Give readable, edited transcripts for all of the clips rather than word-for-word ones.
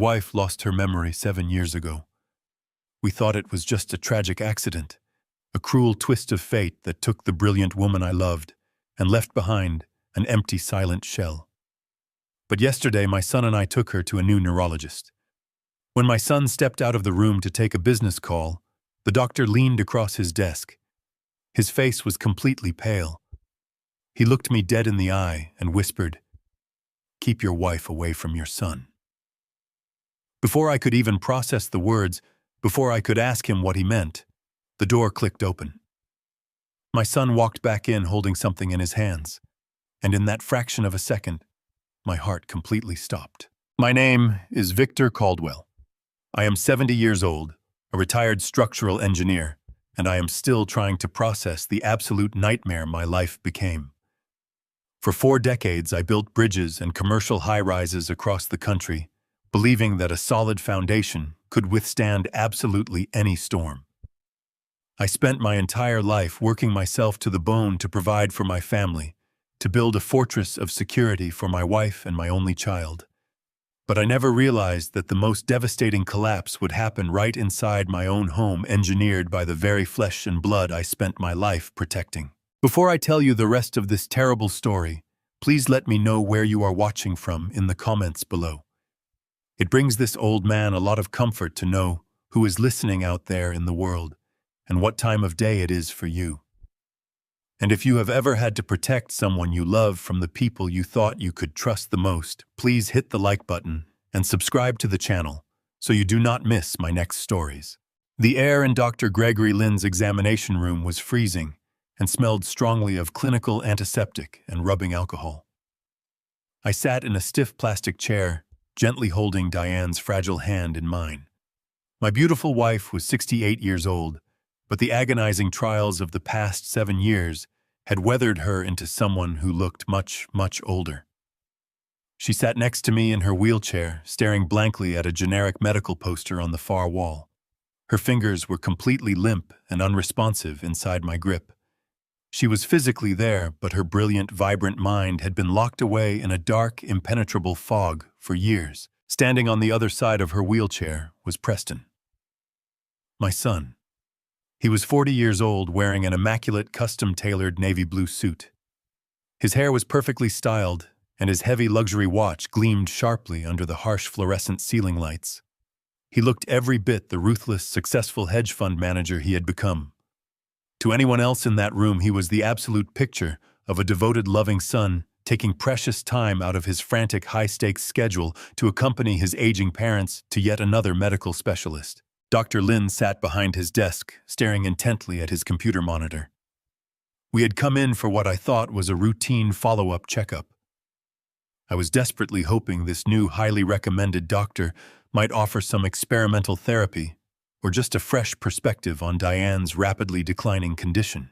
wife lost her memory 7 years ago. We thought it was just a tragic accident, a cruel twist of fate that took the brilliant woman I loved and left behind an empty, silent shell. But yesterday, my son and I took her to a new neurologist. When my son stepped out of the room to take a business call, the doctor leaned across his desk. His face was completely pale. He looked me dead in the eye and whispered, "Keep your wife away from your son." Before I could even process the words, before I could ask him what he meant, the door clicked open. My son walked back in holding something in his hands, and in that fraction of a second, my heart completely stopped. My name is Victor Caldwell. I am 70 years old, a retired structural engineer, and I am still trying to process the absolute nightmare my life became. For 4 decades, I built bridges and commercial high-rises across the country, believing that a solid foundation could withstand absolutely any storm. I spent my entire life working myself to the bone to provide for my family, to build a fortress of security for my wife and my only child. But I never realized that the most devastating collapse would happen right inside my own home, engineered by the very flesh and blood I spent my life protecting. Before I tell you the rest of this terrible story, please let me know where you are watching from in the comments below. It brings this old man a lot of comfort to know who is listening out there in the world and what time of day it is for you. And if you have ever had to protect someone you love from the people you thought you could trust the most, please hit the like button and subscribe to the channel so you do not miss my next stories. The air in Dr. Gregory Lynn's examination room was freezing and smelled strongly of clinical antiseptic and rubbing alcohol. I sat in a stiff plastic chair, gently holding Diane's fragile hand in mine. My beautiful wife was 68 years old, but the agonizing trials of the past 7 years had weathered her into someone who looked much, much older. She sat next to me in her wheelchair, staring blankly at a generic medical poster on the far wall. Her fingers were completely limp and unresponsive inside my grip. She was physically there, but her brilliant, vibrant mind had been locked away in a dark, impenetrable fog for years. Standing on the other side of her wheelchair was Preston, my son. He was 40 years old, wearing an immaculate, custom-tailored navy blue suit. His hair was perfectly styled, and his heavy luxury watch gleamed sharply under the harsh fluorescent ceiling lights. He looked every bit the ruthless, successful hedge fund manager he had become. To anyone else in that room, he was the absolute picture of a devoted, loving son taking precious time out of his frantic, high-stakes schedule to accompany his aging parents to yet another medical specialist. Dr. Lynn sat behind his desk, staring intently at his computer monitor. We had come in for what I thought was a routine follow-up checkup. I was desperately hoping this new, highly recommended doctor might offer some experimental therapy or just a fresh perspective on Diane's rapidly declining condition.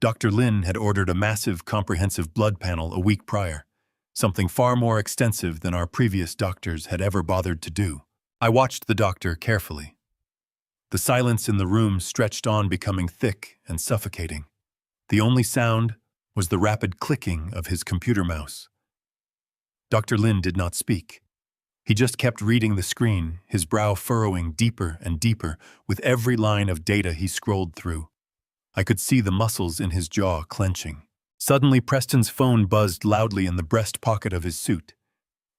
Dr. Lynn had ordered a massive, comprehensive blood panel a week prior, something far more extensive than our previous doctors had ever bothered to do. I watched the doctor carefully. The silence in the room stretched on, becoming thick and suffocating. The only sound was the rapid clicking of his computer mouse. Dr. Lynn did not speak. He just kept reading the screen, his brow furrowing deeper and deeper with every line of data he scrolled through. I could see the muscles in his jaw clenching. Suddenly, Preston's phone buzzed loudly in the breast pocket of his suit.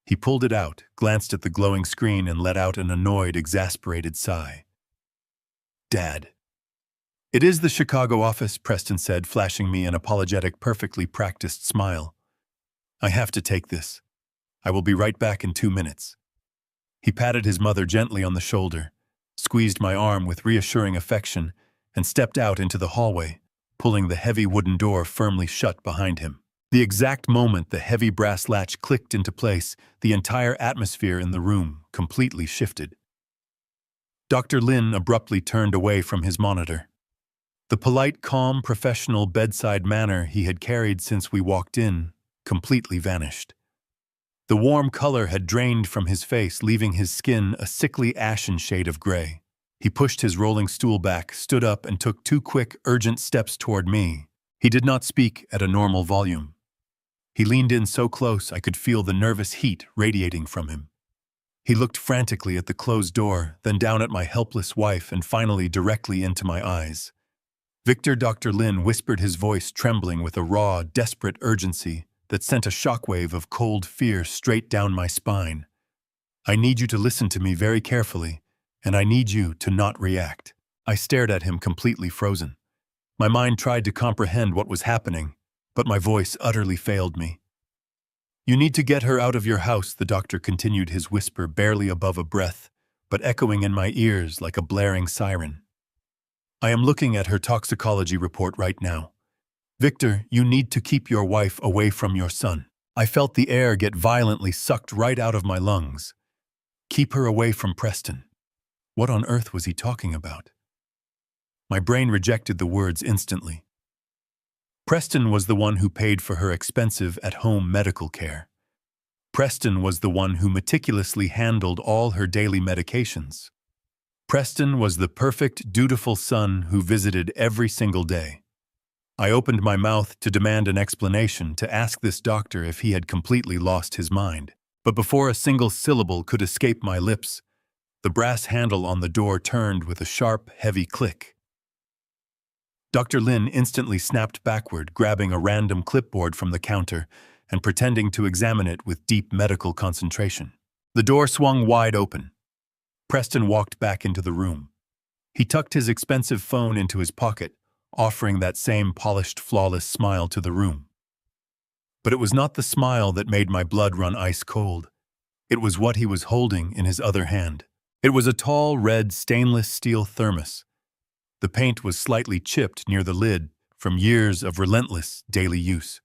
He pulled it out, glanced at the glowing screen, and let out an annoyed, exasperated sigh. "Dad." "It is the Chicago office," Preston said, flashing me an apologetic, perfectly practiced smile. "I have to take this. I will be right back in 2 minutes." He patted his mother gently on the shoulder, squeezed my arm with reassuring affection, and stepped out into the hallway, pulling the heavy wooden door firmly shut behind him. The exact moment the heavy brass latch clicked into place, the entire atmosphere in the room completely shifted. Dr. Lynn abruptly turned away from his monitor. The polite, calm, professional bedside manner he had carried since we walked in completely vanished. The warm color had drained from his face, leaving his skin a sickly ashen shade of gray. He pushed his rolling stool back, stood up, and took 2 quick, urgent steps toward me. He did not speak at a normal volume. He leaned in so close I could feel the nervous heat radiating from him. He looked frantically at the closed door, then down at my helpless wife, and finally directly into my eyes. Victor, Dr. Lin whispered, his voice trembling with a raw, desperate urgency that sent a shockwave of cold fear straight down my spine. I need you to listen to me very carefully, and I need you to not react. I stared at him, completely frozen. My mind tried to comprehend what was happening, but my voice utterly failed me. You need to get her out of your house, the doctor continued, his whisper barely above a breath, but echoing in my ears like a blaring siren. I am looking at her toxicology report right now. Victor, you need to keep your wife away from your son. I felt the air get violently sucked right out of my lungs. Keep her away from Preston. What on earth was he talking about? My brain rejected the words instantly. Preston was the one who paid for her expensive at-home medical care. Preston was the one who meticulously handled all her daily medications. Preston was the perfect, dutiful son who visited every single day. I opened my mouth to demand an explanation, to ask this doctor if he had completely lost his mind. But before a single syllable could escape my lips, the brass handle on the door turned with a sharp, heavy click. Dr. Lin instantly snapped backward, grabbing a random clipboard from the counter and pretending to examine it with deep medical concentration. The door swung wide open. Preston walked back into the room. He tucked his expensive phone into his pocket, offering that same polished, flawless smile to the room. But it was not the smile that made my blood run ice cold. It was what he was holding in his other hand. It was a tall, red, stainless steel thermos. The paint was slightly chipped near the lid from years of relentless daily use.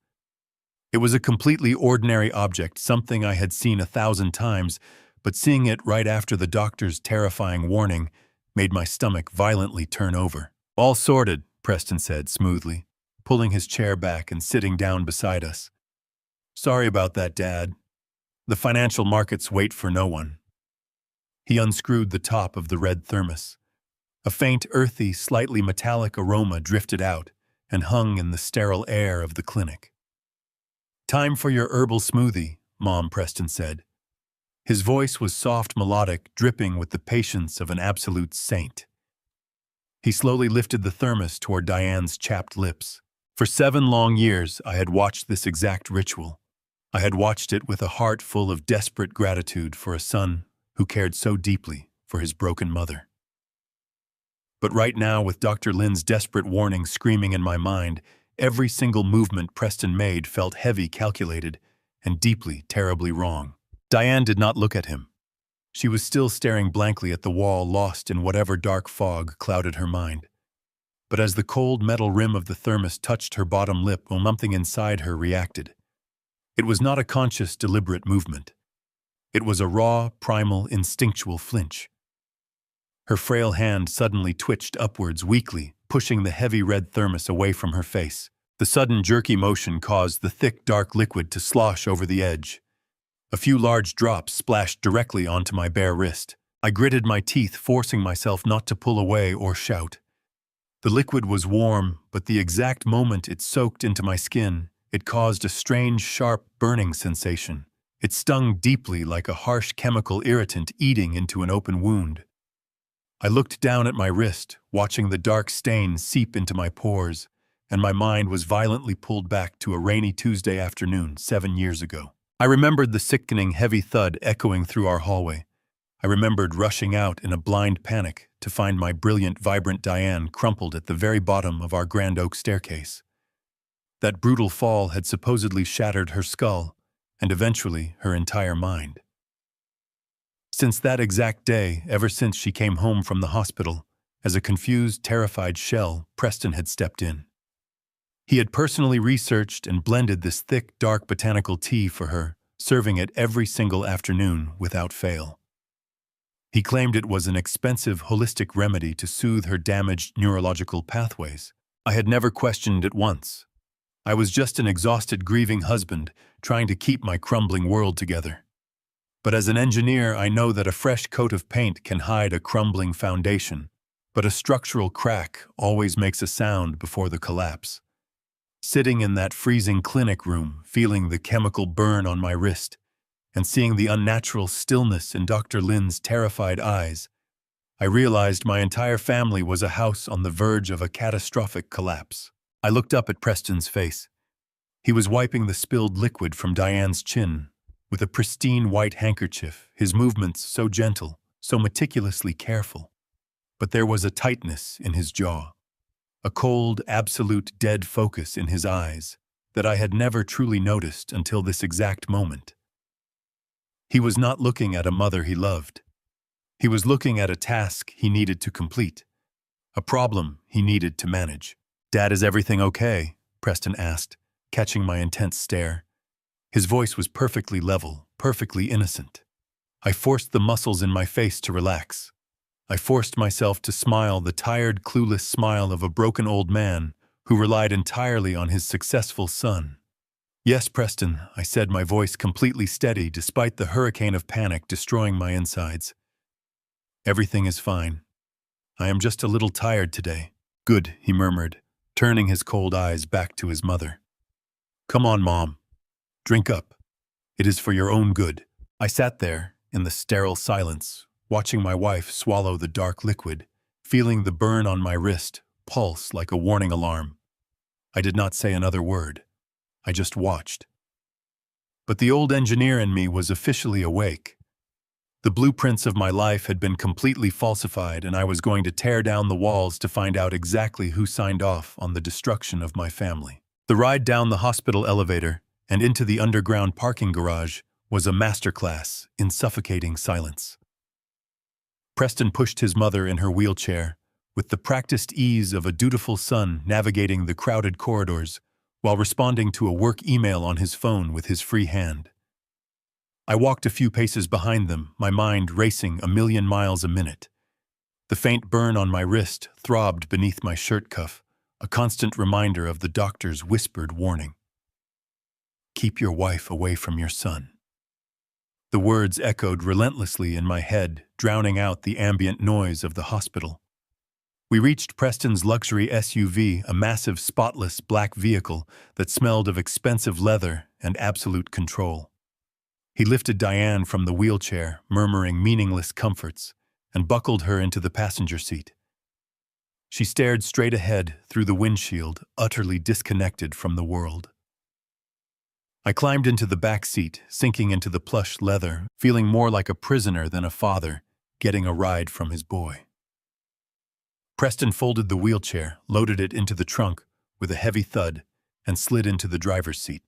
It was a completely ordinary object, something I had seen 1,000 times, but seeing it right after the doctor's terrifying warning made my stomach violently turn over. All sorted, Preston said smoothly, pulling his chair back and sitting down beside us. Sorry about that, Dad. The financial markets wait for no one. He unscrewed the top of the red thermos. A faint, earthy, slightly metallic aroma drifted out and hung in the sterile air of the clinic. Time for your herbal smoothie, Mom, Preston said. His voice was soft, melodic, dripping with the patience of an absolute saint. He slowly lifted the thermos toward Diane's chapped lips. For 7 long years, I had watched this exact ritual. I had watched it with a heart full of desperate gratitude for a son who cared so deeply for his broken mother. But right now, with Dr. Lin's desperate warning screaming in my mind, every single movement Preston made felt heavy, calculated, and deeply, terribly wrong. Diane did not look at him. She was still staring blankly at the wall, lost in whatever dark fog clouded her mind. But as the cold metal rim of the thermos touched her bottom lip, something inside her reacted. It was not a conscious, deliberate movement. It was a raw, primal, instinctual flinch. Her frail hand suddenly twitched upwards weakly, pushing the heavy red thermos away from her face. The sudden jerky motion caused the thick, dark liquid to slosh over the edge. A few large drops splashed directly onto my bare wrist. I gritted my teeth, forcing myself not to pull away or shout. The liquid was warm, but the exact moment it soaked into my skin, it caused a strange, sharp, burning sensation. It stung deeply, like a harsh chemical irritant eating into an open wound. I looked down at my wrist, watching the dark stain seep into my pores, and my mind was violently pulled back to a rainy Tuesday afternoon 7 years ago. I remembered the sickening, heavy thud echoing through our hallway. I remembered rushing out in a blind panic to find my brilliant, vibrant Diane crumpled at the very bottom of our grand oak staircase. That brutal fall had supposedly shattered her skull, and eventually her entire mind. Since that exact day, ever since she came home from the hospital, as a confused, terrified shell, Preston had stepped in. He had personally researched and blended this thick, dark botanical tea for her, serving it every single afternoon without fail. He claimed it was an expensive, holistic remedy to soothe her damaged neurological pathways. I had never questioned it once. I was just an exhausted, grieving husband trying to keep my crumbling world together. But as an engineer, I know that a fresh coat of paint can hide a crumbling foundation, but a structural crack always makes a sound before the collapse. Sitting in that freezing clinic room, feeling the chemical burn on my wrist, and seeing the unnatural stillness in Dr. Lin's terrified eyes, I realized my entire family was a house on the verge of a catastrophic collapse. I looked up at Preston's face. He was wiping the spilled liquid from Diane's chin with a pristine white handkerchief, his movements so gentle, so meticulously careful. But there was a tightness in his jaw, a cold, absolute dead focus in his eyes that I had never truly noticed until this exact moment. He was not looking at a mother he loved. He was looking at a task he needed to complete, a problem he needed to manage. "Dad, is everything okay?" Preston asked, catching my intense stare. His voice was perfectly level, perfectly innocent. I forced the muscles in my face to relax. I forced myself to smile the tired, clueless smile of a broken old man who relied entirely on his successful son. "Yes, Preston," I said, my voice completely steady despite the hurricane of panic destroying my insides. "Everything is fine. I am just a little tired today." "Good," he murmured, turning his cold eyes back to his mother. "Come on, Mom. Drink up. It is for your own good." I sat there, in the sterile silence, watching my wife swallow the dark liquid, feeling the burn on my wrist pulse like a warning alarm. I did not say another word. I just watched. But the old engineer in me was officially awake. The blueprints of my life had been completely falsified, and I was going to tear down the walls to find out exactly who signed off on the destruction of my family. The ride down the hospital elevator and into the underground parking garage was a masterclass in suffocating silence. Preston pushed his mother in her wheelchair, with the practiced ease of a dutiful son navigating the crowded corridors while responding to a work email on his phone with his free hand. I walked a few paces behind them, my mind racing 1,000,000 miles a minute. The faint burn on my wrist throbbed beneath my shirt cuff, a constant reminder of the doctor's whispered warning. "Keep your wife away from your son." The words echoed relentlessly in my head, drowning out the ambient noise of the hospital. We reached Preston's luxury SUV, a massive, spotless black vehicle that smelled of expensive leather and absolute control. He lifted Diane from the wheelchair, murmuring meaningless comforts, and buckled her into the passenger seat. She stared straight ahead through the windshield, utterly disconnected from the world. I climbed into the back seat, sinking into the plush leather, feeling more like a prisoner than a father, getting a ride from his boy. Preston folded the wheelchair, loaded it into the trunk with a heavy thud, and slid into the driver's seat.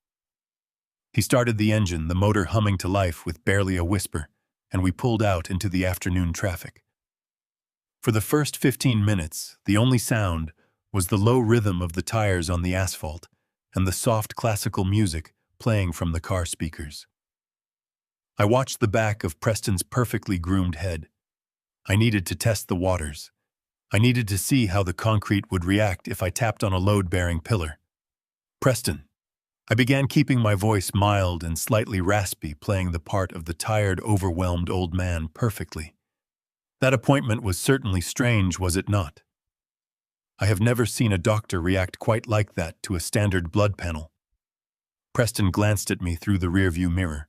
He started the engine, the motor humming to life with barely a whisper, and we pulled out into the afternoon traffic. For the first 15 minutes, the only sound was the low rhythm of the tires on the asphalt and the soft classical music playing from the car speakers. I watched the back of Preston's perfectly groomed head. I needed to test the waters. I needed to see how the concrete would react if I tapped on a load-bearing pillar. "Preston." I began, keeping my voice mild and slightly raspy, playing the part of the tired, overwhelmed old man perfectly. That appointment was certainly strange, was it not? I have never seen a doctor react quite like that to a standard blood panel. Preston glanced at me through the rearview mirror.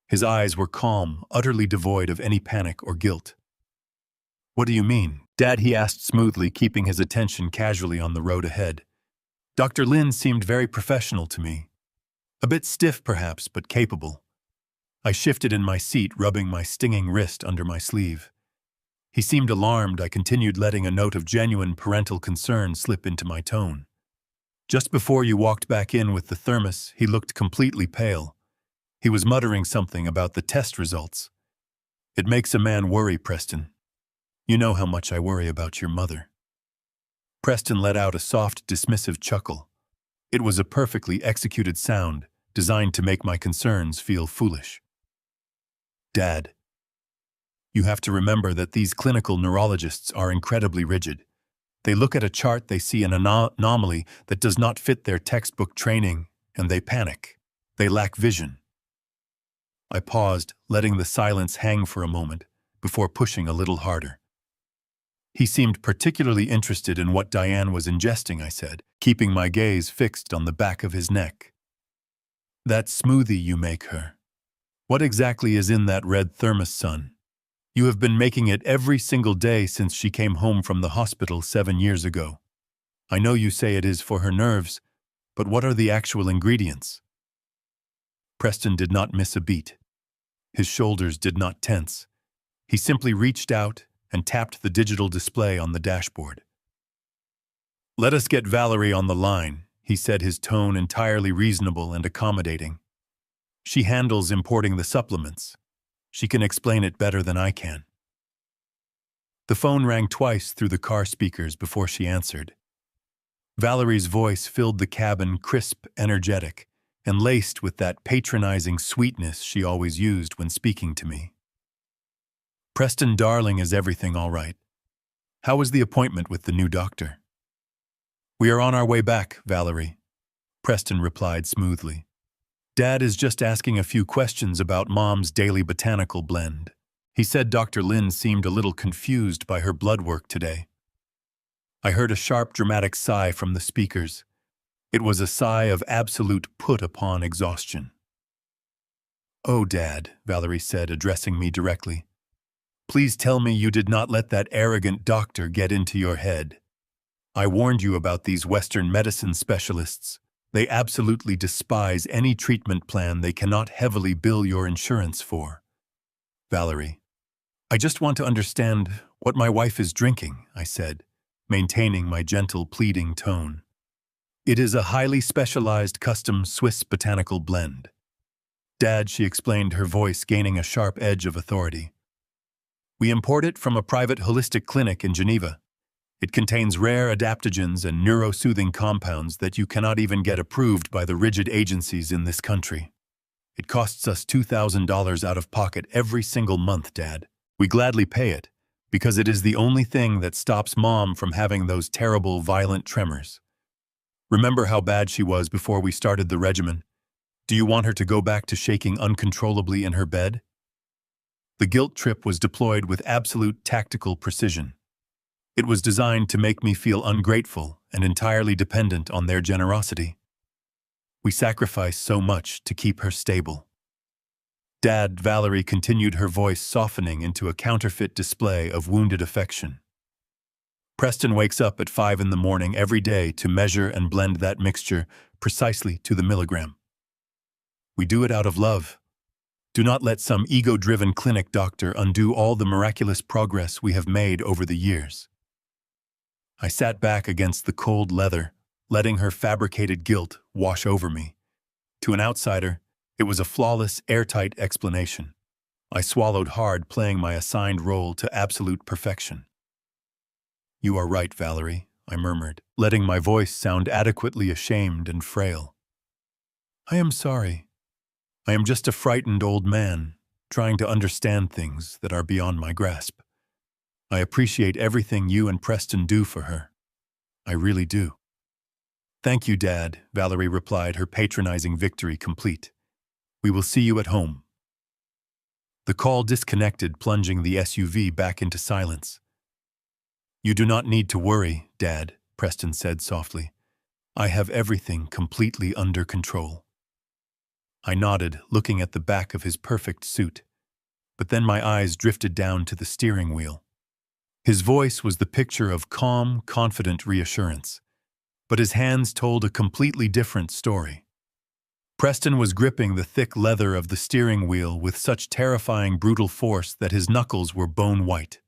His eyes were calm, utterly devoid of any panic or guilt. "What do you mean, Dad?" he asked smoothly, keeping his attention casually on the road ahead. Dr. Lin seemed very professional to me. A bit stiff, perhaps, but capable. I shifted in my seat, rubbing my stinging wrist under my sleeve. He seemed alarmed. I continued, letting a note of genuine parental concern slip into my tone. "Just before you walked back in with the thermos, he looked completely pale. He was muttering something about the test results. It makes a man worry, Preston. You know how much I worry about your mother." Preston let out a soft, dismissive chuckle. It was a perfectly executed sound, designed to make my concerns feel foolish. "Dad, you have to remember that these clinical neurologists are incredibly rigid. They look at a chart, they see an anomaly that does not fit their textbook training, and they panic. They lack vision." I paused, letting the silence hang for a moment, before pushing a little harder. "He seemed particularly interested in what Diane was ingesting," I said, keeping my gaze fixed on the back of his neck. "That smoothie you make her. What exactly is in that red thermos, son? You have been making it every single day since she came home from the hospital 7 years ago. I know you say it is for her nerves, but what are the actual ingredients? Preston did not miss a beat. His shoulders did not tense. He simply reached out and tapped the digital display on the dashboard. "Let us get Valerie on the line," he said, his tone entirely reasonable and accommodating. "She handles importing the supplements. She can explain it better than I can." The phone rang twice through the car speakers before she answered. Valerie's voice filled the cabin, crisp, energetic, and laced with that patronizing sweetness she always used when speaking to me. "Preston, darling, is everything all right? How was the appointment with the new doctor?" "We are on our way back, Valerie," Preston replied smoothly. "Dad is just asking a few questions about Mom's daily botanical blend. He said Dr. Lynn seemed a little confused by her blood work today." I heard a sharp, dramatic sigh from the speakers. It was a sigh of absolute put-upon exhaustion. "Oh, Dad," Valerie said, addressing me directly. "Please tell me you did not let that arrogant doctor get into your head. I warned you about these Western medicine specialists. They absolutely despise any treatment plan they cannot heavily bill your insurance for." "Valerie, I just want to understand what my wife is drinking," I said, maintaining my gentle, pleading tone. "It is a highly specialized custom Swiss botanical blend." "Dad," she explained, her voice gaining a sharp edge of authority. "We import it from a private holistic clinic in Geneva. It contains rare adaptogens and neurosoothing compounds that you cannot even get approved by the rigid agencies in this country. It costs us $2,000 out of pocket every single month, Dad. We gladly pay it, because it is the only thing that stops Mom from having those terrible, violent tremors. Remember how bad she was before we started the regimen? Do you want her to go back to shaking uncontrollably in her bed?" The guilt trip was deployed with absolute tactical precision. It was designed to make me feel ungrateful and entirely dependent on their generosity. We sacrificed so much to keep her stable. "Dad," Valerie continued, her voice softening into a counterfeit display of wounded affection. "Preston wakes up at 5 in the morning every day to measure and blend that mixture precisely to the milligram. We do it out of love. Do not let some ego-driven clinic doctor undo all the miraculous progress we have made over the years." I sat back against the cold leather, letting her fabricated guilt wash over me. To an outsider, it was a flawless, airtight explanation. I swallowed hard, playing my assigned role to absolute perfection. "You are right, Valerie," I murmured, letting my voice sound adequately ashamed and frail. "I am sorry. I am just a frightened old man, trying to understand things that are beyond my grasp. I appreciate everything you and Preston do for her. I really do." "Thank you, Dad," Valerie replied, her patronizing victory complete. "We will see you at home." The call disconnected, plunging the SUV back into silence. "You do not need to worry, Dad," Preston said softly. "I have everything completely under control." I nodded, looking at the back of his perfect suit, but then my eyes drifted down to the steering wheel. His voice was the picture of calm, confident reassurance, but his hands told a completely different story. Preston was gripping the thick leather of the steering wheel with such terrifying, brutal force that his knuckles were bone white.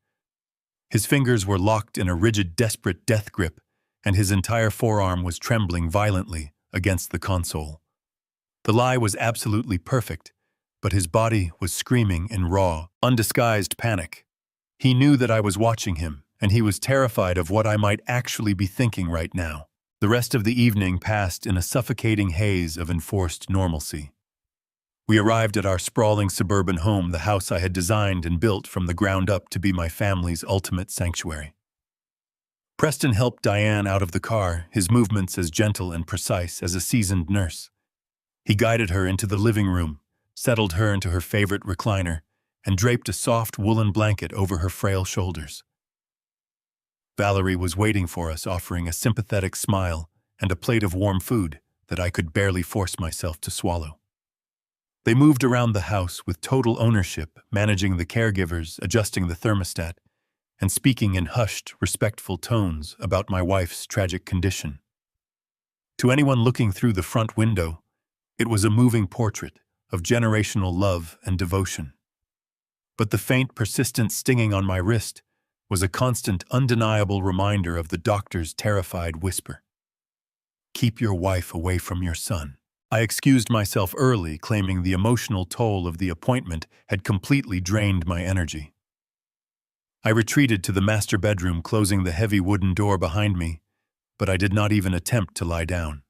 His fingers were locked in a rigid, desperate death grip, and his entire forearm was trembling violently against the console. The lie was absolutely perfect, but his body was screaming in raw, undisguised panic. He knew that I was watching him, and he was terrified of what I might actually be thinking right now. The rest of the evening passed in a suffocating haze of enforced normalcy. We arrived at our sprawling suburban home, the house I had designed and built from the ground up to be my family's ultimate sanctuary. Preston helped Diane out of the car, his movements as gentle and precise as a seasoned nurse. He guided her into the living room, settled her into her favorite recliner, and draped a soft woolen blanket over her frail shoulders. Valerie was waiting for us, offering a sympathetic smile and a plate of warm food that I could barely force myself to swallow. They moved around the house with total ownership, managing the caregivers, adjusting the thermostat, and speaking in hushed, respectful tones about my wife's tragic condition. To anyone looking through the front window, it was a moving portrait of generational love and devotion. But the faint, persistent stinging on my wrist was a constant, undeniable reminder of the doctor's terrified whisper. "Keep your wife away from your son." I excused myself early, claiming the emotional toll of the appointment had completely drained my energy. I retreated to the master bedroom, closing the heavy wooden door behind me, but I did not even attempt to lie down.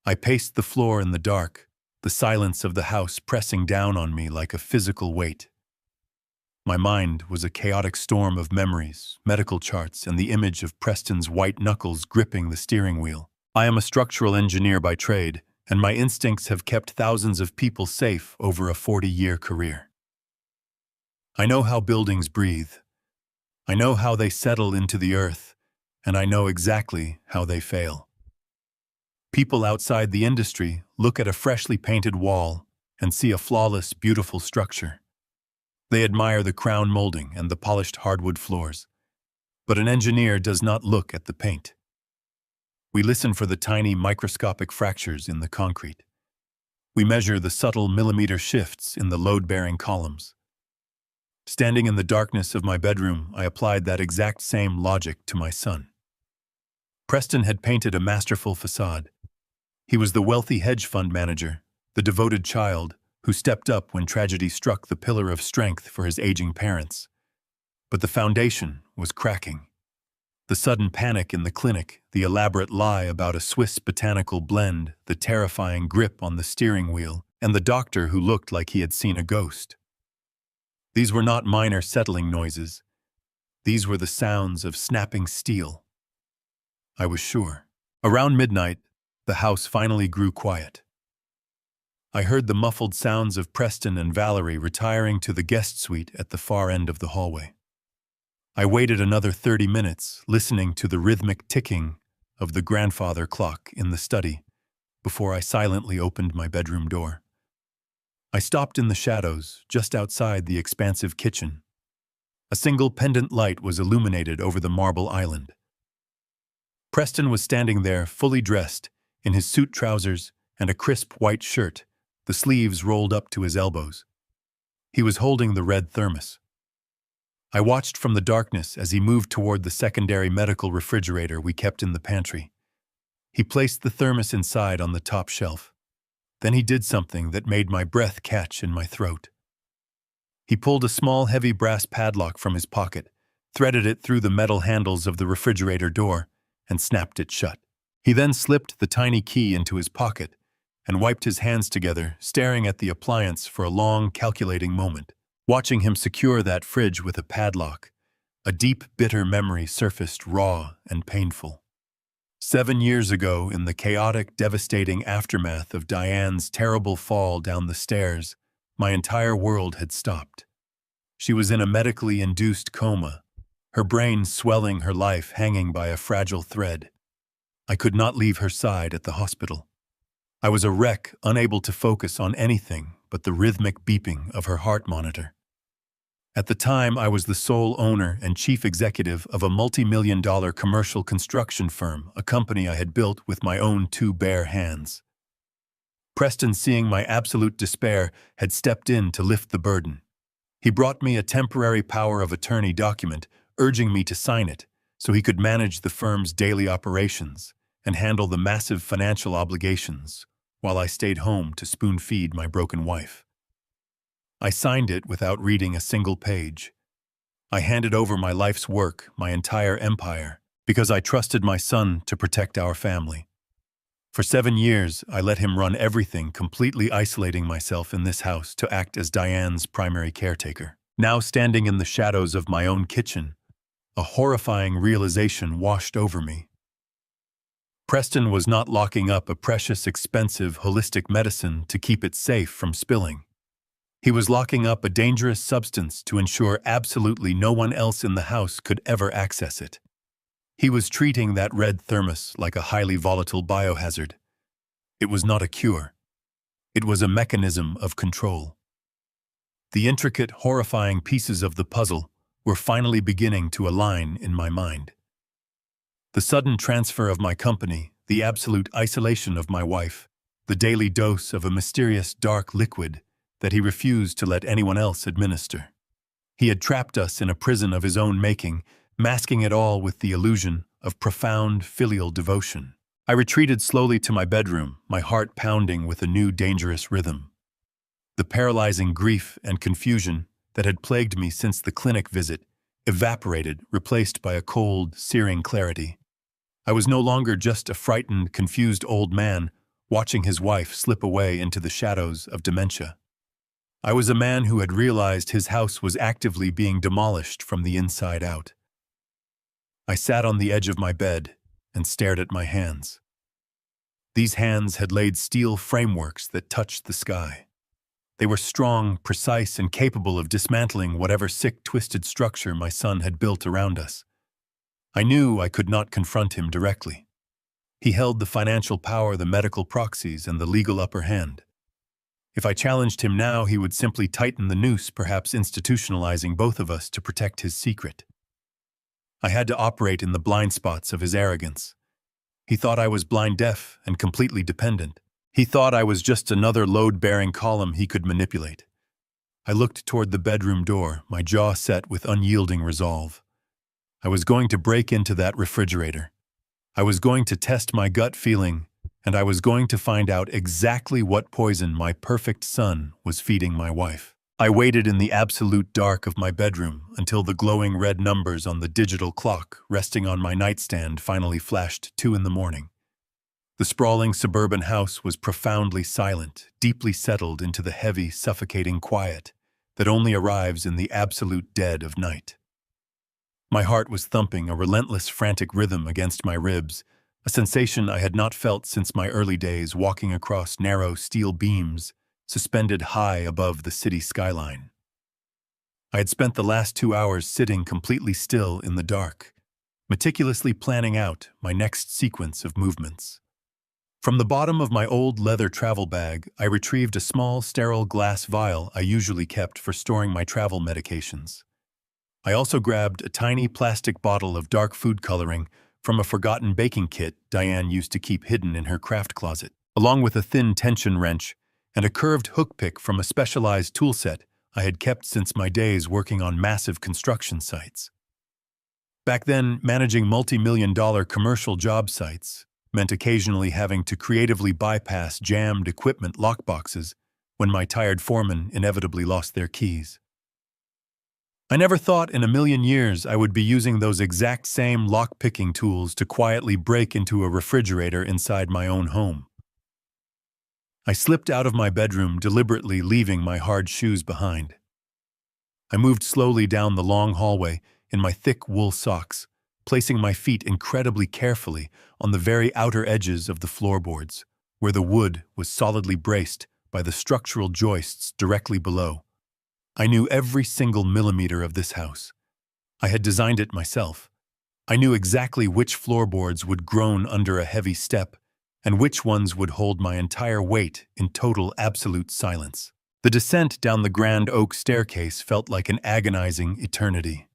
I paced the floor in the dark, the silence of the house pressing down on me like a physical weight. My mind was a chaotic storm of memories, medical charts, and the image of Preston's white knuckles gripping the steering wheel. I am a structural engineer by trade, and my instincts have kept thousands of people safe over a 40-year career. I know how buildings breathe. I know how they settle into the earth, and I know exactly how they fail. People outside the industry look at a freshly painted wall and see a flawless, beautiful structure. They admire the crown molding and the polished hardwood floors. But an engineer does not look at the paint. We listen for the tiny microscopic fractures in the concrete. We measure the subtle millimeter shifts in the load-bearing columns. Standing in the darkness of my bedroom, I applied that exact same logic to my son. Preston had painted a masterful facade. He was the wealthy hedge fund manager, the devoted child, who stepped up when tragedy struck the pillar of strength for his aging parents. But the foundation was cracking. The sudden panic in the clinic, the elaborate lie about a Swiss botanical blend, the terrifying grip on the steering wheel, and the doctor who looked like he had seen a ghost. These were not minor settling noises. These were the sounds of snapping steel. I was sure. Around midnight, the house finally grew quiet. I heard the muffled sounds of Preston and Valerie retiring to the guest suite at the far end of the hallway. I waited another 30 minutes, listening to the rhythmic ticking of the grandfather clock in the study before I silently opened my bedroom door. I stopped in the shadows, just outside the expansive kitchen. A single pendant light was illuminated over the marble island. Preston was standing there, fully dressed, in his suit trousers and a crisp white shirt, the sleeves rolled up to his elbows. He was holding the red thermos. I watched from the darkness as he moved toward the secondary medical refrigerator we kept in the pantry. He placed the thermos inside on the top shelf. Then he did something that made my breath catch in my throat. He pulled a small, heavy brass padlock from his pocket, threaded it through the metal handles of the refrigerator door, and snapped it shut. He then slipped the tiny key into his pocket and wiped his hands together, staring at the appliance for a long, calculating moment. Watching him secure that fridge with a padlock, a deep, bitter memory surfaced, raw and painful. 7 years ago, in the chaotic, devastating aftermath of Diane's terrible fall down the stairs, my entire world had stopped. She was in a medically induced coma, her brain swelling, her life hanging by a fragile thread. I could not leave her side at the hospital. I was a wreck, unable to focus on anything but the rhythmic beeping of her heart monitor. At the time, I was the sole owner and chief executive of a multi-million-dollar commercial construction firm, a company I had built with my own 2 bare hands. Preston, seeing my absolute despair, had stepped in to lift the burden. He brought me a temporary power of attorney document, urging me to sign it so he could manage the firm's daily operations and handle the massive financial obligations while I stayed home to spoon-feed my broken wife. I signed it without reading a single page. I handed over my life's work, my entire empire, because I trusted my son to protect our family. For 7 years, I let him run everything, completely isolating myself in this house to act as Diane's primary caretaker. Now, standing in the shadows of my own kitchen, a horrifying realization washed over me. Preston was not locking up a precious, expensive, holistic medicine to keep it safe from spilling. He was locking up a dangerous substance to ensure absolutely no one else in the house could ever access it. He was treating that red thermos like a highly volatile biohazard. It was not a cure. It was a mechanism of control. The intricate, horrifying pieces of the puzzle were finally beginning to align in my mind. The sudden transfer of my company, the absolute isolation of my wife, the daily dose of a mysterious dark liquid that he refused to let anyone else administer. He had trapped us in a prison of his own making, masking it all with the illusion of profound filial devotion. I retreated slowly to my bedroom, my heart pounding with a new dangerous rhythm. The paralyzing grief and confusion that had plagued me since the clinic visit evaporated, replaced by a cold, searing clarity. I was no longer just a frightened, confused old man watching his wife slip away into the shadows of dementia. I was a man who had realized his house was actively being demolished from the inside out. I sat on the edge of my bed and stared at my hands. These hands had laid steel frameworks that touched the sky. They were strong, precise, and capable of dismantling whatever sick, twisted structure my son had built around us. I knew I could not confront him directly. He held the financial power, the medical proxies, and the legal upper hand. If I challenged him now, he would simply tighten the noose, perhaps institutionalizing both of us to protect his secret. I had to operate in the blind spots of his arrogance. He thought I was blind-deaf and completely dependent. He thought I was just another load-bearing column he could manipulate. I looked toward the bedroom door, my jaw set with unyielding resolve. I was going to break into that refrigerator. I was going to test my gut feeling, and I was going to find out exactly what poison my perfect son was feeding my wife. I waited in the absolute dark of my bedroom until the glowing red numbers on the digital clock resting on my nightstand finally flashed 2 a.m. The sprawling suburban house was profoundly silent, deeply settled into the heavy, suffocating quiet that only arrives in the absolute dead of night. My heart was thumping a relentless, frantic rhythm against my ribs, a sensation I had not felt since my early days walking across narrow steel beams suspended high above the city skyline. I had spent the last 2 hours sitting completely still in the dark, meticulously planning out my next sequence of movements. From the bottom of my old leather travel bag, I retrieved a small, sterile glass vial I usually kept for storing my travel medications. I also grabbed a tiny plastic bottle of dark food coloring from a forgotten baking kit Diane used to keep hidden in her craft closet, along with a thin tension wrench and a curved hook pick from a specialized tool set I had kept since my days working on massive construction sites. Back then, managing multi-million-dollar commercial job sites meant occasionally having to creatively bypass jammed equipment lockboxes when my tired foremen inevitably lost their keys. I never thought in a million years I would be using those exact same lock-picking tools to quietly break into a refrigerator inside my own home. I slipped out of my bedroom, deliberately leaving my hard shoes behind. I moved slowly down the long hallway in my thick wool socks, placing my feet incredibly carefully on the very outer edges of the floorboards, where the wood was solidly braced by the structural joists directly below. I knew every single millimeter of this house. I had designed it myself. I knew exactly which floorboards would groan under a heavy step and which ones would hold my entire weight in total absolute silence. The descent down the grand oak staircase felt like an agonizing eternity.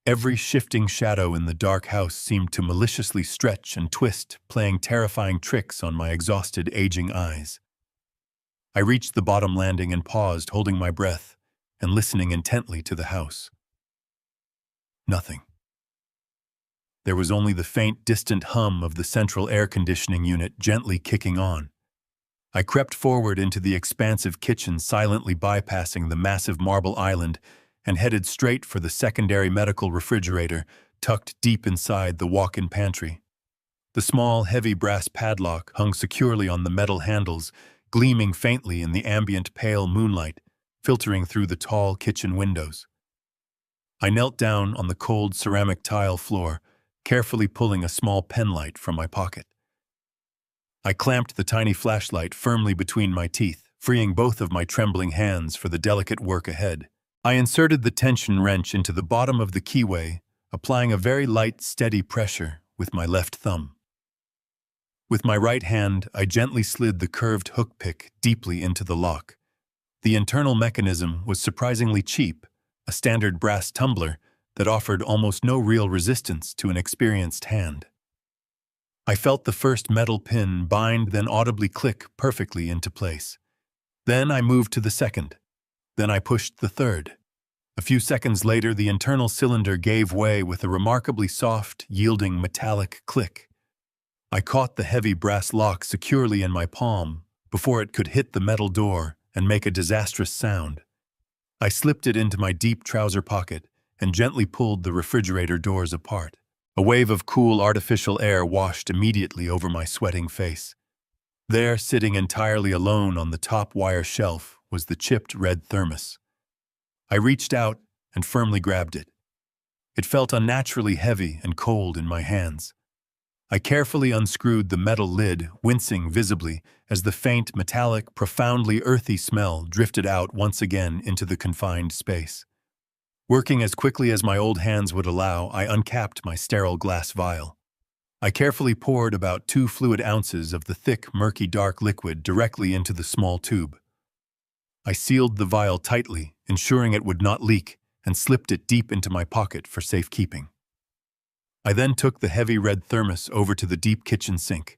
Every shifting shadow in the dark house seemed to maliciously stretch and twist, playing terrifying tricks on my exhausted, aging eyes. I reached the bottom landing and paused, holding my breath and listening intently to the house. Nothing. There was only the faint, distant hum of the central air conditioning unit gently kicking on. I crept forward into the expansive kitchen, silently bypassing the massive marble island, and headed straight for the secondary medical refrigerator tucked deep inside the walk-in pantry. The small, heavy brass padlock hung securely on the metal handles, gleaming faintly in the ambient pale moonlight filtering through the tall kitchen windows. I knelt down on the cold ceramic tile floor, carefully pulling a small penlight from my pocket. I clamped the tiny flashlight firmly between my teeth, freeing both of my trembling hands for the delicate work ahead. I inserted the tension wrench into the bottom of the keyway, applying a very light, steady pressure with my left thumb. With my right hand, I gently slid the curved hook pick deeply into the lock. The internal mechanism was surprisingly cheap, a standard brass tumbler that offered almost no real resistance to an experienced hand. I felt the first metal pin bind, then audibly click perfectly into place. Then I moved to the second. Then I pushed the third. A few seconds later, the internal cylinder gave way with a remarkably soft, yielding metallic click. I caught the heavy brass lock securely in my palm before it could hit the metal door and make a disastrous sound. I slipped it into my deep trouser pocket and gently pulled the refrigerator doors apart. A wave of cool artificial air washed immediately over my sweating face. There, sitting entirely alone on the top wire shelf, was the chipped red thermos. I reached out and firmly grabbed it. It felt unnaturally heavy and cold in my hands. I carefully unscrewed the metal lid, wincing visibly as the faint, metallic, profoundly earthy smell drifted out once again into the confined space. Working as quickly as my old hands would allow, I uncapped my sterile glass vial. I carefully poured about 2 fluid ounces of the thick, murky, dark liquid directly into the small tube. I sealed the vial tightly, ensuring it would not leak, and slipped it deep into my pocket for safekeeping. I then took the heavy red thermos over to the deep kitchen sink.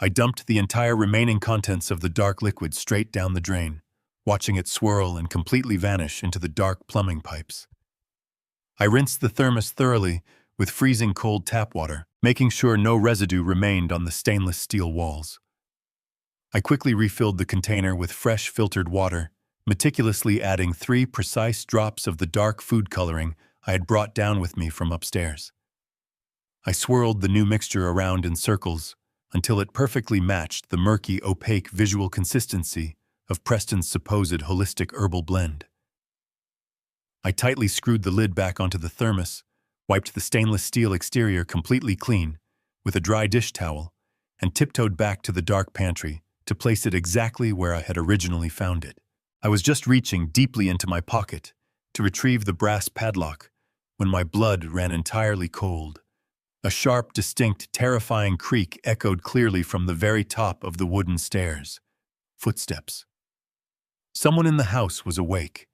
I dumped the entire remaining contents of the dark liquid straight down the drain, watching it swirl and completely vanish into the dark plumbing pipes. I rinsed the thermos thoroughly with freezing cold tap water, making sure no residue remained on the stainless steel walls. I quickly refilled the container with fresh filtered water, meticulously adding 3 precise drops of the dark food coloring I had brought down with me from upstairs. I swirled the new mixture around in circles until it perfectly matched the murky, opaque visual consistency of Preston's supposed holistic herbal blend. I tightly screwed the lid back onto the thermos, wiped the stainless steel exterior completely clean with a dry dish towel, and tiptoed back to the dark pantry to place it exactly where I had originally found it. I was just reaching deeply into my pocket to retrieve the brass padlock when my blood ran entirely cold. A sharp, distinct, terrifying creak echoed clearly from the very top of the wooden stairs. Footsteps. Someone in the house was awake.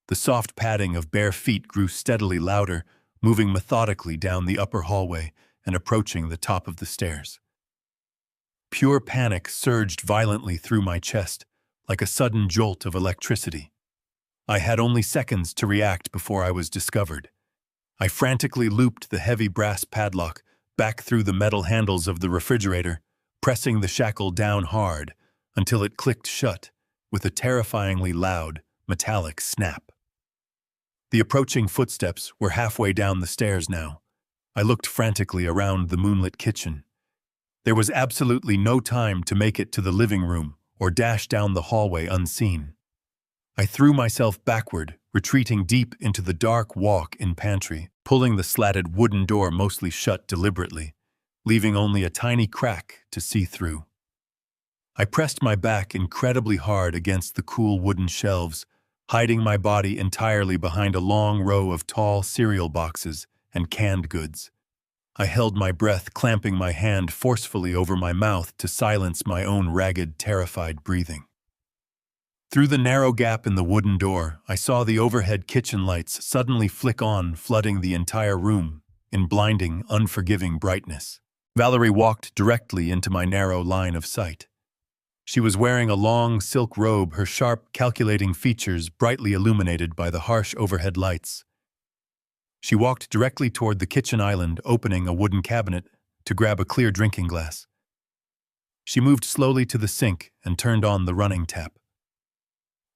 The soft padding of bare feet grew steadily louder, moving methodically down the upper hallway and approaching the top of the stairs. Pure panic surged violently through my chest, like a sudden jolt of electricity. I had only seconds to react before I was discovered. I frantically looped the heavy brass padlock back through the metal handles of the refrigerator, pressing the shackle down hard until it clicked shut with a terrifyingly loud, metallic snap. The approaching footsteps were halfway down the stairs now. I looked frantically around the moonlit kitchen. There was absolutely no time to make it to the living room or dash down the hallway unseen. I threw myself backward, retreating deep into the dark walk-in pantry, pulling the slatted wooden door mostly shut deliberately, leaving only a tiny crack to see through. I pressed my back incredibly hard against the cool wooden shelves, hiding my body entirely behind a long row of tall cereal boxes and canned goods. I held my breath, clamping my hand forcefully over my mouth to silence my own ragged, terrified breathing. Through the narrow gap in the wooden door, I saw the overhead kitchen lights suddenly flick on, flooding the entire room in blinding, unforgiving brightness. Valerie walked directly into my narrow line of sight. She was wearing a long silk robe, her sharp, calculating features brightly illuminated by the harsh overhead lights. She walked directly toward the kitchen island, opening a wooden cabinet to grab a clear drinking glass. She moved slowly to the sink and turned on the running tap.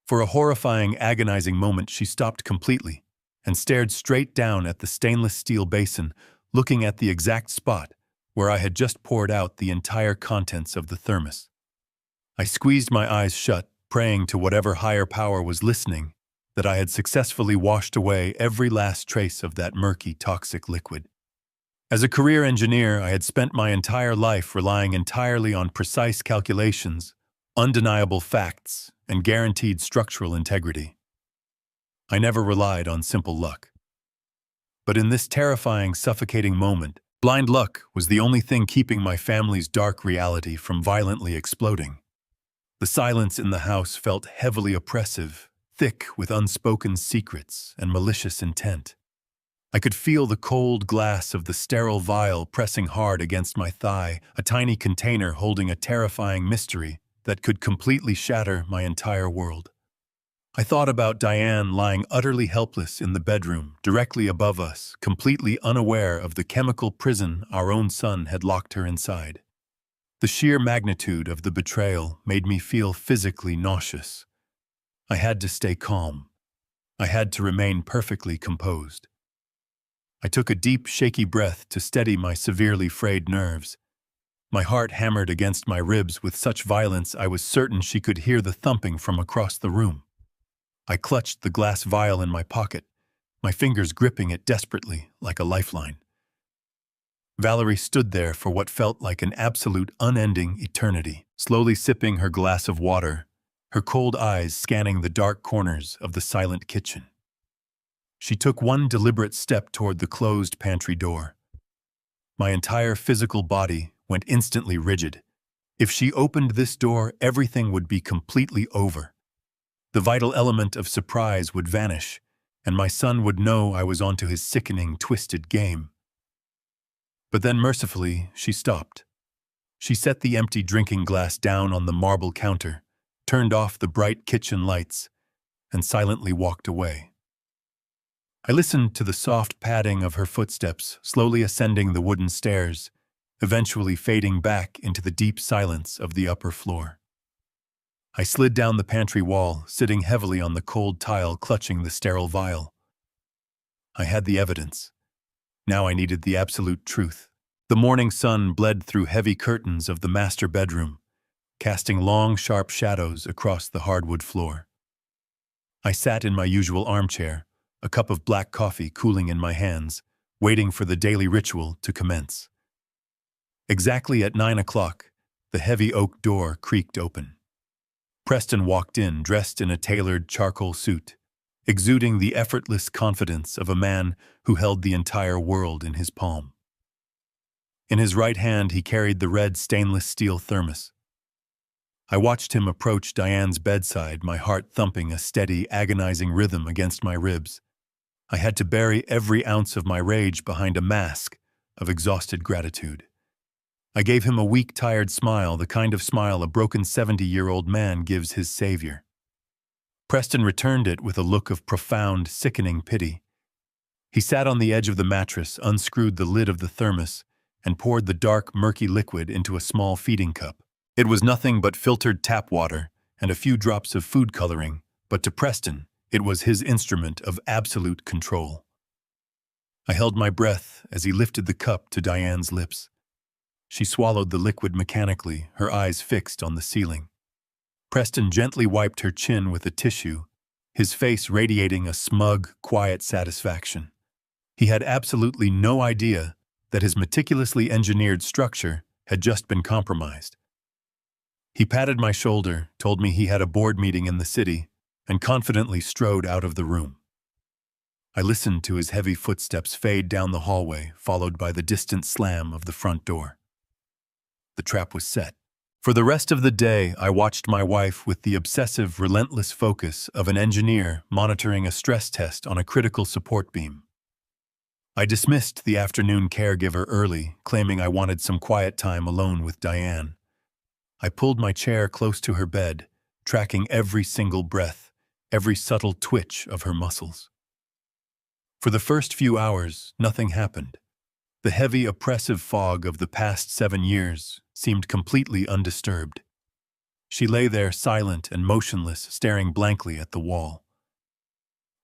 For a horrifying, agonizing moment, she stopped completely and stared straight down at the stainless steel basin, looking at the exact spot where I had just poured out the entire contents of the thermos. I squeezed my eyes shut, praying to whatever higher power was listening that I had successfully washed away every last trace of that murky, toxic liquid. As a career engineer, I had spent my entire life relying entirely on precise calculations, undeniable facts, and guaranteed structural integrity. I never relied on simple luck. But in this terrifying, suffocating moment, Blind luck was the only thing keeping my family's dark reality from violently exploding. The silence in the house felt heavily oppressive, thick with unspoken secrets and malicious intent. I could feel the cold glass of the sterile vial pressing hard against my thigh, a tiny container holding a terrifying mystery that could completely shatter my entire world. I thought about Diane lying utterly helpless in the bedroom, directly above us, completely unaware of the chemical prison our own son had locked her inside. The sheer magnitude of the betrayal made me feel physically nauseous. I had to stay calm. I had to remain perfectly composed. I took a deep, shaky breath to steady my severely frayed nerves. My heart hammered against my ribs with such violence I was certain she could hear the thumping from across the room. I clutched the glass vial in my pocket, my fingers gripping it desperately, like a lifeline. Valerie stood there for what felt like an absolute unending eternity, slowly sipping her glass of water, her cold eyes scanning the dark corners of the silent kitchen. She took one deliberate step toward the closed pantry door. My entire physical body went instantly rigid. If she opened this door, everything would be completely over. The vital element of surprise would vanish, and my son would know I was onto his sickening, twisted game. But then mercifully, she stopped. She set the empty drinking glass down on the marble counter, turned off the bright kitchen lights, and silently walked away. I listened to the soft padding of her footsteps, slowly ascending the wooden stairs, eventually fading back into the deep silence of the upper floor. I slid down the pantry wall, sitting heavily on the cold tile, clutching the sterile vial. I had the evidence. Now I needed the absolute truth. The morning sun bled through heavy curtains of the master bedroom, casting long, sharp shadows across the hardwood floor. I sat in my usual armchair, a cup of black coffee cooling in my hands, waiting for the daily ritual to commence. Exactly at 9 o'clock, the heavy oak door creaked open. Preston walked in, dressed in a tailored charcoal suit, exuding the effortless confidence of a man who held the entire world in his palm. In his right hand, he carried the red stainless steel thermos. I watched him approach Diane's bedside, my heart thumping a steady, agonizing rhythm against my ribs. I had to bury every ounce of my rage behind a mask of exhausted gratitude. I gave him a weak, tired smile, the kind of smile a broken 70-year-old man gives his savior. Preston returned it with a look of profound, sickening pity. He sat on the edge of the mattress, unscrewed the lid of the thermos, and poured the dark, murky liquid into a small feeding cup. It was nothing but filtered tap water and a few drops of food coloring, but to Preston, it was his instrument of absolute control. I held my breath as he lifted the cup to Diane's lips. She swallowed the liquid mechanically, her eyes fixed on the ceiling. Preston gently wiped her chin with a tissue, his face radiating a smug, quiet satisfaction. He had absolutely no idea that his meticulously engineered structure had just been compromised. He patted my shoulder, told me he had a board meeting in the city, and confidently strode out of the room. I listened to his heavy footsteps fade down the hallway, followed by the distant slam of the front door. The trap was set. For the rest of the day, I watched my wife with the obsessive, relentless focus of an engineer monitoring a stress test on a critical support beam. I dismissed the afternoon caregiver early, claiming I wanted some quiet time alone with Diane. I pulled my chair close to her bed, tracking every single breath, every subtle twitch of her muscles. For the first few hours, nothing happened. The heavy, oppressive fog of the past 7 years seemed completely undisturbed. She lay there silent and motionless, staring blankly at the wall.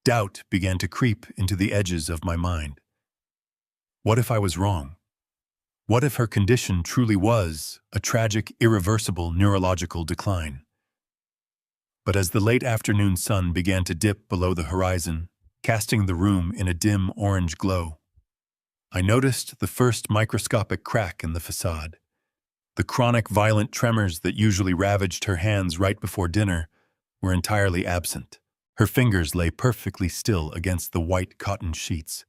Doubt began to creep into the edges of my mind. What if I was wrong? What if her condition truly was a tragic, irreversible neurological decline? But as the late afternoon sun began to dip below the horizon, casting the room in a dim orange glow, I noticed the first microscopic crack in the facade. The chronic, violent tremors that usually ravaged her hands right before dinner were entirely absent. Her fingers lay perfectly still against the white cotton sheets.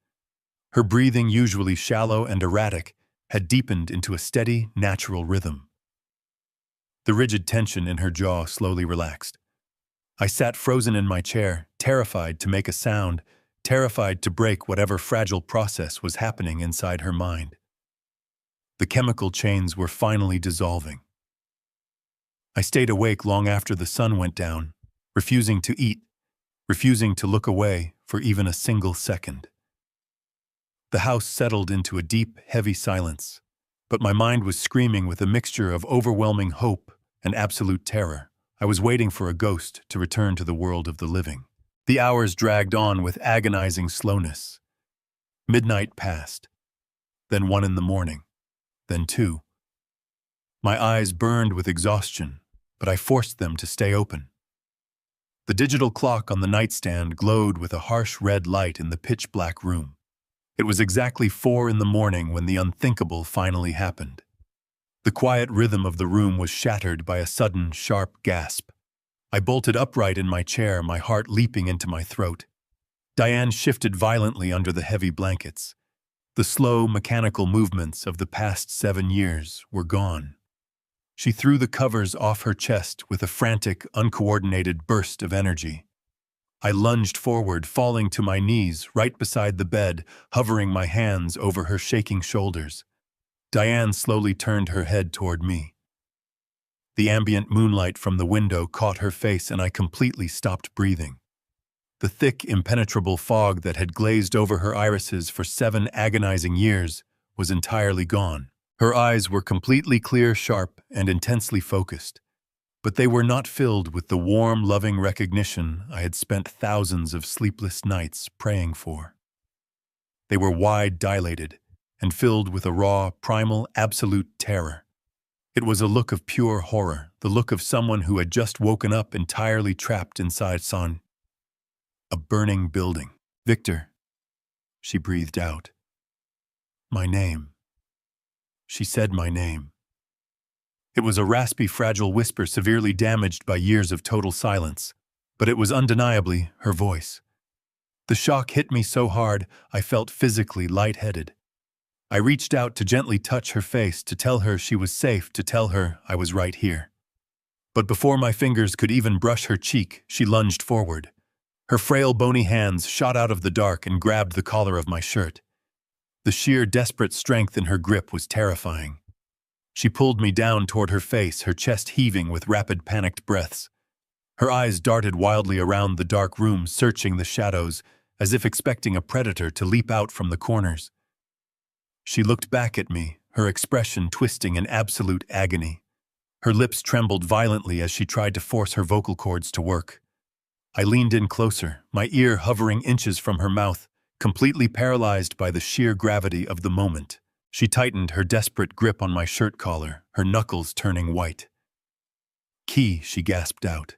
Her breathing, usually shallow and erratic, had deepened into a steady, natural rhythm. The rigid tension in her jaw slowly relaxed. I sat frozen in my chair, terrified to make a sound, terrified to break whatever fragile process was happening inside her mind. The chemical chains were finally dissolving. I stayed awake long after the sun went down, refusing to eat, refusing to look away for even a single second. The house settled into a deep, heavy silence, but my mind was screaming with a mixture of overwhelming hope and absolute terror. I was waiting for a ghost to return to the world of the living. The hours dragged on with agonizing slowness. Midnight passed, then 1 in the morning, then 2. My eyes burned with exhaustion, but I forced them to stay open. The digital clock on the nightstand glowed with a harsh red light in the pitch-black room. It was exactly 4 in the morning when the unthinkable finally happened. The quiet rhythm of the room was shattered by a sudden, sharp gasp. I bolted upright in my chair, my heart leaping into my throat. Diane shifted violently under the heavy blankets. The slow, mechanical movements of the past 7 years were gone. She threw the covers off her chest with a frantic, uncoordinated burst of energy. I lunged forward, falling to my knees right beside the bed, hovering my hands over her shaking shoulders. Diane slowly turned her head toward me. The ambient moonlight from the window caught her face and I completely stopped breathing. The thick, impenetrable fog that had glazed over her irises for 7 agonizing years was entirely gone. Her eyes were completely clear, sharp, and intensely focused. But they were not filled with the warm, loving recognition I had spent thousands of sleepless nights praying for. They were wide, dilated, and filled with a raw, primal, absolute terror. It was a look of pure horror, the look of someone who had just woken up entirely trapped inside a burning building. "Victor," she breathed out. "My name." She said my name. It was a raspy, fragile whisper severely damaged by years of total silence, but it was undeniably her voice. The shock hit me so hard I felt physically lightheaded. I reached out to gently touch her face, to tell her she was safe, to tell her I was right here. But before my fingers could even brush her cheek, she lunged forward. Her frail, bony hands shot out of the dark and grabbed the collar of my shirt. The sheer, desperate strength in her grip was terrifying. She pulled me down toward her face, her chest heaving with rapid, panicked breaths. Her eyes darted wildly around the dark room, searching the shadows, as if expecting a predator to leap out from the corners. She looked back at me, her expression twisting in absolute agony. Her lips trembled violently as she tried to force her vocal cords to work. I leaned in closer, my ear hovering inches from her mouth, completely paralyzed by the sheer gravity of the moment. She tightened her desperate grip on my shirt collar, her knuckles turning white. "Key," she gasped out.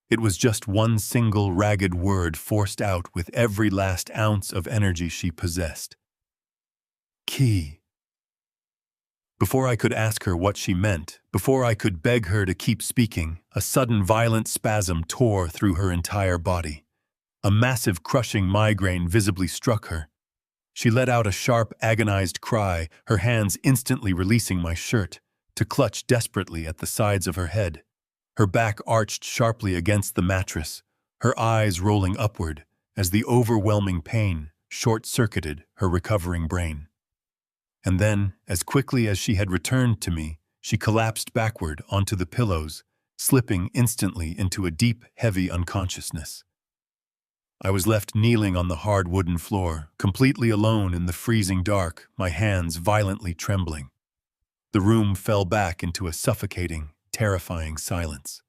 It was just one single ragged word forced out with every last ounce of energy she possessed. "Key." Before I could ask her what she meant, before I could beg her to keep speaking, a sudden violent spasm tore through her entire body. A massive crushing migraine visibly struck her. She let out a sharp, agonized cry, her hands instantly releasing my shirt, to clutch desperately at the sides of her head. Her back arched sharply against the mattress, her eyes rolling upward as the overwhelming pain short-circuited her recovering brain. And then, as quickly as she had returned to me, she collapsed backward onto the pillows, slipping instantly into a deep, heavy unconsciousness. I was left kneeling on the hard wooden floor, completely alone in the freezing dark, my hands violently trembling. The room fell back into a suffocating, terrifying silence.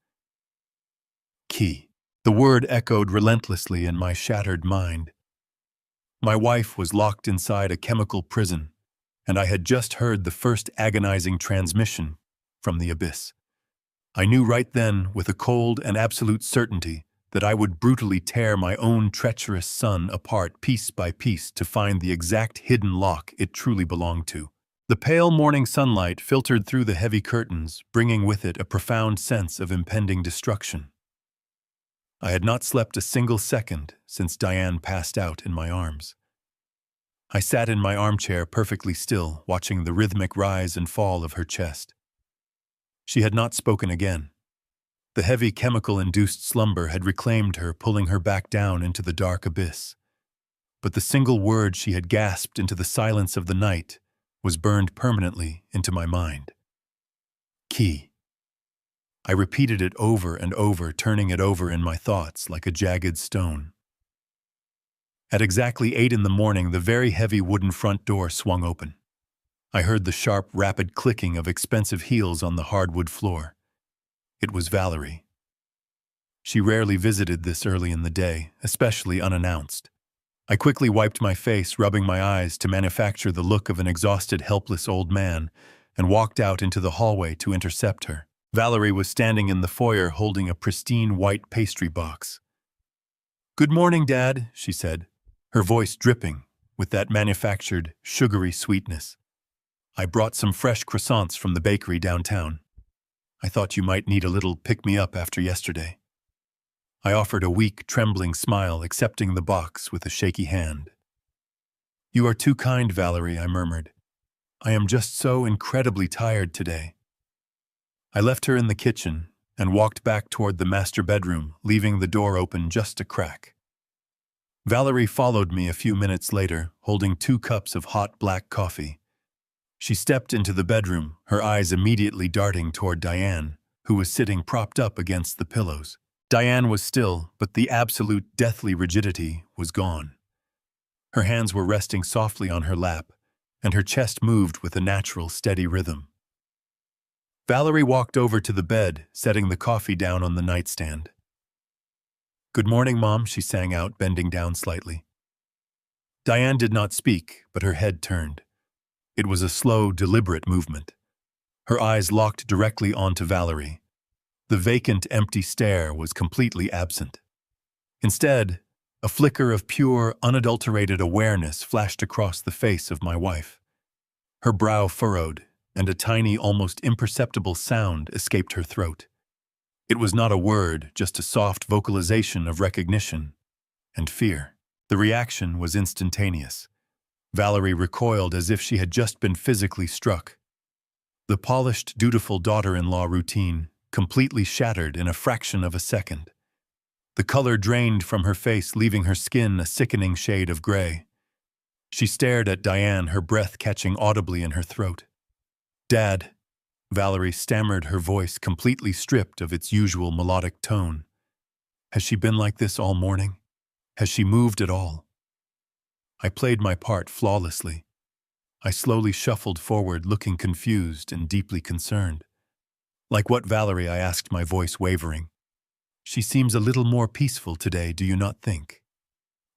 "Key." The word echoed relentlessly in my shattered mind. My wife was locked inside a chemical prison, and I had just heard the first agonizing transmission from the abyss. I knew right then, with a cold and absolute certainty, that I would brutally tear my own treacherous son apart piece by piece to find the exact hidden lock it truly belonged to. The pale morning sunlight filtered through the heavy curtains, bringing with it a profound sense of impending destruction. I had not slept a single second since Diane passed out in my arms. I sat in my armchair perfectly still, watching the rhythmic rise and fall of her chest. She had not spoken again. The heavy chemical-induced slumber had reclaimed her, pulling her back down into the dark abyss. But the single word she had gasped into the silence of the night was burned permanently into my mind. Key. I repeated it over and over, turning it over in my thoughts like a jagged stone. At exactly 8 in the morning, the very heavy wooden front door swung open. I heard the sharp, rapid clicking of expensive heels on the hardwood floor. It was Valerie. She rarely visited this early in the day, especially unannounced. I quickly wiped my face, rubbing my eyes to manufacture the look of an exhausted, helpless old man, and walked out into the hallway to intercept her. Valerie was standing in the foyer holding a pristine white pastry box. "Good morning, Dad," she said, her voice dripping with that manufactured, sugary sweetness. "I brought some fresh croissants from the bakery downtown. I thought you might need a little pick-me-up after yesterday." I offered a weak, trembling smile, accepting the box with a shaky hand. "You are too kind, Valerie," I murmured. "I am just so incredibly tired today." I left her in the kitchen and walked back toward the master bedroom, leaving the door open just a crack. Valerie followed me a few minutes later, holding 2 cups of hot black coffee. She stepped into the bedroom, her eyes immediately darting toward Diane, who was sitting propped up against the pillows. Diane was still, but the absolute deathly rigidity was gone. Her hands were resting softly on her lap, and her chest moved with a natural, steady rhythm. Valerie walked over to the bed, setting the coffee down on the nightstand. "Good morning, Mom," she sang out, bending down slightly. Diane did not speak, but her head turned. It was a slow, deliberate movement. Her eyes locked directly onto Valerie. The vacant, empty stare was completely absent. Instead, a flicker of pure, unadulterated awareness flashed across the face of my wife. Her brow furrowed, and a tiny, almost imperceptible sound escaped her throat. It was not a word, just a soft vocalization of recognition and fear. The reaction was instantaneous. Valerie recoiled as if she had just been physically struck. The polished, dutiful daughter-in-law routine completely shattered in a fraction of a second. The color drained from her face, leaving her skin a sickening shade of gray. She stared at Diane, her breath catching audibly in her throat. "Dad," Valerie stammered, her voice completely stripped of its usual melodic tone. "Has she been like this all morning? Has she moved at all?" I played my part flawlessly. I slowly shuffled forward, looking confused and deeply concerned. "Like what, Valerie?" I asked, my voice wavering. "She seems a little more peaceful today, do you not think?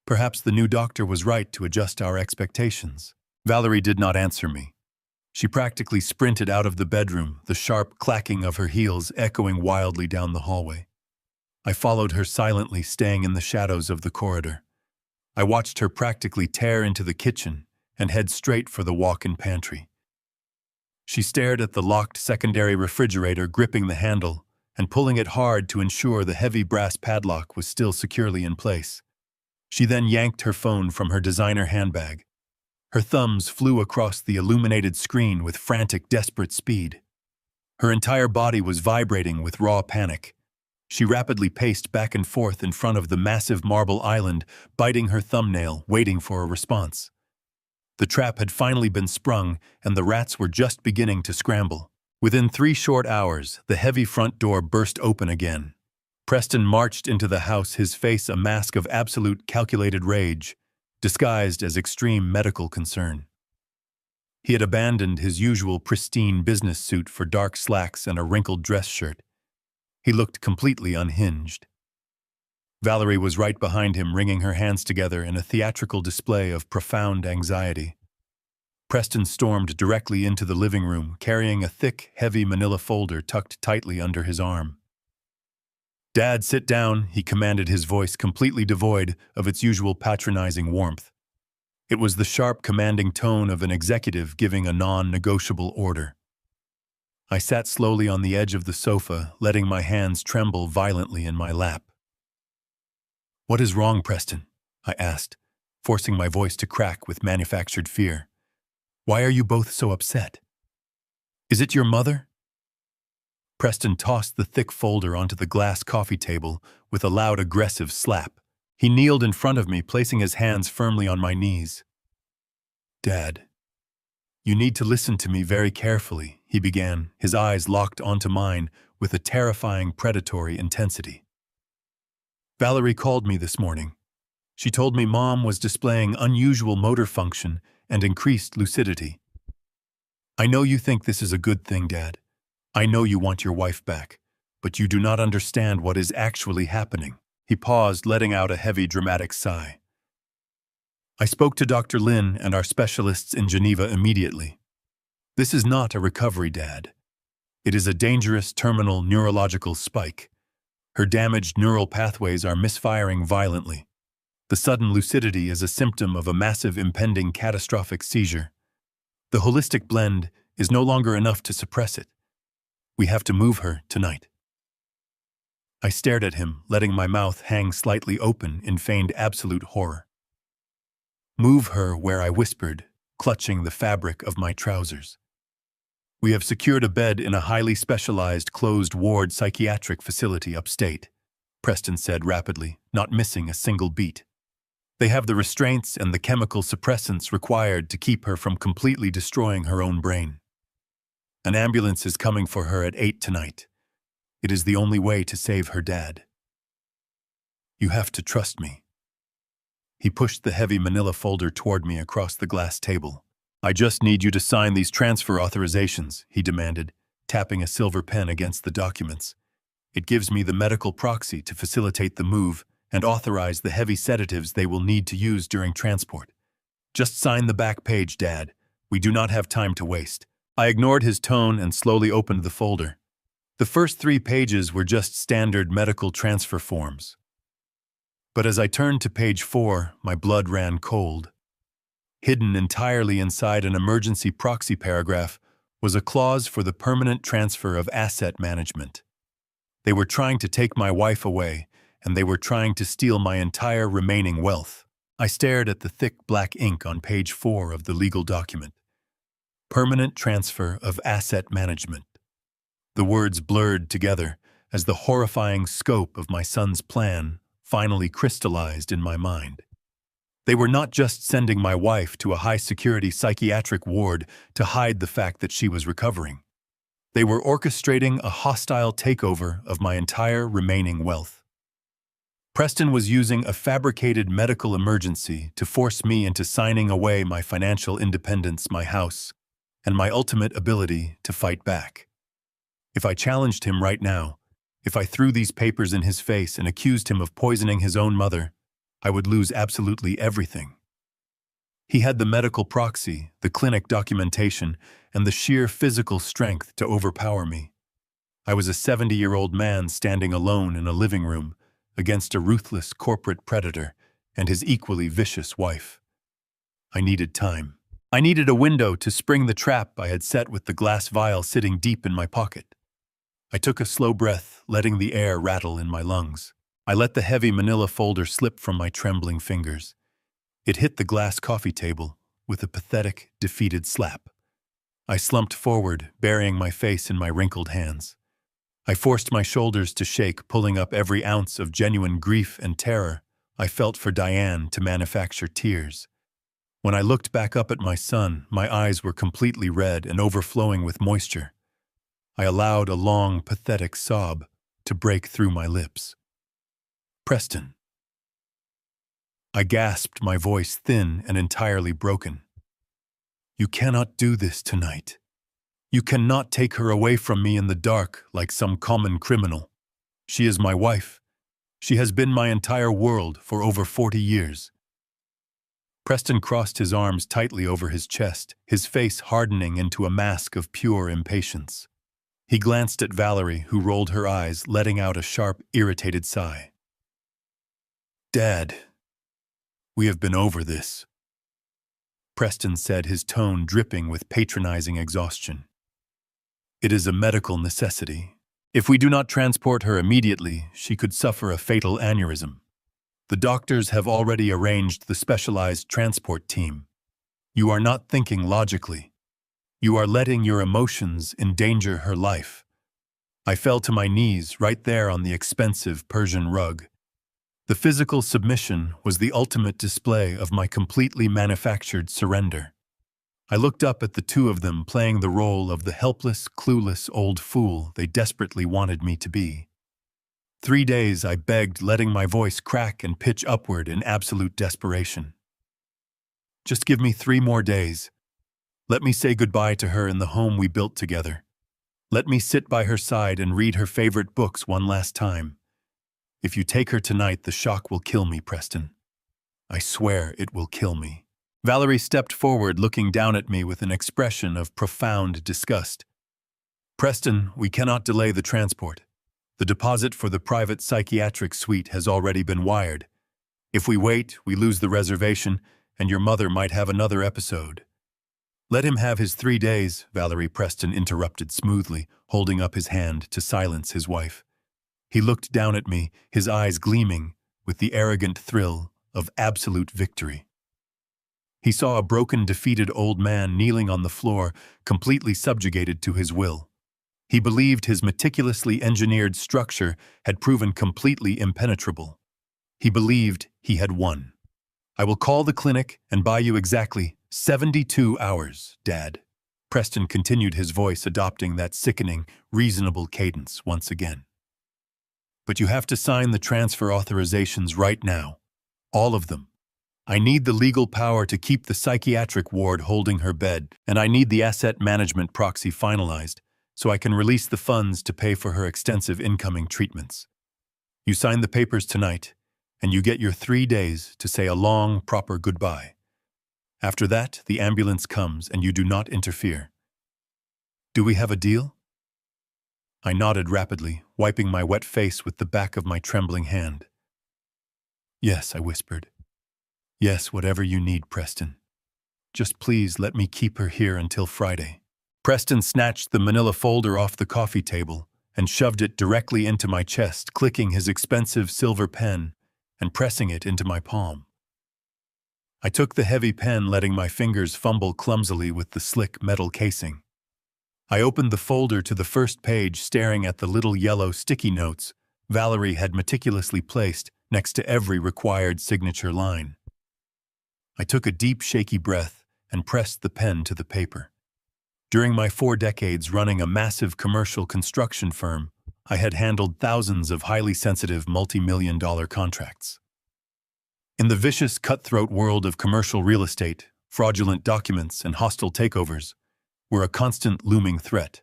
Perhaps the new doctor was right to adjust our expectations." Valerie did not answer me. She practically sprinted out of the bedroom, the sharp clacking of her heels echoing wildly down the hallway. I followed her silently, staying in the shadows of the corridor. I watched her practically tear into the kitchen and head straight for the walk-in pantry. She stared at the locked secondary refrigerator, gripping the handle and pulling it hard to ensure the heavy brass padlock was still securely in place. She then yanked her phone from her designer handbag. Her thumbs flew across the illuminated screen with frantic, desperate speed. Her entire body was vibrating with raw panic. She rapidly paced back and forth in front of the massive marble island, biting her thumbnail, waiting for a response. The trap had finally been sprung, and the rats were just beginning to scramble. Within 3 short hours, the heavy front door burst open again. Preston marched into the house, his face a mask of absolute calculated rage, disguised as extreme medical concern. He had abandoned his usual pristine business suit for dark slacks and a wrinkled dress shirt. He looked completely unhinged. Valerie was right behind him, wringing her hands together in a theatrical display of profound anxiety. Preston stormed directly into the living room, carrying a thick, heavy manila folder tucked tightly under his arm. "Dad, sit down," he commanded, his voice completely devoid of its usual patronizing warmth. It was the sharp, commanding tone of an executive giving a non-negotiable order. I sat slowly on the edge of the sofa, letting my hands tremble violently in my lap. "What is wrong, Preston?" I asked, forcing my voice to crack with manufactured fear. "Why are you both so upset? Is it your mother?" Preston tossed the thick folder onto the glass coffee table with a loud, aggressive slap. He kneeled in front of me, placing his hands firmly on my knees. "Dad, you need to listen to me very carefully," he began, his eyes locked onto mine with a terrifying, predatory intensity. "Valerie called me this morning. She told me Mom was displaying unusual motor function and increased lucidity. I know you think this is a good thing, Dad. I know you want your wife back, but you do not understand what is actually happening." He paused, letting out a heavy, dramatic sigh. "I spoke to Dr. Lin and our specialists in Geneva immediately. This is not a recovery, Dad. It is a dangerous terminal neurological spike. Her damaged neural pathways are misfiring violently. The sudden lucidity is a symptom of a massive impending catastrophic seizure. The holistic blend is no longer enough to suppress it. We have to move her tonight." I stared at him, letting my mouth hang slightly open in feigned absolute horror. "Move her where?" I whispered, clutching the fabric of my trousers. "We have secured a bed in a highly specialized closed-ward psychiatric facility upstate," Preston said rapidly, not missing a single beat. "They have the restraints and the chemical suppressants required to keep her from completely destroying her own brain. An ambulance is coming for her at 8 tonight. It is the only way to save her dad. You have to trust me." He pushed the heavy manila folder toward me across the glass table. "I just need you to sign these transfer authorizations," he demanded, tapping a silver pen against the documents. "It gives me the medical proxy to facilitate the move and authorize the heavy sedatives they will need to use during transport. Just sign the back page, Dad. We do not have time to waste." I ignored his tone and slowly opened the folder. The first 3 pages were just standard medical transfer forms. But as I turned to page 4, my blood ran cold. Hidden entirely inside an emergency proxy paragraph was a clause for the permanent transfer of asset management. They were trying to take my wife away, and they were trying to steal my entire remaining wealth. I stared at the thick black ink on page 4 of the legal document. Permanent transfer of asset management. The words blurred together as the horrifying scope of my son's plan finally crystallized in my mind. They were not just sending my wife to a high-security psychiatric ward to hide the fact that she was recovering. They were orchestrating a hostile takeover of my entire remaining wealth. Preston was using a fabricated medical emergency to force me into signing away my financial independence, my house, and my ultimate ability to fight back. If I challenged him right now, if I threw these papers in his face and accused him of poisoning his own mother, I would lose absolutely everything. He had the medical proxy, the clinic documentation, and the sheer physical strength to overpower me. I was a 70-year-old man standing alone in a living room against a ruthless corporate predator and his equally vicious wife. I needed time. I needed a window to spring the trap I had set with the glass vial sitting deep in my pocket. I took a slow breath, letting the air rattle in my lungs. I let the heavy manila folder slip from my trembling fingers. It hit the glass coffee table with a pathetic, defeated slap. I slumped forward, burying my face in my wrinkled hands. I forced my shoulders to shake, pulling up every ounce of genuine grief and terror I felt for Diane to manufacture tears. When I looked back up at my son, my eyes were completely red and overflowing with moisture. I allowed a long, pathetic sob to break through my lips. "Preston." I gasped, my voice thin and entirely broken. "You cannot do this tonight. You cannot take her away from me in the dark like some common criminal. She is my wife. She has been my entire world for over 40 years. Preston crossed his arms tightly over his chest, his face hardening into a mask of pure impatience. He glanced at Valerie, who rolled her eyes, letting out a sharp, irritated sigh. "Dad, we have been over this," Preston said, his tone dripping with patronizing exhaustion. "It is a medical necessity. If we do not transport her immediately, she could suffer a fatal aneurysm. The doctors have already arranged the specialized transport team. You are not thinking logically. You are letting your emotions endanger her life. I fell to my knees right there on the expensive Persian rug. The physical submission was the ultimate display of my completely manufactured surrender. I looked up at the two of them playing the role of the helpless, clueless old fool they desperately wanted me to be. 3 days I begged, letting my voice crack and pitch upward in absolute desperation. Just give me 3 more days. Let me say goodbye to her in the home we built together. Let me sit by her side and read her favorite books one last time. If you take her tonight, the shock will kill me, Preston. I swear it will kill me. Valerie stepped forward, looking down at me with an expression of profound disgust. Preston, we cannot delay the transport. The deposit for the private psychiatric suite has already been wired. If we wait, we lose the reservation, and your mother might have another episode. Let him have his 3 days, Valerie, Preston interrupted smoothly, holding up his hand to silence his wife. He looked down at me, his eyes gleaming with the arrogant thrill of absolute victory. He saw a broken, defeated old man kneeling on the floor, completely subjugated to his will. He believed his meticulously engineered structure had proven completely impenetrable. He believed he had won. I will call the clinic and buy you exactly 72 hours, Dad. Preston continued, his voice adopting that sickening, reasonable cadence once again. But you have to sign the transfer authorizations right now. All of them. I need the legal power to keep the psychiatric ward holding her bed, and I need the asset management proxy finalized so I can release the funds to pay for her extensive incoming treatments. You sign the papers tonight, and you get your 3 days to say a long, proper goodbye. After that, the ambulance comes and you do not interfere. Do we have a deal? I nodded rapidly, wiping my wet face with the back of my trembling hand. Yes, I whispered. Yes, whatever you need, Preston. Just please let me keep her here until Friday. Preston snatched the manila folder off the coffee table and shoved it directly into my chest, clicking his expensive silver pen and pressing it into my palm. I took the heavy pen, letting my fingers fumble clumsily with the slick metal casing. I opened the folder to the first page, staring at the little yellow sticky notes Valerie had meticulously placed next to every required signature line. I took a deep, shaky breath and pressed the pen to the paper. During my 4 decades running a massive commercial construction firm, I had handled thousands of highly sensitive multi-million-dollar contracts. In the vicious, cutthroat world of commercial real estate, fraudulent documents and hostile takeovers were a constant looming threat.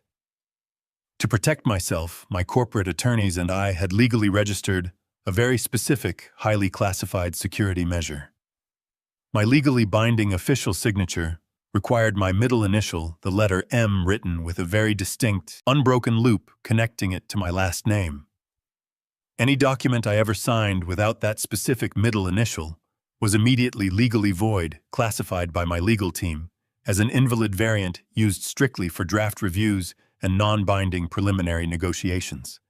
To protect myself, my corporate attorneys and I had legally registered a very specific, highly classified security measure. My legally binding official signature required my middle initial, the letter M, written with a very distinct, unbroken loop connecting it to my last name. Any document I ever signed without that specific middle initial was immediately legally void, classified by my legal team as an invalid variant used strictly for draft reviews and non-binding preliminary negotiations.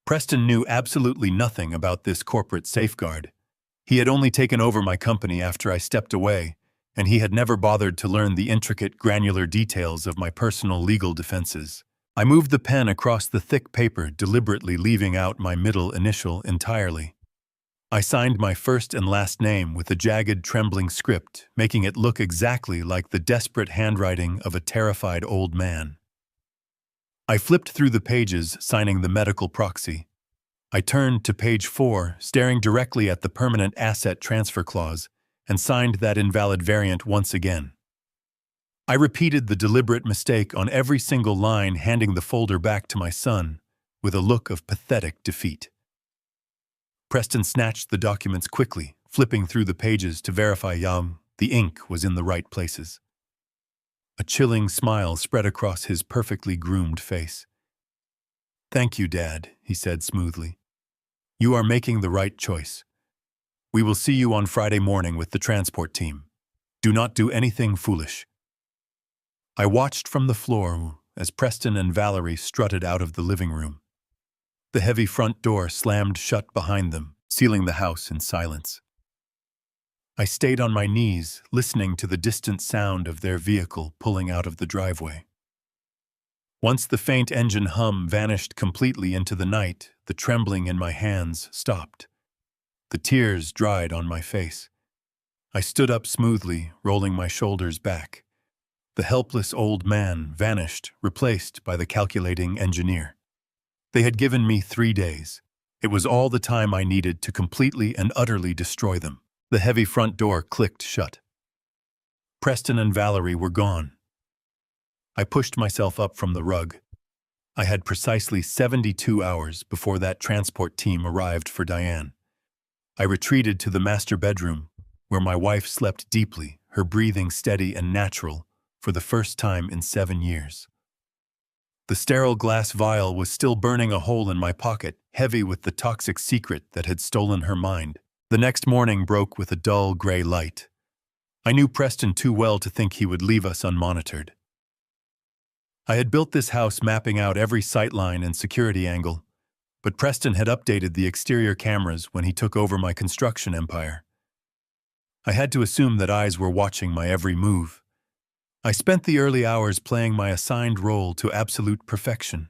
Preston knew absolutely nothing about this corporate safeguard. He had only taken over my company after I stepped away, and he had never bothered to learn the intricate, granular details of my personal legal defenses. I moved the pen across the thick paper, deliberately leaving out my middle initial entirely. I signed my first and last name with a jagged, trembling script, making it look exactly like the desperate handwriting of a terrified old man. I flipped through the pages, signing the medical proxy. I turned to page 4, staring directly at the permanent asset transfer clause, and signed that invalid variant once again. I repeated the deliberate mistake on every single line, handing the folder back to my son with a look of pathetic defeat. Preston snatched the documents quickly, flipping through the pages to verify the ink was in the right places. A chilling smile spread across his perfectly groomed face. "Thank you, Dad," he said smoothly. "You are making the right choice. We will see you on Friday morning with the transport team. Do not do anything foolish." I watched from the floor as Preston and Valerie strutted out of the living room. The heavy front door slammed shut behind them, sealing the house in silence. I stayed on my knees, listening to the distant sound of their vehicle pulling out of the driveway. Once the faint engine hum vanished completely into the night, the trembling in my hands stopped. The tears dried on my face. I stood up smoothly, rolling my shoulders back. The helpless old man vanished, replaced by the calculating engineer. They had given me 3 days. It was all the time I needed to completely and utterly destroy them. The heavy front door clicked shut. Preston and Valerie were gone. I pushed myself up from the rug. I had precisely 72 hours before that transport team arrived for Diane. I retreated to the master bedroom, where my wife slept deeply, her breathing steady and natural, for the first time in 7 years. The sterile glass vial was still burning a hole in my pocket, heavy with the toxic secret that had stolen her mind. The next morning broke with a dull gray light. I knew Preston too well to think he would leave us unmonitored. I had built this house mapping out every sightline and security angle, but Preston had updated the exterior cameras when he took over my construction empire. I had to assume that eyes were watching my every move. I spent the early hours playing my assigned role to absolute perfection.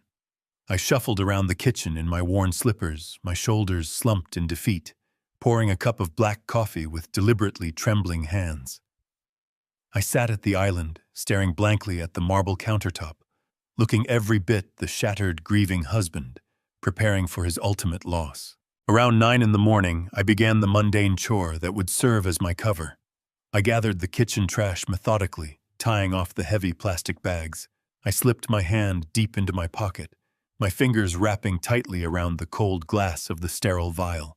I shuffled around the kitchen in my worn slippers, my shoulders slumped in defeat, pouring a cup of black coffee with deliberately trembling hands. I sat at the island, staring blankly at the marble countertop, looking every bit the shattered, grieving husband, preparing for his ultimate loss. Around 9 in the morning, I began the mundane chore that would serve as my cover. I gathered the kitchen trash methodically, tying off the heavy plastic bags. I slipped my hand deep into my pocket, my fingers wrapping tightly around the cold glass of the sterile vial.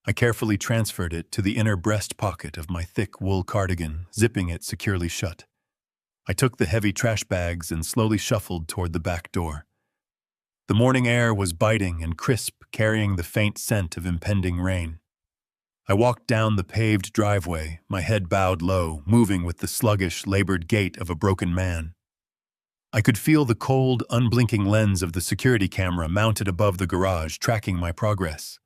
I carefully transferred it to the inner breast pocket of my thick wool cardigan, zipping it securely shut. I took the heavy trash bags and slowly shuffled toward the back door. The morning air was biting and crisp, carrying the faint scent of impending rain. I walked down the paved driveway, my head bowed low, moving with the sluggish, labored gait of a broken man. I could feel the cold, unblinking lens of the security camera mounted above the garage, tracking my progress.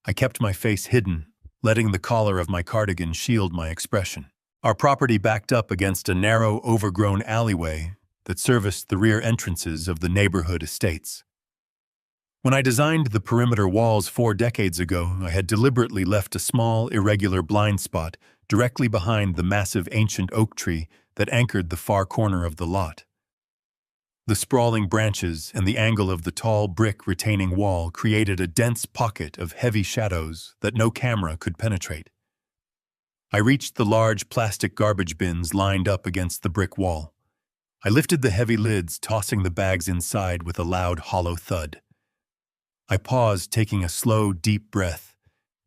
I kept my face hidden, letting the collar of my cardigan shield my expression. Our property backed up against a narrow, overgrown alleyway that serviced the rear entrances of the neighborhood estates. When I designed the perimeter walls 4 decades ago, I had deliberately left a small, irregular blind spot directly behind the massive ancient oak tree that anchored the far corner of the lot. The sprawling branches and the angle of the tall brick retaining wall created a dense pocket of heavy shadows that no camera could penetrate. I reached the large plastic garbage bins lined up against the brick wall. I lifted the heavy lids, tossing the bags inside with a loud, hollow thud. I paused, taking a slow, deep breath,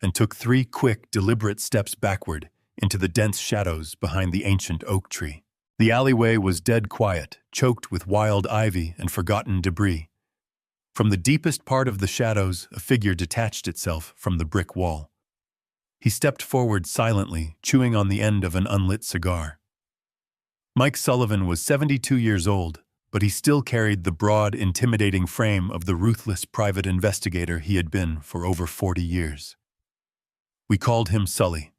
and took 3 quick, deliberate steps backward into the dense shadows behind the ancient oak tree. The alleyway was dead quiet, choked with wild ivy and forgotten debris. From the deepest part of the shadows, a figure detached itself from the brick wall. He stepped forward silently, chewing on the end of an unlit cigar. Mike Sullivan was 72 years old, but he still carried the broad, intimidating frame of the ruthless private investigator he had been for over 40 years. We called him Sully.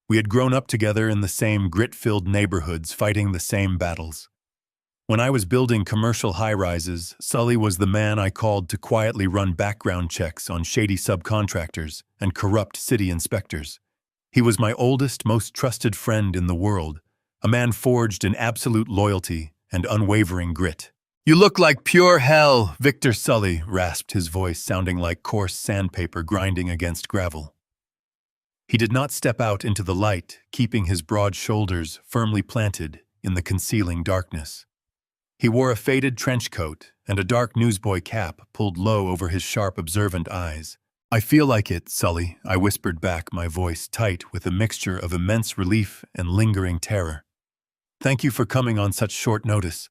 We had grown up together in the same grit-filled neighborhoods, fighting the same battles. When I was building commercial high-rises, Sully was the man I called to quietly run background checks on shady subcontractors and corrupt city inspectors. He was my oldest, most trusted friend in the world, a man forged in absolute loyalty and unwavering grit. "You look like pure hell," Victor Sully rasped, his voice sounding like coarse sandpaper grinding against gravel. He did not step out into the light, keeping his broad shoulders firmly planted in the concealing darkness. He wore a faded trench coat and a dark newsboy cap pulled low over his sharp, observant eyes. "I feel like it, Sully," I whispered back, my voice tight with a mixture of immense relief and lingering terror. "Thank you for coming on such short notice.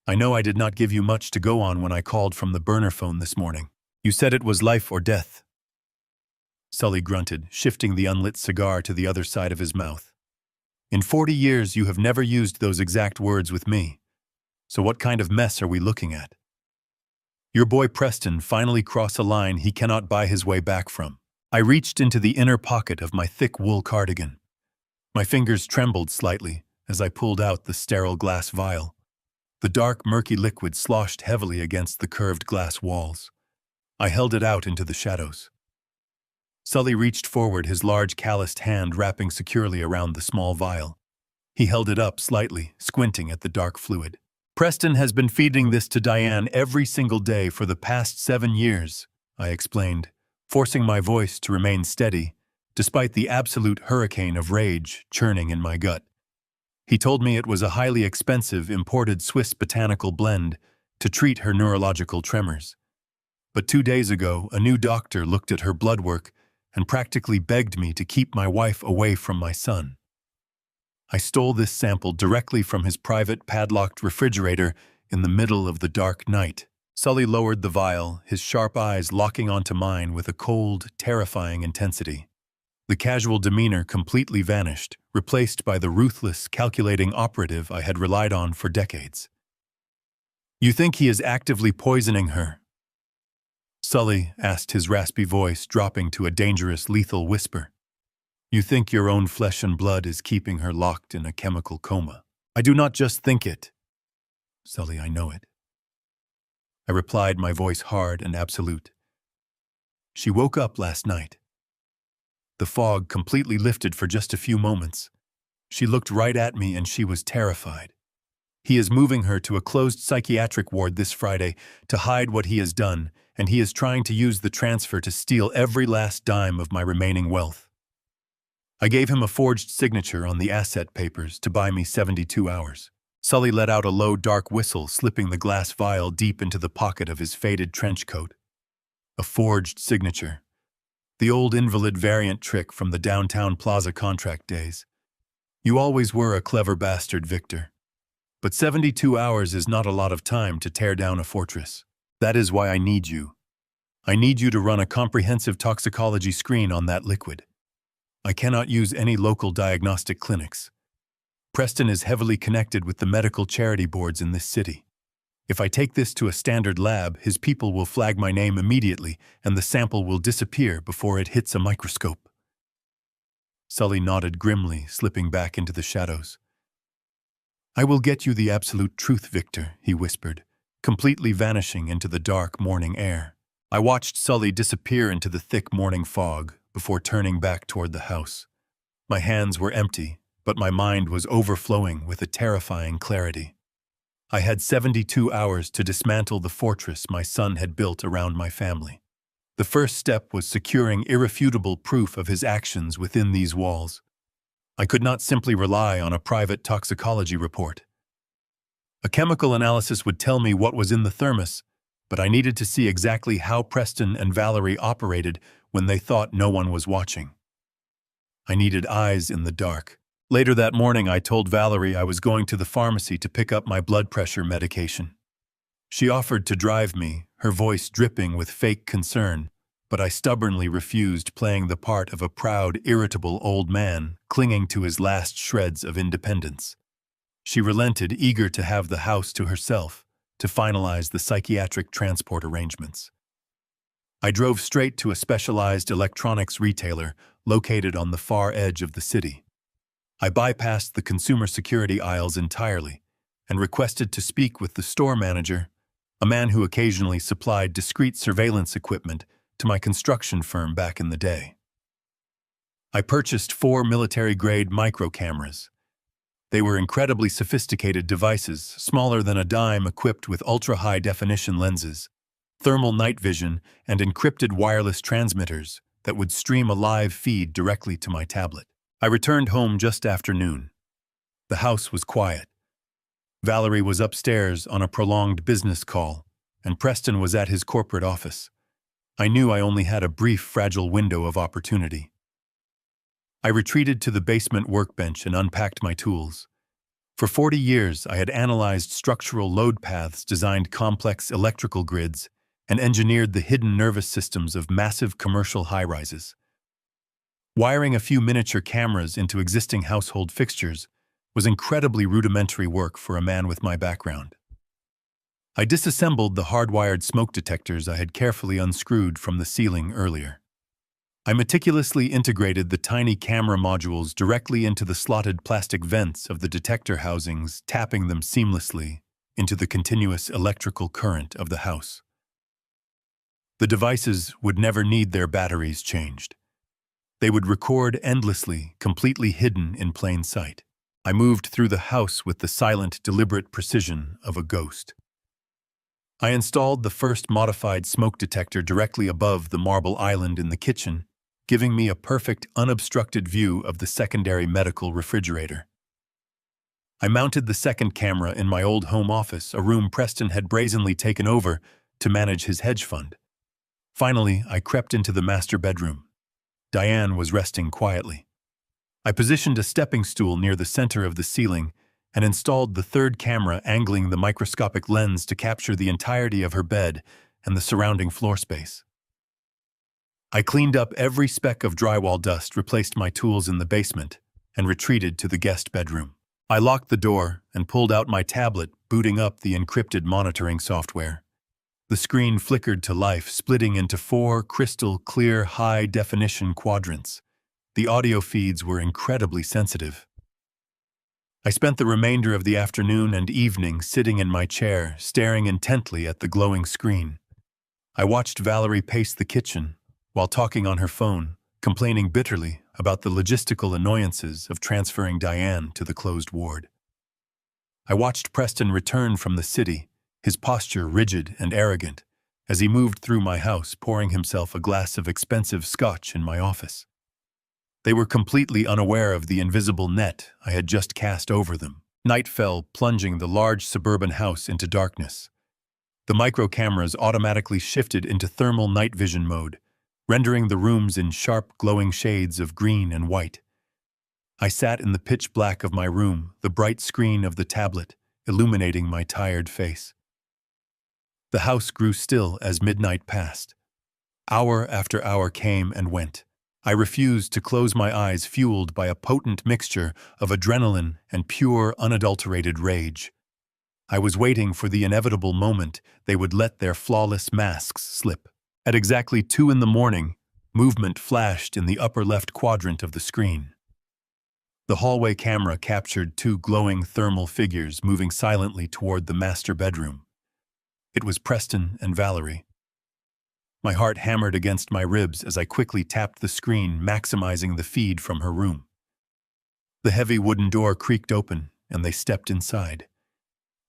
I know I did not give you much to go on when I called from the burner phone this morning. You said it was life or death." Sully grunted, shifting the unlit cigar to the other side of his mouth. "In 40 years you have never used those exact words with me. So what kind of mess are we looking at? Your boy Preston finally crossed a line he cannot buy his way back from. I reached into the inner pocket of my thick wool cardigan. My fingers trembled slightly as I pulled out the sterile glass vial. The dark, murky liquid sloshed heavily against the curved glass walls. I held it out into the shadows. Sully reached forward, his large calloused hand wrapping securely around the small vial. He held it up slightly, squinting at the dark fluid. "Preston has been feeding this to Diane every single day for the past 7 years, I explained, forcing my voice to remain steady, despite the absolute hurricane of rage churning in my gut. He told me it was a highly expensive imported Swiss botanical blend to treat her neurological tremors. But 2 days ago, a new doctor looked at her blood work and practically begged me to keep my wife away from my son. I stole this sample directly from his private padlocked refrigerator in the middle of the dark night." Sully lowered the vial, his sharp eyes locking onto mine with a cold, terrifying intensity. The casual demeanor completely vanished, replaced by the ruthless, calculating operative I had relied on for decades. "You think he is actively poisoning her?" Sully asked, his raspy voice dropping to a dangerous, lethal whisper. "You think your own flesh and blood is keeping her locked in a chemical coma?" "I do not just think it, Sully, I know it," I replied, my voice hard and absolute. "She woke up last night. The fog completely lifted for just a few moments. She looked right at me and she was terrified. He is moving her to a closed psychiatric ward this Friday to hide what he has done, and he is trying to use the transfer to steal every last dime of my remaining wealth. I gave him a forged signature on the asset papers to buy me 72 hours. Sully let out a low, dark whistle, slipping the glass vial deep into the pocket of his faded trench coat. A forged signature. The old invalid variant trick from the downtown plaza contract days. You always were a clever bastard, Victor. But 72 hours is not a lot of time to tear down a fortress. That is why I need you. I need you to run a comprehensive toxicology screen on that liquid. I cannot use any local diagnostic clinics. Preston is heavily connected with the medical charity boards in this city. If I take this to a standard lab, his people will flag my name immediately, and the sample will disappear before it hits a microscope." Sully nodded grimly, slipping back into the shadows. "I will get you the absolute truth, Victor," he whispered, completely vanishing into the dark morning air. I watched Sully disappear into the thick morning fog before turning back toward the house. My hands were empty, but my mind was overflowing with a terrifying clarity. I had 72 hours to dismantle the fortress my son had built around my family. The first step was securing irrefutable proof of his actions within these walls. I could not simply rely on a private toxicology report. A chemical analysis would tell me what was in the thermos, but I needed to see exactly how Preston and Valerie operated when they thought no one was watching. I needed eyes in the dark. Later that morning, I told Valerie I was going to the pharmacy to pick up my blood pressure medication. She offered to drive me, her voice dripping with fake concern, but I stubbornly refused, playing the part of a proud, irritable old man clinging to his last shreds of independence. She relented, eager to have the house to herself, to finalize the psychiatric transport arrangements. I drove straight to a specialized electronics retailer located on the far edge of the city. I bypassed the consumer security aisles entirely and requested to speak with the store manager, a man who occasionally supplied discreet surveillance equipment to my construction firm back in the day. I purchased 4 military-grade micro cameras. They were incredibly sophisticated devices, smaller than a dime, equipped with ultra-high-definition lenses, thermal night vision, and encrypted wireless transmitters that would stream a live feed directly to my tablet. I returned home just after noon. The house was quiet. Valerie was upstairs on a prolonged business call, and Preston was at his corporate office. I knew I only had a brief, fragile window of opportunity. I retreated to the basement workbench and unpacked my tools. For 40 years, I had analyzed structural load paths, designed complex electrical grids, and engineered the hidden nervous systems of massive commercial high-rises. Wiring a few miniature cameras into existing household fixtures was incredibly rudimentary work for a man with my background. I disassembled the hardwired smoke detectors I had carefully unscrewed from the ceiling earlier. I meticulously integrated the tiny camera modules directly into the slotted plastic vents of the detector housings, tapping them seamlessly into the continuous electrical current of the house. The devices would never need their batteries changed. They would record endlessly, completely hidden in plain sight. I moved through the house with the silent, deliberate precision of a ghost. I installed the first modified smoke detector directly above the marble island in the kitchen, giving me a perfect, unobstructed view of the secondary medical refrigerator. I mounted the second camera in my old home office, a room Preston had brazenly taken over to manage his hedge fund. Finally, I crept into the master bedroom. Diane was resting quietly. I positioned a stepping stool near the center of the ceiling and installed the third camera, angling the microscopic lens to capture the entirety of her bed and the surrounding floor space. I cleaned up every speck of drywall dust, replaced my tools in the basement, and retreated to the guest bedroom. I locked the door and pulled out my tablet, booting up the encrypted monitoring software. The screen flickered to life, splitting into 4 crystal-clear, high-definition quadrants. The audio feeds were incredibly sensitive. I spent the remainder of the afternoon and evening sitting in my chair, staring intently at the glowing screen. I watched Valerie pace the kitchen while talking on her phone, complaining bitterly about the logistical annoyances of transferring Diane to the closed ward. I watched Preston return from the city, his posture rigid and arrogant, as he moved through my house, pouring himself a glass of expensive scotch in my office. They were completely unaware of the invisible net I had just cast over them. Night fell, plunging the large suburban house into darkness. The micro cameras automatically shifted into thermal night vision mode, rendering the rooms in sharp, glowing shades of green and white. I sat in the pitch black of my room, the bright screen of the tablet illuminating my tired face. The house grew still as midnight passed. Hour after hour came and went. I refused to close my eyes, fueled by a potent mixture of adrenaline and pure, unadulterated rage. I was waiting for the inevitable moment they would let their flawless masks slip. At exactly 2 a.m, movement flashed in the upper left quadrant of the screen. The hallway camera captured 2 glowing thermal figures moving silently toward the master bedroom. It was Preston and Valerie. My heart hammered against my ribs as I quickly tapped the screen, maximizing the feed from her room. The heavy wooden door creaked open, and they stepped inside.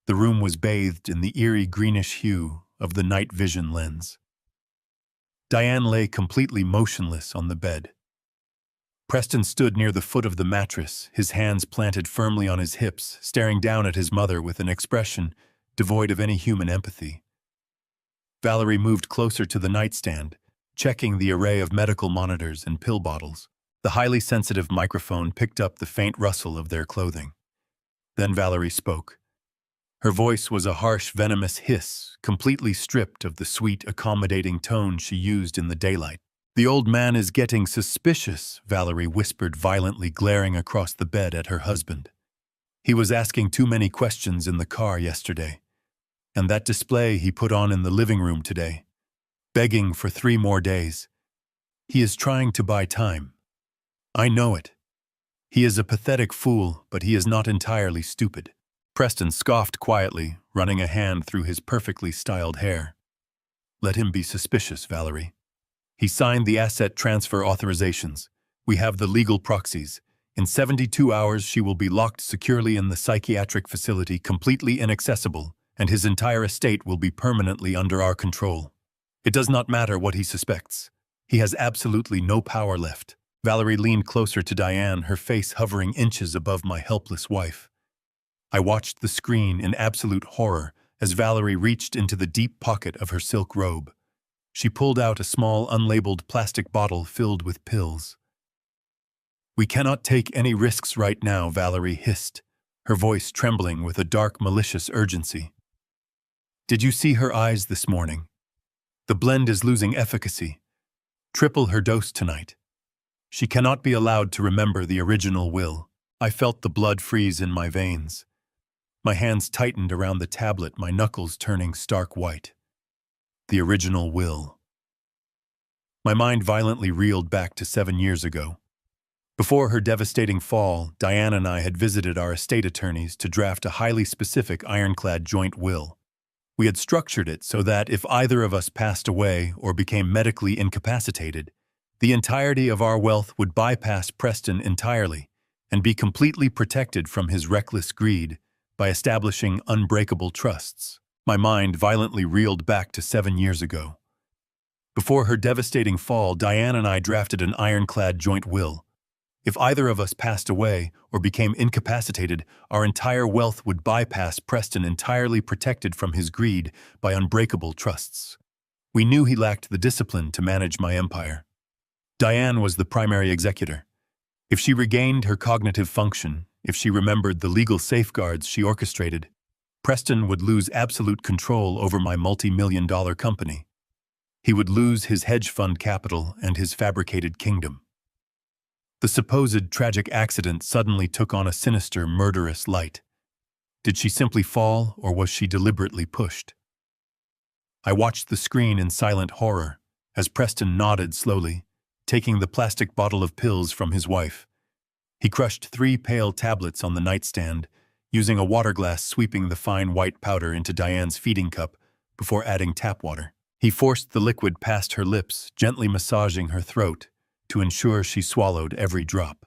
The room was bathed in the eerie greenish hue of the night vision lens. Diane lay completely motionless on the bed. Preston stood near the foot of the mattress, his hands planted firmly on his hips, staring down at his mother with an expression devoid of any human empathy. Valerie moved closer to the nightstand, checking the array of medical monitors and pill bottles. The highly sensitive microphone picked up the faint rustle of their clothing. Then Valerie spoke. Her voice was a harsh, venomous hiss, completely stripped of the sweet, accommodating tone she used in the daylight. "The old man is getting suspicious," Valerie whispered, violently glaring across the bed at her husband. "He was asking too many questions in the car yesterday. And that display he put on in the living room today, begging for 3 more days. He is trying to buy time. I know it. He is a pathetic fool, but he is not entirely stupid." Preston scoffed quietly, running a hand through his perfectly styled hair. "Let him be suspicious, Valerie. He signed the asset transfer authorizations. We have the legal proxies. In 72 hours, she will be locked securely in the psychiatric facility, completely inaccessible, and his entire estate will be permanently under our control. It does not matter what he suspects. He has absolutely no power left." Valerie leaned closer to Diane, her face hovering inches above my helpless wife. I watched the screen in absolute horror as Valerie reached into the deep pocket of her silk robe. She pulled out a small, unlabeled plastic bottle filled with pills. "We cannot take any risks right now," Valerie hissed, her voice trembling with a dark, malicious urgency. "Did you see her eyes this morning? The blend is losing efficacy. Triple her dose tonight. She cannot be allowed to remember the original will." I felt the blood freeze in my veins. My hands tightened around the tablet, my knuckles turning stark white. The original will. My mind violently reeled back to 7 years ago. Before her devastating fall, Diane and I had visited our estate attorneys to draft a highly specific ironclad joint will. We had structured it so that if either of us passed away or became medically incapacitated, the entirety of our wealth would bypass Preston entirely and be completely protected from his reckless greed by establishing unbreakable trusts. My mind violently reeled back to 7 years ago. Before her devastating fall, Diane and I drafted an ironclad joint will. If either of us passed away or became incapacitated, our entire wealth would bypass Preston entirely protected from his greed by unbreakable trusts. We knew he lacked the discipline to manage my empire. Diane was the primary executor. If she regained her cognitive function, if she remembered the legal safeguards she orchestrated, Preston would lose absolute control over my multi-million-dollar company. He would lose his hedge fund capital and his fabricated kingdom. The supposed tragic accident suddenly took on a sinister, murderous light. Did she simply fall, or was she deliberately pushed? I watched the screen in silent horror as Preston nodded slowly, taking the plastic bottle of pills from his wife. He crushed 3 pale tablets on the nightstand, using a water glass sweeping the fine white powder into Diane's feeding cup before adding tap water. He forced the liquid past her lips, gently massaging her throat to ensure she swallowed every drop.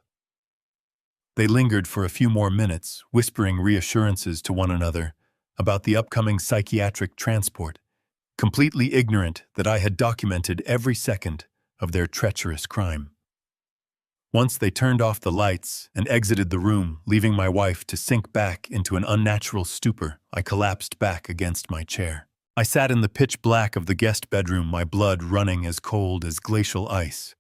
They lingered for a few more minutes, whispering reassurances to one another about the upcoming psychiatric transport, completely ignorant that I had documented every second of their treacherous crime. Once they turned off the lights and exited the room, leaving my wife to sink back into an unnatural stupor, I collapsed back against my chair. I sat in the pitch black of the guest bedroom, my blood running as cold as glacial ice.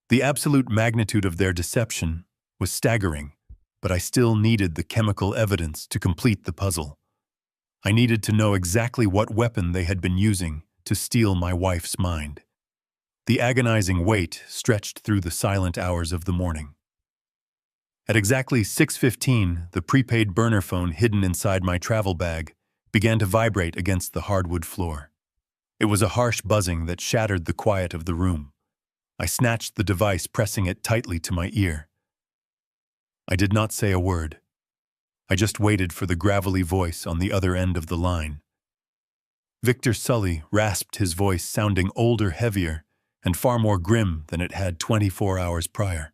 The absolute magnitude of their deception was staggering, but I still needed the chemical evidence to complete the puzzle. I needed to know exactly what weapon they had been using to steal my wife's mind. The agonizing wait stretched through the silent hours of the morning. At exactly 6:15, the prepaid burner phone hidden inside my travel bag began to vibrate against the hardwood floor. It was a harsh buzzing that shattered the quiet of the room. I snatched the device, pressing it tightly to my ear. I did not say a word. I just waited for the gravelly voice on the other end of the line. Victor Sully rasped, his voice sounding older, heavier, and far more grim than it had 24 hours prior.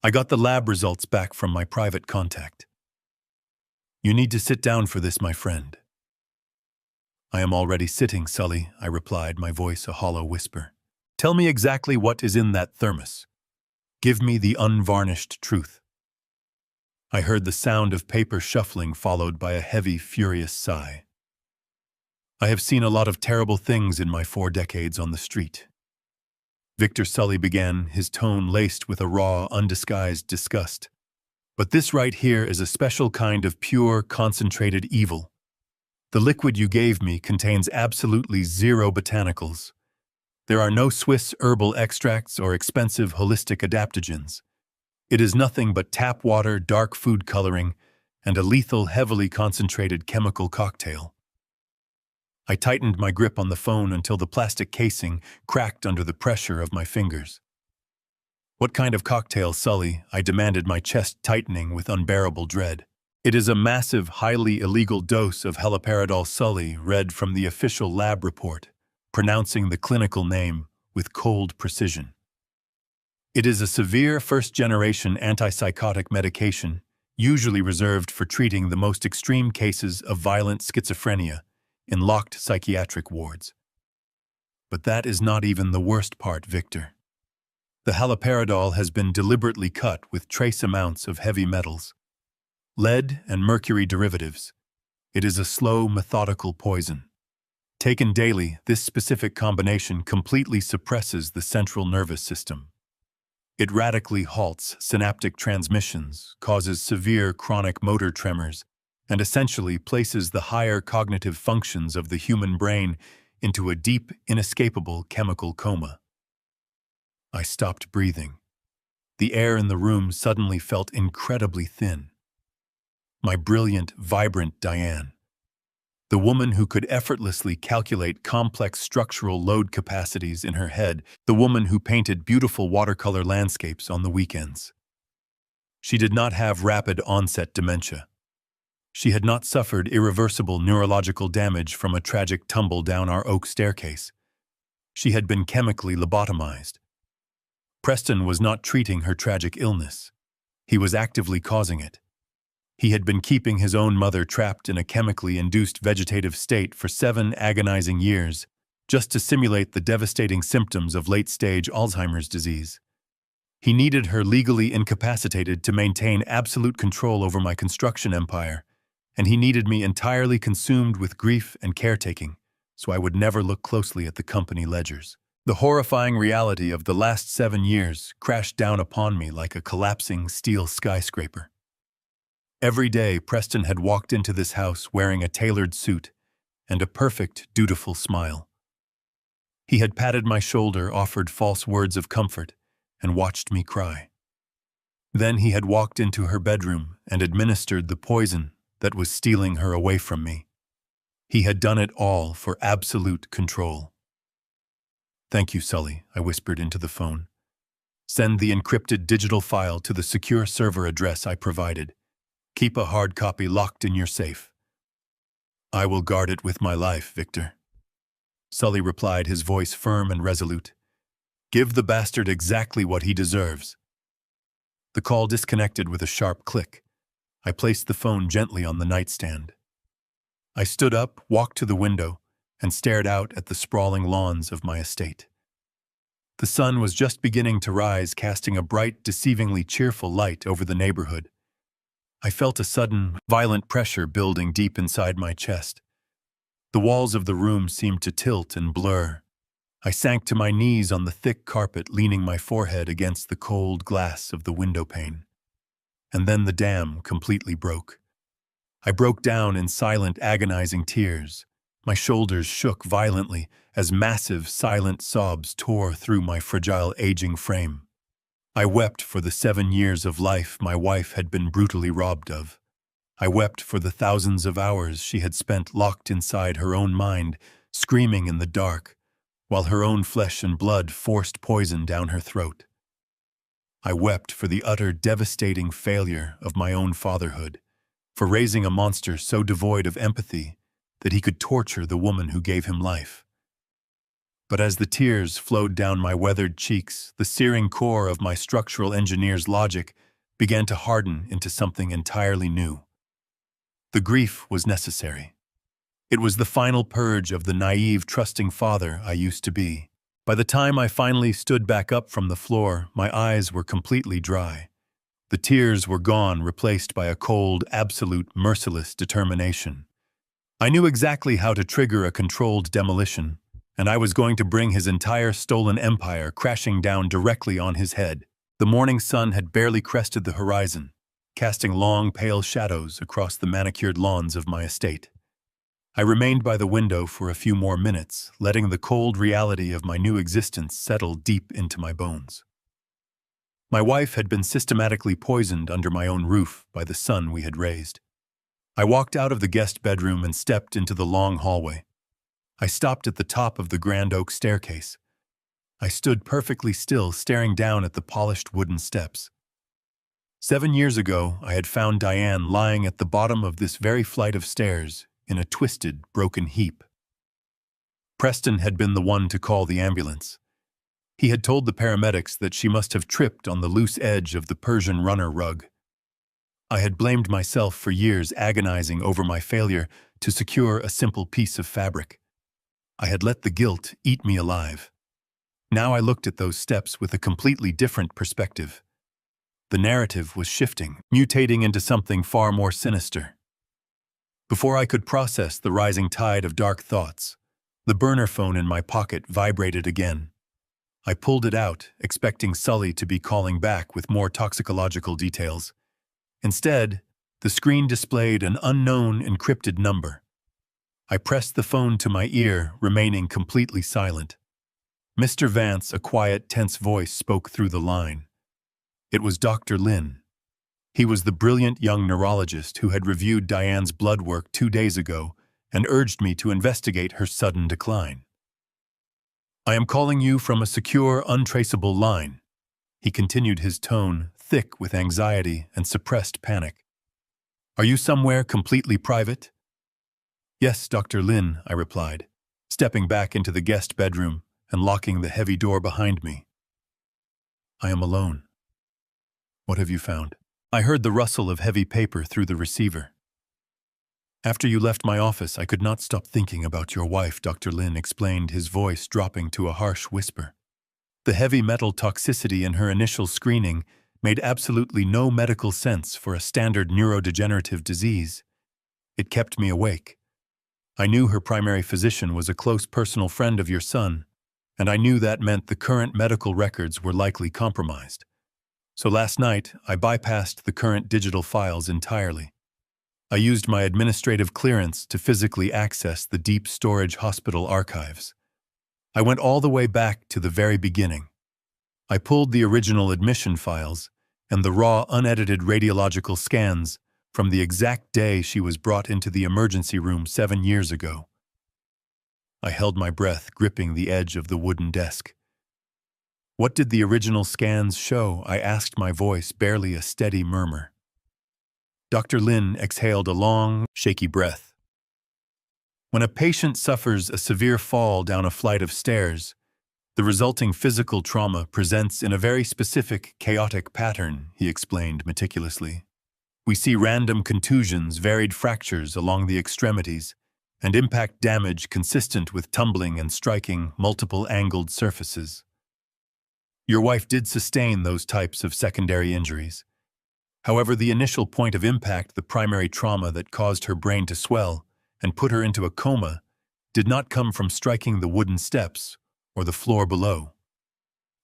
I got the lab results back from my private contact. You need to sit down for this, my friend. I am already sitting, Sully, I replied, my voice a hollow whisper. Tell me exactly what is in that thermos. Give me the unvarnished truth. I heard the sound of paper shuffling, followed by a heavy, furious sigh. I have seen a lot of terrible things in my 4 decades on the street. Victor Sully began, his tone laced with a raw, undisguised disgust. But this right here is a special kind of pure, concentrated evil. The liquid you gave me contains absolutely 0 botanicals. There are no Swiss herbal extracts or expensive holistic adaptogens. It is nothing but tap water, dark food coloring, and a lethal, heavily concentrated chemical cocktail. I tightened my grip on the phone until the plastic casing cracked under the pressure of my fingers. What kind of cocktail, Sully? I demanded, my chest tightening with unbearable dread. It is a massive, highly illegal dose of haloperidol, Sully read from the official lab report, pronouncing the clinical name with cold precision. It is a severe first-generation antipsychotic medication, usually reserved for treating the most extreme cases of violent schizophrenia in locked psychiatric wards. But that is not even the worst part, Victor. The haloperidol has been deliberately cut with trace amounts of heavy metals, lead and mercury derivatives. It is a slow, methodical poison. Taken daily, this specific combination completely suppresses the central nervous system. It radically halts synaptic transmissions, causes severe chronic motor tremors, and essentially places the higher cognitive functions of the human brain into a deep, inescapable chemical coma. I stopped breathing. The air in the room suddenly felt incredibly thin. My brilliant, vibrant Diane, The woman who could effortlessly calculate complex structural load capacities in her head, the woman who painted beautiful watercolor landscapes on the weekends. She did not have rapid onset dementia. She had not suffered irreversible neurological damage from a tragic tumble down our oak staircase. She had been chemically lobotomized. Preston was not treating her tragic illness. He was actively causing it. He had been keeping his own mother trapped in a chemically induced vegetative state for 7 agonizing years, just to simulate the devastating symptoms of late-stage Alzheimer's disease. He needed her legally incapacitated to maintain absolute control over my construction empire, and he needed me entirely consumed with grief and caretaking, so I would never look closely at the company ledgers. The horrifying reality of the last 7 years crashed down upon me like a collapsing steel skyscraper. Every day, Preston had walked into this house wearing a tailored suit and a perfect, dutiful smile. He had patted my shoulder, offered false words of comfort, and watched me cry. Then he had walked into her bedroom and administered the poison that was stealing her away from me. He had done it all for absolute control. "Thank you, Sully," I whispered into the phone. "Send the encrypted digital file to the secure server address I provided. Keep a hard copy locked in your safe." "I will guard it with my life, Victor," Sully replied, his voice firm and resolute. "Give the bastard exactly what he deserves." The call disconnected with a sharp click. I placed the phone gently on the nightstand. I stood up, walked to the window, and stared out at the sprawling lawns of my estate. The sun was just beginning to rise, casting a bright, deceivingly cheerful light over the neighborhood. I felt a sudden, violent pressure building deep inside my chest. The walls of the room seemed to tilt and blur. I sank to my knees on the thick carpet, leaning my forehead against the cold glass of the window pane. And then the dam completely broke. I broke down in silent, agonizing tears. My shoulders shook violently as massive, silent sobs tore through my fragile, aging frame. I wept for the 7 years of life my wife had been brutally robbed of. I wept for the thousands of hours she had spent locked inside her own mind, screaming in the dark, while her own flesh and blood forced poison down her throat. I wept for the utter, devastating failure of my own fatherhood, for raising a monster so devoid of empathy that he could torture the woman who gave him life. But as the tears flowed down my weathered cheeks, the searing core of my structural engineer's logic began to harden into something entirely new. The grief was necessary. It was the final purge of the naive, trusting father I used to be. By the time I finally stood back up from the floor, my eyes were completely dry. The tears were gone, replaced by a cold, absolute, merciless determination. I knew exactly how to trigger a controlled demolition, and I was going to bring his entire stolen empire crashing down directly on his head. The morning sun had barely crested the horizon, casting long, pale shadows across the manicured lawns of my estate. I remained by the window for a few more minutes, letting the cold reality of my new existence settle deep into my bones. My wife had been systematically poisoned under my own roof by the son we had raised. I walked out of the guest bedroom and stepped into the long hallway. I stopped at the top of the grand oak staircase. I stood perfectly still, staring down at the polished wooden steps. 7 years ago, I had found Diane lying at the bottom of this very flight of stairs in a twisted, broken heap. Preston had been the one to call the ambulance. He had told the paramedics that she must have tripped on the loose edge of the Persian runner rug. I had blamed myself for years, agonizing over my failure to secure a simple piece of fabric. I had let the guilt eat me alive. Now I looked at those steps with a completely different perspective. The narrative was shifting, mutating into something far more sinister. Before I could process the rising tide of dark thoughts, the burner phone in my pocket vibrated again. I pulled it out, expecting Sully to be calling back with more toxicological details. Instead, the screen displayed an unknown encrypted number. I pressed the phone to my ear, remaining completely silent. Mr. Vance, a quiet, tense voice, spoke through the line. It was Dr. Lin. He was the brilliant young neurologist who had reviewed Diane's blood work 2 days ago and urged me to investigate her sudden decline. "I am calling you from a secure, untraceable line," he continued, his tone thick with anxiety and suppressed panic. "Are you somewhere completely private?" "Yes, Dr. Lin," I replied, stepping back into the guest bedroom and locking the heavy door behind me. "I am alone." "What have you found?" I heard the rustle of heavy paper through the receiver. "After you left my office, I could not stop thinking about your wife," Dr. Lin explained, his voice dropping to a harsh whisper. The heavy metal toxicity in her initial screening made absolutely no medical sense for a standard neurodegenerative disease. It kept me awake. I knew her primary physician was a close personal friend of your son, and I knew that meant the current medical records were likely compromised. So last night, I bypassed the current digital files entirely. I used my administrative clearance to physically access the deep storage hospital archives. I went all the way back to the very beginning. I pulled the original admission files and the raw, unedited radiological scans from the exact day she was brought into the emergency room 7 years ago. I held my breath, gripping the edge of the wooden desk. "What did the original scans show?" I asked, my voice barely a steady murmur. Dr. Lin exhaled a long, shaky breath. "When a patient suffers a severe fall down a flight of stairs, the resulting physical trauma presents in a very specific, chaotic pattern," he explained meticulously. "We see random contusions, varied fractures along the extremities, and impact damage consistent with tumbling and striking multiple angled surfaces. Your wife did sustain those types of secondary injuries. However, the initial point of impact, the primary trauma that caused her brain to swell and put her into a coma, did not come from striking the wooden steps or the floor below.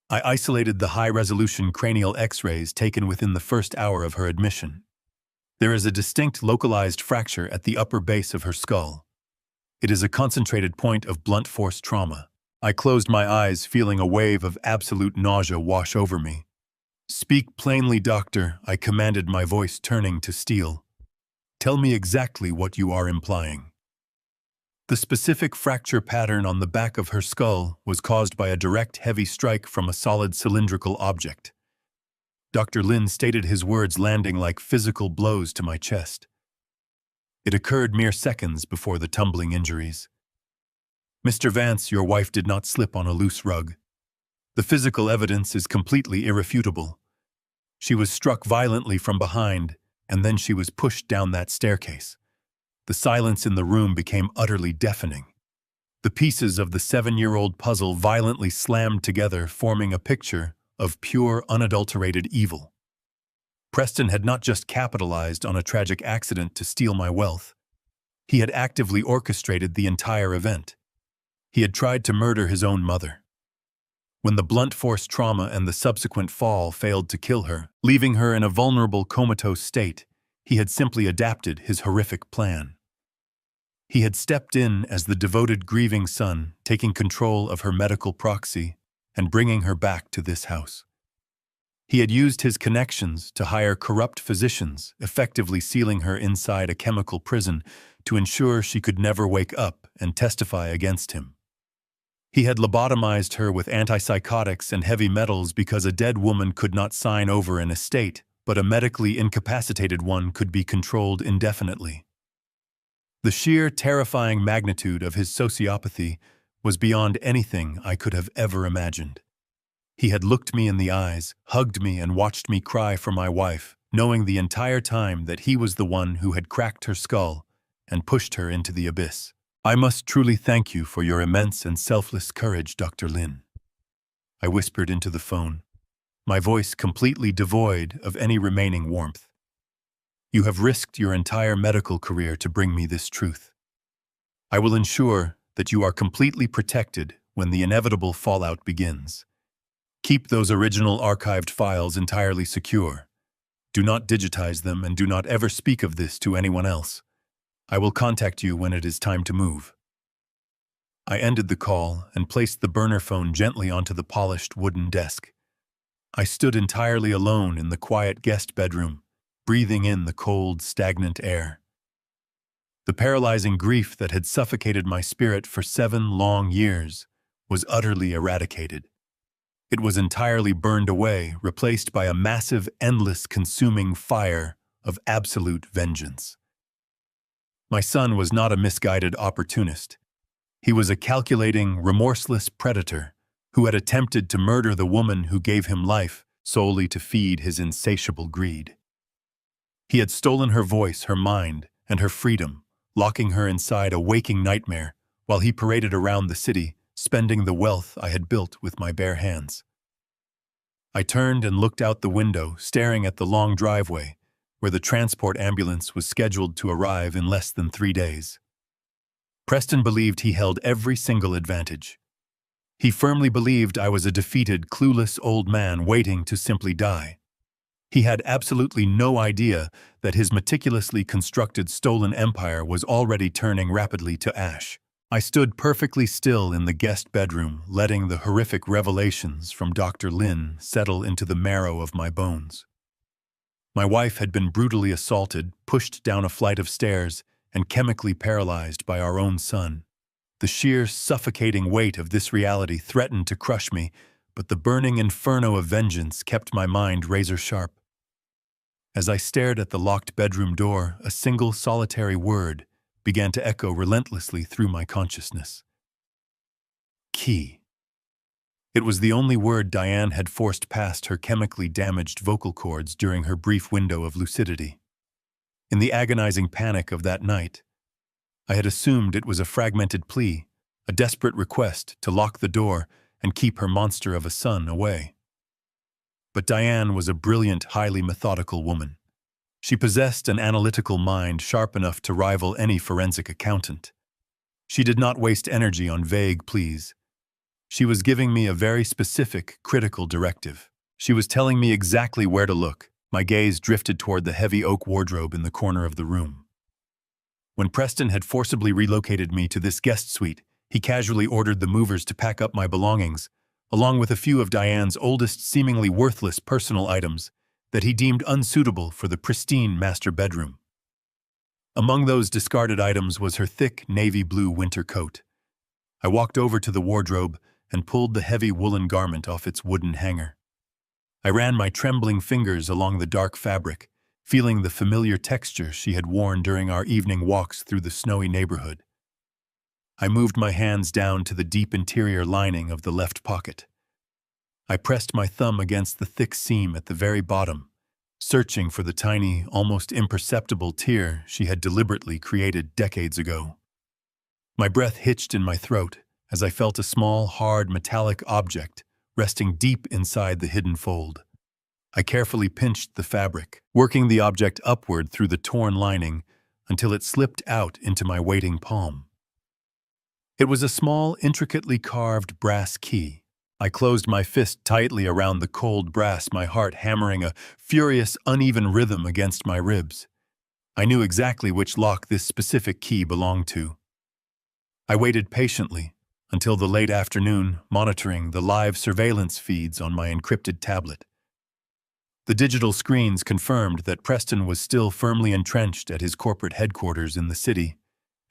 I isolated the high-resolution cranial X-rays taken within the first hour of her admission. There is a distinct localized fracture at the upper base of her skull. It is a concentrated point of blunt force trauma." I closed my eyes, feeling a wave of absolute nausea wash over me. "Speak plainly, doctor," I commanded, my voice turning to steel. "Tell me exactly what you are implying." The specific fracture pattern on the back of her skull was caused by a direct heavy strike from a solid cylindrical object. Dr. Lin stated, his words landing like physical blows to my chest. "It occurred mere seconds before the tumbling injuries. Mr. Vance, your wife did not slip on a loose rug. The physical evidence is completely irrefutable. She was struck violently from behind, and then she was pushed down that staircase. The silence in the room became utterly deafening. The pieces of the 7-year-old puzzle violently slammed together, forming a picture of pure, unadulterated evil. Preston had not just capitalized on a tragic accident to steal my wealth. He had actively orchestrated the entire event. He had tried to murder his own mother. When the blunt force trauma and the subsequent fall failed to kill her, leaving her in a vulnerable comatose state, he had simply adapted his horrific plan. He had stepped in as the devoted, grieving son, taking control of her medical proxy and bringing her back to this house. He had used his connections to hire corrupt physicians, effectively sealing her inside a chemical prison to ensure she could never wake up and testify against him. He had lobotomized her with antipsychotics and heavy metals because a dead woman could not sign over an estate, but a medically incapacitated one could be controlled indefinitely. The sheer, terrifying magnitude of his sociopathy was beyond anything I could have ever imagined. He had looked me in the eyes, hugged me, and watched me cry for my wife, knowing the entire time that he was the one who had cracked her skull and pushed her into the abyss. "I must truly thank you for your immense and selfless courage, Dr. Lin," I whispered into the phone, my voice completely devoid of any remaining warmth. "You have risked your entire medical career to bring me this truth. I will ensure that you are completely protected when the inevitable fallout begins. Keep those original archived files entirely secure. Do not digitize them, and do not ever speak of this to anyone else. I will contact you when it is time to move." I ended the call and placed the burner phone gently onto the polished wooden desk. I stood entirely alone in the quiet guest bedroom, breathing in the cold, stagnant air. The paralyzing grief that had suffocated my spirit for 7 long years was utterly eradicated. It was entirely burned away, replaced by a massive, endless, consuming fire of absolute vengeance. My son was not a misguided opportunist. He was a calculating, remorseless predator who had attempted to murder the woman who gave him life solely to feed his insatiable greed. He had stolen her voice, her mind, and her freedom, locking her inside a waking nightmare while he paraded around the city, spending the wealth I had built with my bare hands. I turned and looked out the window, staring at the long driveway, where the transport ambulance was scheduled to arrive in less than 3 days. Preston believed he held every single advantage. He firmly believed I was a defeated, clueless old man waiting to simply die. He had absolutely no idea that his meticulously constructed stolen empire was already turning rapidly to ash. I stood perfectly still in the guest bedroom, letting the horrific revelations from Dr. Lin settle into the marrow of my bones. My wife had been brutally assaulted, pushed down a flight of stairs, and chemically paralyzed by our own son. The sheer, suffocating weight of this reality threatened to crush me, but the burning inferno of vengeance kept my mind razor-sharp. As I stared at the locked bedroom door, a single solitary word began to echo relentlessly through my consciousness. Key. It was the only word Diane had forced past her chemically damaged vocal cords during her brief window of lucidity. In the agonizing panic of that night, I had assumed it was a fragmented plea, a desperate request to lock the door and keep her monster of a son away. But Diane was a brilliant, highly methodical woman. She possessed an analytical mind sharp enough to rival any forensic accountant. She did not waste energy on vague pleas. She was giving me a very specific, critical directive. She was telling me exactly where to look. My gaze drifted toward the heavy oak wardrobe in the corner of the room. When Preston had forcibly relocated me to this guest suite, he casually ordered the movers to pack up my belongings, along with a few of Diane's oldest, seemingly worthless personal items that he deemed unsuitable for the pristine master bedroom. Among those discarded items was her thick navy blue winter coat. I walked over to the wardrobe and pulled the heavy woolen garment off its wooden hanger. I ran my trembling fingers along the dark fabric, feeling the familiar texture she had worn during our evening walks through the snowy neighborhood. I moved my hands down to the deep interior lining of the left pocket. I pressed my thumb against the thick seam at the very bottom, searching for the tiny, almost imperceptible tear she had deliberately created decades ago. My breath hitched in my throat as I felt a small, hard, metallic object resting deep inside the hidden fold. I carefully pinched the fabric, working the object upward through the torn lining until it slipped out into my waiting palm. It was a small, intricately carved brass key. I closed my fist tightly around the cold brass, my heart hammering a furious, uneven rhythm against my ribs. I knew exactly which lock this specific key belonged to. I waited patiently until the late afternoon, monitoring the live surveillance feeds on my encrypted tablet. The digital screens confirmed that Preston was still firmly entrenched at his corporate headquarters in the city,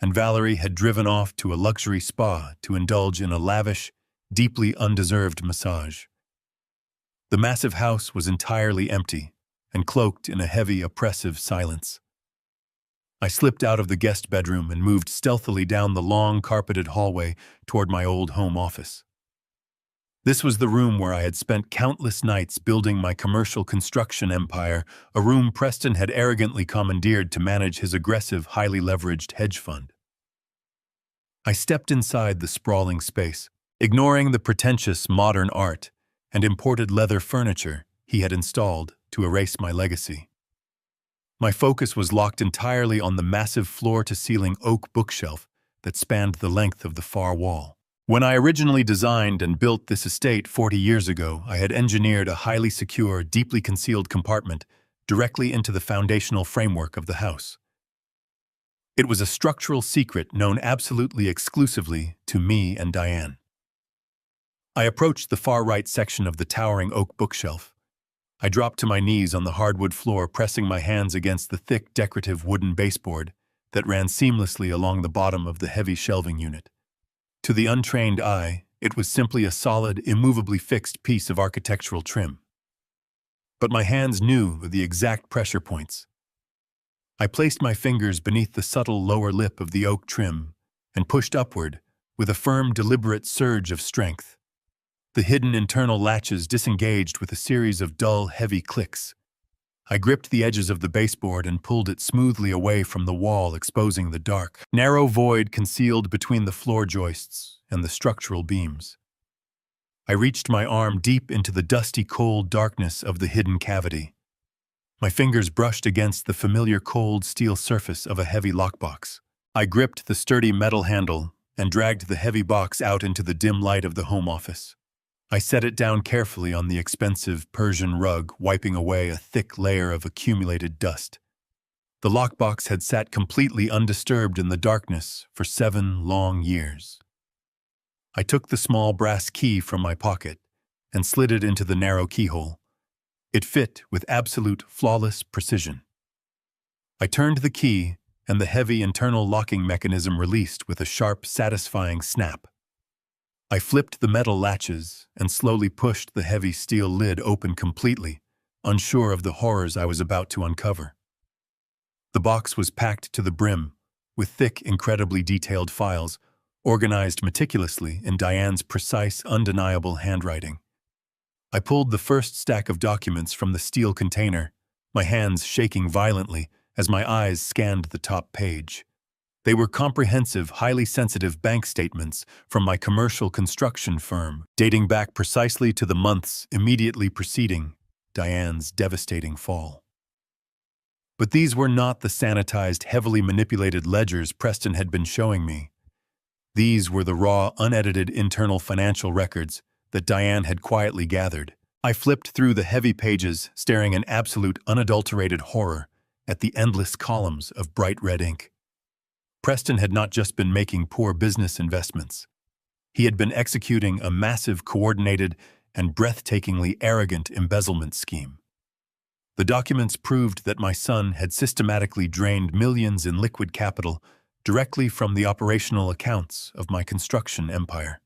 and Valerie had driven off to a luxury spa to indulge in a lavish, deeply undeserved massage. The massive house was entirely empty and cloaked in a heavy, oppressive silence. I slipped out of the guest bedroom and moved stealthily down the long, carpeted hallway toward my old home office. This was the room where I had spent countless nights building my commercial construction empire, a room Preston had arrogantly commandeered to manage his aggressive, highly leveraged hedge fund. I stepped inside the sprawling space, ignoring the pretentious modern art and imported leather furniture he had installed to erase my legacy. My focus was locked entirely on the massive floor-to-ceiling oak bookshelf that spanned the length of the far wall. When I originally designed and built this estate 40 years ago, I had engineered a highly secure, deeply concealed compartment directly into the foundational framework of the house. It was a structural secret known absolutely exclusively to me and Diane. I approached the far-right section of the towering oak bookshelf. I dropped to my knees on the hardwood floor, pressing my hands against the thick, decorative wooden baseboard that ran seamlessly along the bottom of the heavy shelving unit. To the untrained eye, it was simply a solid, immovably fixed piece of architectural trim. But my hands knew the exact pressure points. I placed my fingers beneath the subtle lower lip of the oak trim and pushed upward with a firm, deliberate surge of strength. The hidden internal latches disengaged with a series of dull, heavy clicks. I gripped the edges of the baseboard and pulled it smoothly away from the wall, exposing the dark, narrow void concealed between the floor joists and the structural beams. I reached my arm deep into the dusty, cold darkness of the hidden cavity. My fingers brushed against the familiar cold steel surface of a heavy lockbox. I gripped the sturdy metal handle and dragged the heavy box out into the dim light of the home office. I set it down carefully on the expensive Persian rug, wiping away a thick layer of accumulated dust. The lockbox had sat completely undisturbed in the darkness for 7 long years. I took the small brass key from my pocket and slid it into the narrow keyhole. It fit with absolute, flawless precision. I turned the key, and the heavy internal locking mechanism released with a sharp, satisfying snap. I flipped the metal latches and slowly pushed the heavy steel lid open completely, unsure of the horrors I was about to uncover. The box was packed to the brim, with thick, incredibly detailed files, organized meticulously in Diane's precise, undeniable handwriting. I pulled the first stack of documents from the steel container, my hands shaking violently as my eyes scanned the top page. They were comprehensive, highly sensitive bank statements from my commercial construction firm, dating back precisely to the months immediately preceding Diane's devastating fall. But these were not the sanitized, heavily manipulated ledgers Preston had been showing me. These were the raw, unedited internal financial records that Diane had quietly gathered. I flipped through the heavy pages, staring in absolute, unadulterated horror at the endless columns of bright red ink. Preston had not just been making poor business investments. He had been executing a massive, coordinated, and breathtakingly arrogant embezzlement scheme. The documents proved that my son had systematically drained millions in liquid capital directly from the operational accounts of my construction empire.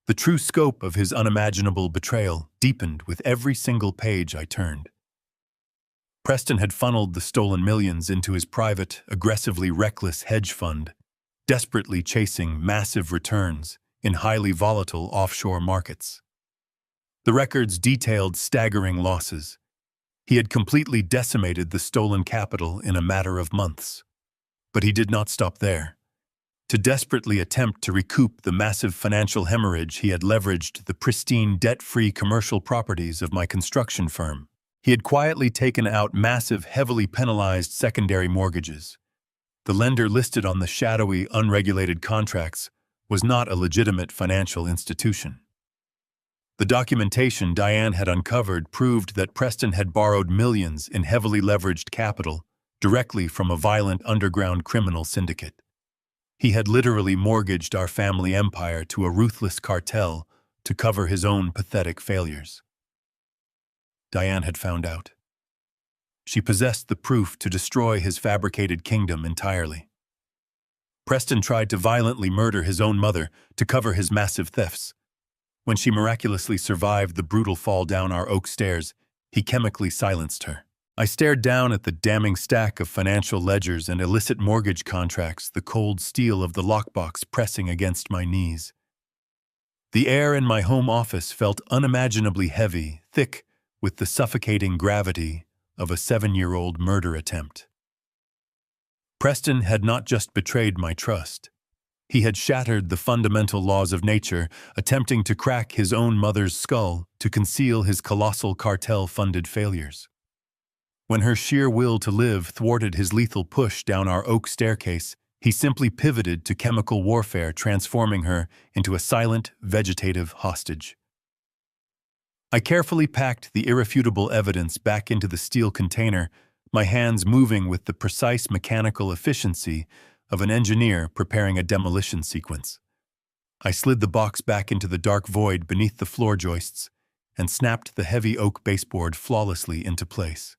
The true scope of his unimaginable betrayal deepened with every single page I turned. Preston had funneled the stolen millions into his private, aggressively reckless hedge fund, desperately chasing massive returns in highly volatile offshore markets. The records detailed staggering losses. He had completely decimated the stolen capital in a matter of months. But he did not stop there. To desperately attempt to recoup the massive financial hemorrhage, he had leveraged the pristine, debt-free commercial properties of my construction firm. He had quietly taken out massive, heavily penalized secondary mortgages. The lender listed on the shadowy, unregulated contracts was not a legitimate financial institution. The documentation Diane had uncovered proved that Preston had borrowed millions in heavily leveraged capital directly from a violent underground criminal syndicate. He had literally mortgaged our family empire to a ruthless cartel to cover his own pathetic failures. Diane had found out. She possessed the proof to destroy his fabricated kingdom entirely. Preston tried to violently murder his own mother to cover his massive thefts. When she miraculously survived the brutal fall down our oak stairs, he chemically silenced her. I stared down at the damning stack of financial ledgers and illicit mortgage contracts, the cold steel of the lockbox pressing against my knees. The air in my home office felt unimaginably heavy, thick, with the suffocating gravity of a 7-year-old murder attempt. Preston had not just betrayed my trust. He had shattered the fundamental laws of nature, attempting to crack his own mother's skull to conceal his colossal cartel-funded failures. When her sheer will to live thwarted his lethal push down our oak staircase, he simply pivoted to chemical warfare, transforming her into a silent, vegetative hostage. I carefully packed the irrefutable evidence back into the steel container, my hands moving with the precise mechanical efficiency of an engineer preparing a demolition sequence. I slid the box back into the dark void beneath the floor joists and snapped the heavy oak baseboard flawlessly into place.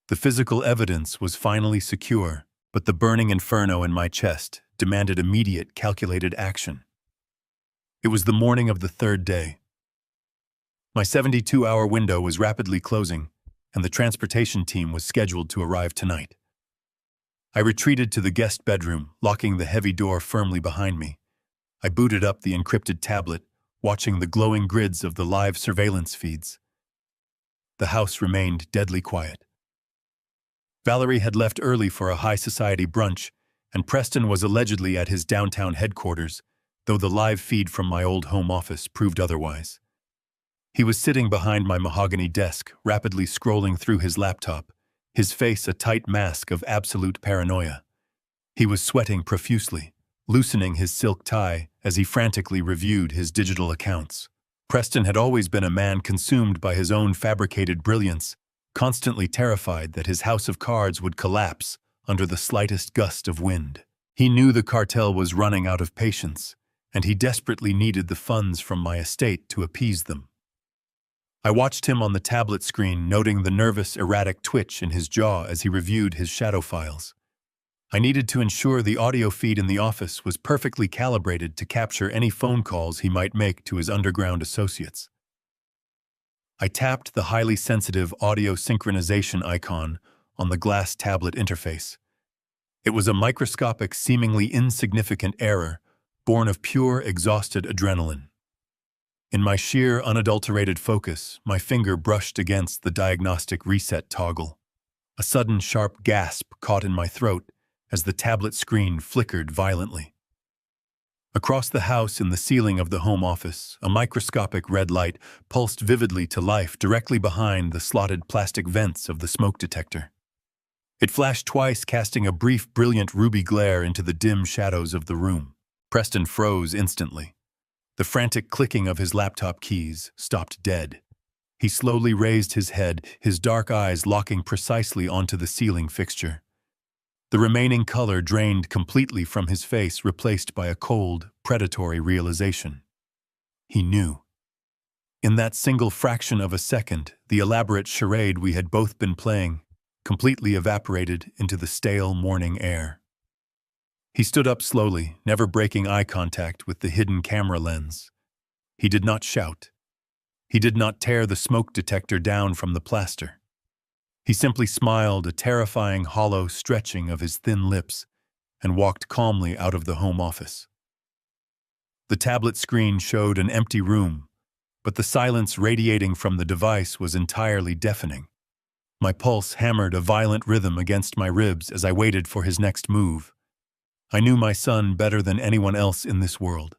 The physical evidence was finally secure, but the burning inferno in my chest demanded immediate, calculated action. It was the morning of the third day. My 72-hour window was rapidly closing, and the transportation team was scheduled to arrive tonight. I retreated to the guest bedroom, locking the heavy door firmly behind me. I booted up the encrypted tablet, watching the glowing grids of the live surveillance feeds. The house remained deadly quiet. Valerie had left early for a high society brunch, and Preston was allegedly at his downtown headquarters, though the live feed from my old home office proved otherwise. He was sitting behind my mahogany desk, rapidly scrolling through his laptop, his face a tight mask of absolute paranoia. He was sweating profusely, loosening his silk tie as he frantically reviewed his digital accounts. Preston had always been a man consumed by his own fabricated brilliance, constantly terrified that his house of cards would collapse under the slightest gust of wind. He knew the cartel was running out of patience, and he desperately needed the funds from my estate to appease them. I watched him on the tablet screen, noting the nervous, erratic twitch in his jaw as he reviewed his shadow files. I needed to ensure the audio feed in the office was perfectly calibrated to capture any phone calls he might make to his underground associates. I tapped the highly sensitive audio synchronization icon on the glass tablet interface. It was a microscopic, seemingly insignificant error, born of pure, exhausted adrenaline. In my sheer, unadulterated focus, my finger brushed against the diagnostic reset toggle. A sudden, sharp gasp caught in my throat as the tablet screen flickered violently. Across the house, in the ceiling of the home office, a microscopic red light pulsed vividly to life directly behind the slotted plastic vents of the smoke detector. It flashed twice, casting a brief, brilliant ruby glare into the dim shadows of the room. Preston froze instantly. The frantic clicking of his laptop keys stopped dead. He slowly raised his head, his dark eyes locking precisely onto the ceiling fixture. The remaining color drained completely from his face, replaced by a cold, predatory realization. He knew. In that single fraction of a second, the elaborate charade we had both been playing completely evaporated into the stale morning air. He stood up slowly, never breaking eye contact with the hidden camera lens. He did not shout. He did not tear the smoke detector down from the plaster. He simply smiled, a terrifying hollow stretching of his thin lips, and walked calmly out of the home office. The tablet screen showed an empty room, but the silence radiating from the device was entirely deafening. My pulse hammered a violent rhythm against my ribs as I waited for his next move. I knew my son better than anyone else in this world.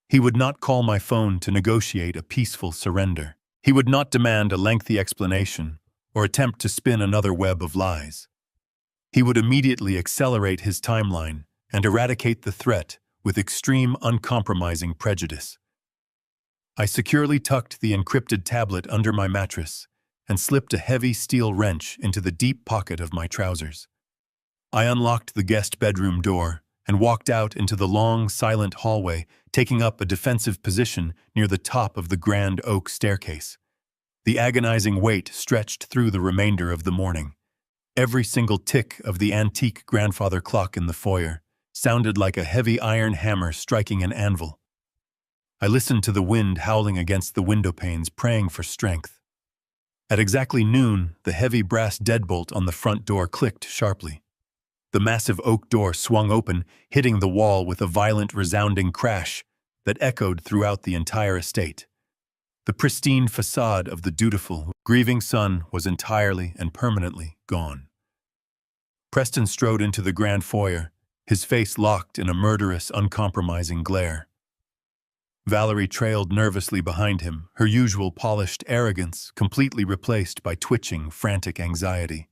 He would not call my phone to negotiate a peaceful surrender. He would not demand a lengthy explanation or attempt to spin another web of lies. He would immediately accelerate his timeline and eradicate the threat with extreme, uncompromising prejudice. I securely tucked the encrypted tablet under my mattress and slipped a heavy steel wrench into the deep pocket of my trousers. I unlocked the guest bedroom door and walked out into the long, silent hallway, taking up a defensive position near the top of the grand oak staircase. The agonizing weight stretched through the remainder of the morning. Every single tick of the antique grandfather clock in the foyer sounded like a heavy iron hammer striking an anvil. I listened to the wind howling against the window panes, praying for strength. At exactly noon, the heavy brass deadbolt on the front door clicked sharply. The massive oak door swung open, hitting the wall with a violent, resounding crash that echoed throughout the entire estate. The pristine facade of the dutiful, grieving son was entirely and permanently gone. Preston strode into the grand foyer, his face locked in a murderous, uncompromising glare. Valerie trailed nervously behind him, her usual polished arrogance completely replaced by twitching, frantic anxiety.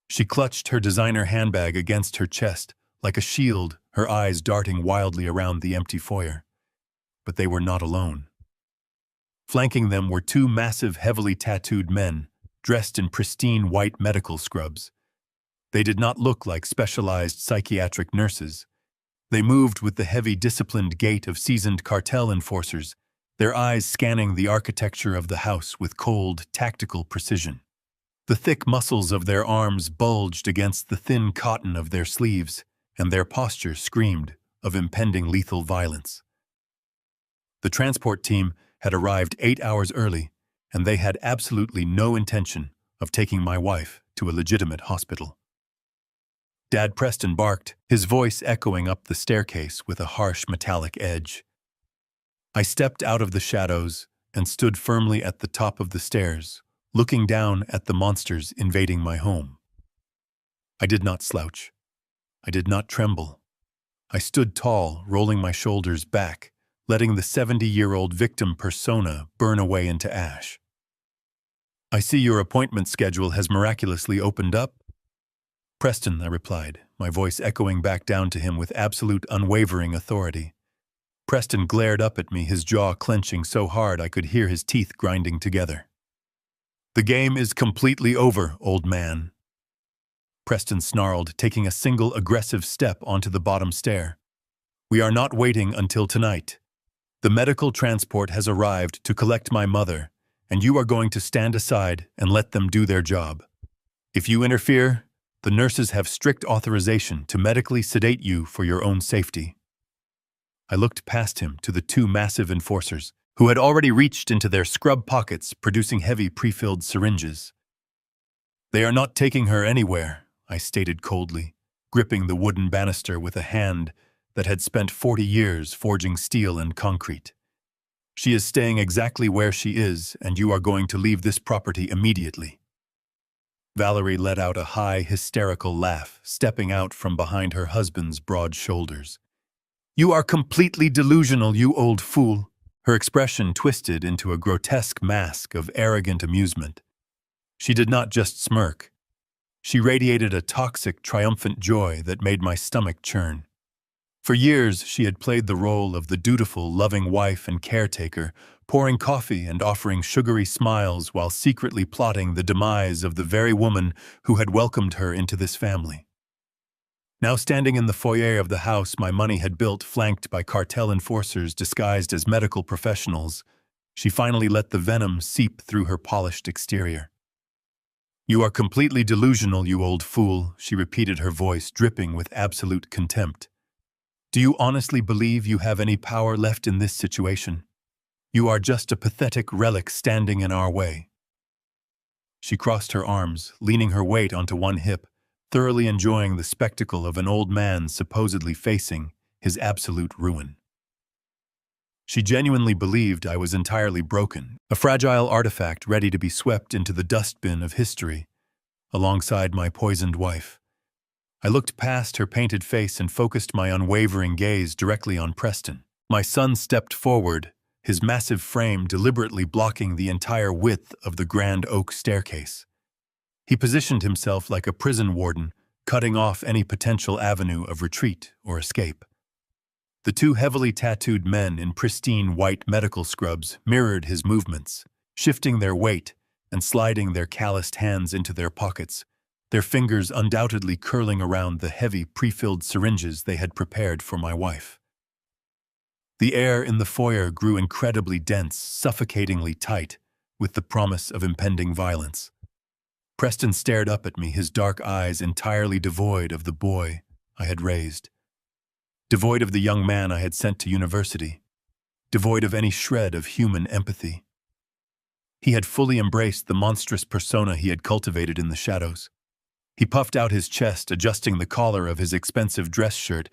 She clutched her designer handbag against her chest, like a shield, her eyes darting wildly around the empty foyer. But they were not alone. Flanking them were two massive, heavily tattooed men, dressed in pristine white medical scrubs. They did not look like specialized psychiatric nurses. They moved with the heavy, disciplined gait of seasoned cartel enforcers, their eyes scanning the architecture of the house with cold, tactical precision. The thick muscles of their arms bulged against the thin cotton of their sleeves, and their posture screamed of impending lethal violence. The transport team had arrived 8 hours early, and they had absolutely no intention of taking my wife to a legitimate hospital. Dad Preston barked, his voice echoing up the staircase with a harsh metallic edge. I stepped out of the shadows and stood firmly at the top of the stairs, looking down at the monsters invading my home. I did not slouch. I did not tremble. I stood tall, rolling my shoulders back, letting the 70-year-old victim persona burn away into ash. "I see your appointment schedule has miraculously opened up." "Preston," I replied, my voice echoing back down to him with absolute unwavering authority. Preston glared up at me, his jaw clenching so hard I could hear his teeth grinding together. "The game is completely over, old man." Preston snarled, taking a single aggressive step onto the bottom stair. "We are not waiting until tonight. The medical transport has arrived to collect my mother, and you are going to stand aside and let them do their job. If you interfere, the nurses have strict authorization to medically sedate you for your own safety." I looked past him to the two massive enforcers, who had already reached into their scrub pockets, producing heavy pre-filled syringes. "They are not taking her anywhere," I stated coldly, gripping the wooden banister with a hand that had spent 40 years forging steel and concrete. "She is staying exactly where she is, and you are going to leave this property immediately." Valerie let out a high, hysterical laugh, stepping out from behind her husband's broad shoulders. "You are completely delusional, you old fool." Her expression twisted into a grotesque mask of arrogant amusement. She did not just smirk. She radiated a toxic, triumphant joy that made my stomach churn. For years, she had played the role of the dutiful, loving wife and caretaker, pouring coffee and offering sugary smiles while secretly plotting the demise of the very woman who had welcomed her into this family. Now standing in the foyer of the house my money had built, flanked by cartel enforcers disguised as medical professionals, she finally let the venom seep through her polished exterior. "You are completely delusional, you old fool," she repeated, her voice dripping with absolute contempt. "Do you honestly believe you have any power left in this situation? You are just a pathetic relic standing in our way." She crossed her arms, leaning her weight onto one hip, thoroughly enjoying the spectacle of an old man supposedly facing his absolute ruin. She genuinely believed I was entirely broken, a fragile artifact ready to be swept into the dustbin of history, alongside my poisoned wife. I looked past her painted face and focused my unwavering gaze directly on Preston. My son stepped forward, his massive frame deliberately blocking the entire width of the grand oak staircase. He positioned himself like a prison warden, cutting off any potential avenue of retreat or escape. The two heavily tattooed men in pristine white medical scrubs mirrored his movements, shifting their weight and sliding their calloused hands into their pockets, their fingers undoubtedly curling around the heavy pre-filled syringes they had prepared for my wife. The air in the foyer grew incredibly dense, suffocatingly tight, with the promise of impending violence. Preston stared up at me, his dark eyes entirely devoid of the boy I had raised, devoid of the young man I had sent to university, devoid of any shred of human empathy. He had fully embraced the monstrous persona he had cultivated in the shadows. He puffed out his chest, adjusting the collar of his expensive dress shirt,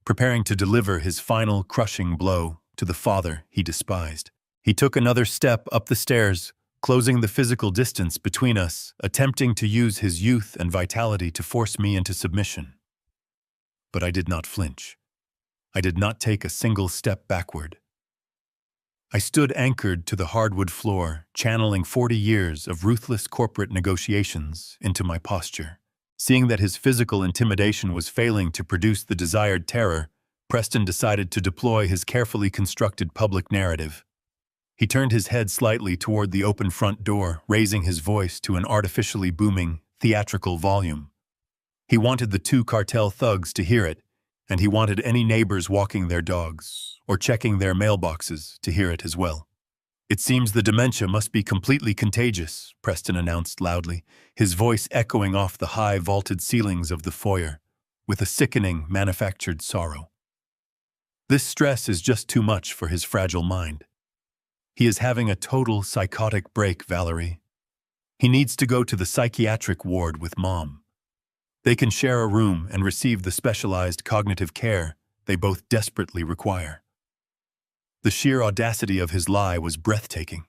preparing to deliver his final crushing blow to the father he despised. He took another step up the stairs, closing the physical distance between us, attempting to use his youth and vitality to force me into submission. But I did not flinch. I did not take a single step backward. I stood anchored to the hardwood floor, channeling 40 years of ruthless corporate negotiations into my posture. Seeing that his physical intimidation was failing to produce the desired terror, Preston decided to deploy his carefully constructed public narrative. He turned his head slightly toward the open front door, raising his voice to an artificially booming, theatrical volume. He wanted the two cartel thugs to hear it, and he wanted any neighbors walking their dogs or checking their mailboxes to hear it as well. It seems the dementia must be completely contagious, Preston announced loudly, his voice echoing off the high vaulted ceilings of the foyer, with a sickening, manufactured sorrow. This stress is just too much for his fragile mind. He is having a total psychotic break, Valerie. He needs to go to the psychiatric ward with Mom. They can share a room and receive the specialized cognitive care they both desperately require. The sheer audacity of his lie was breathtaking.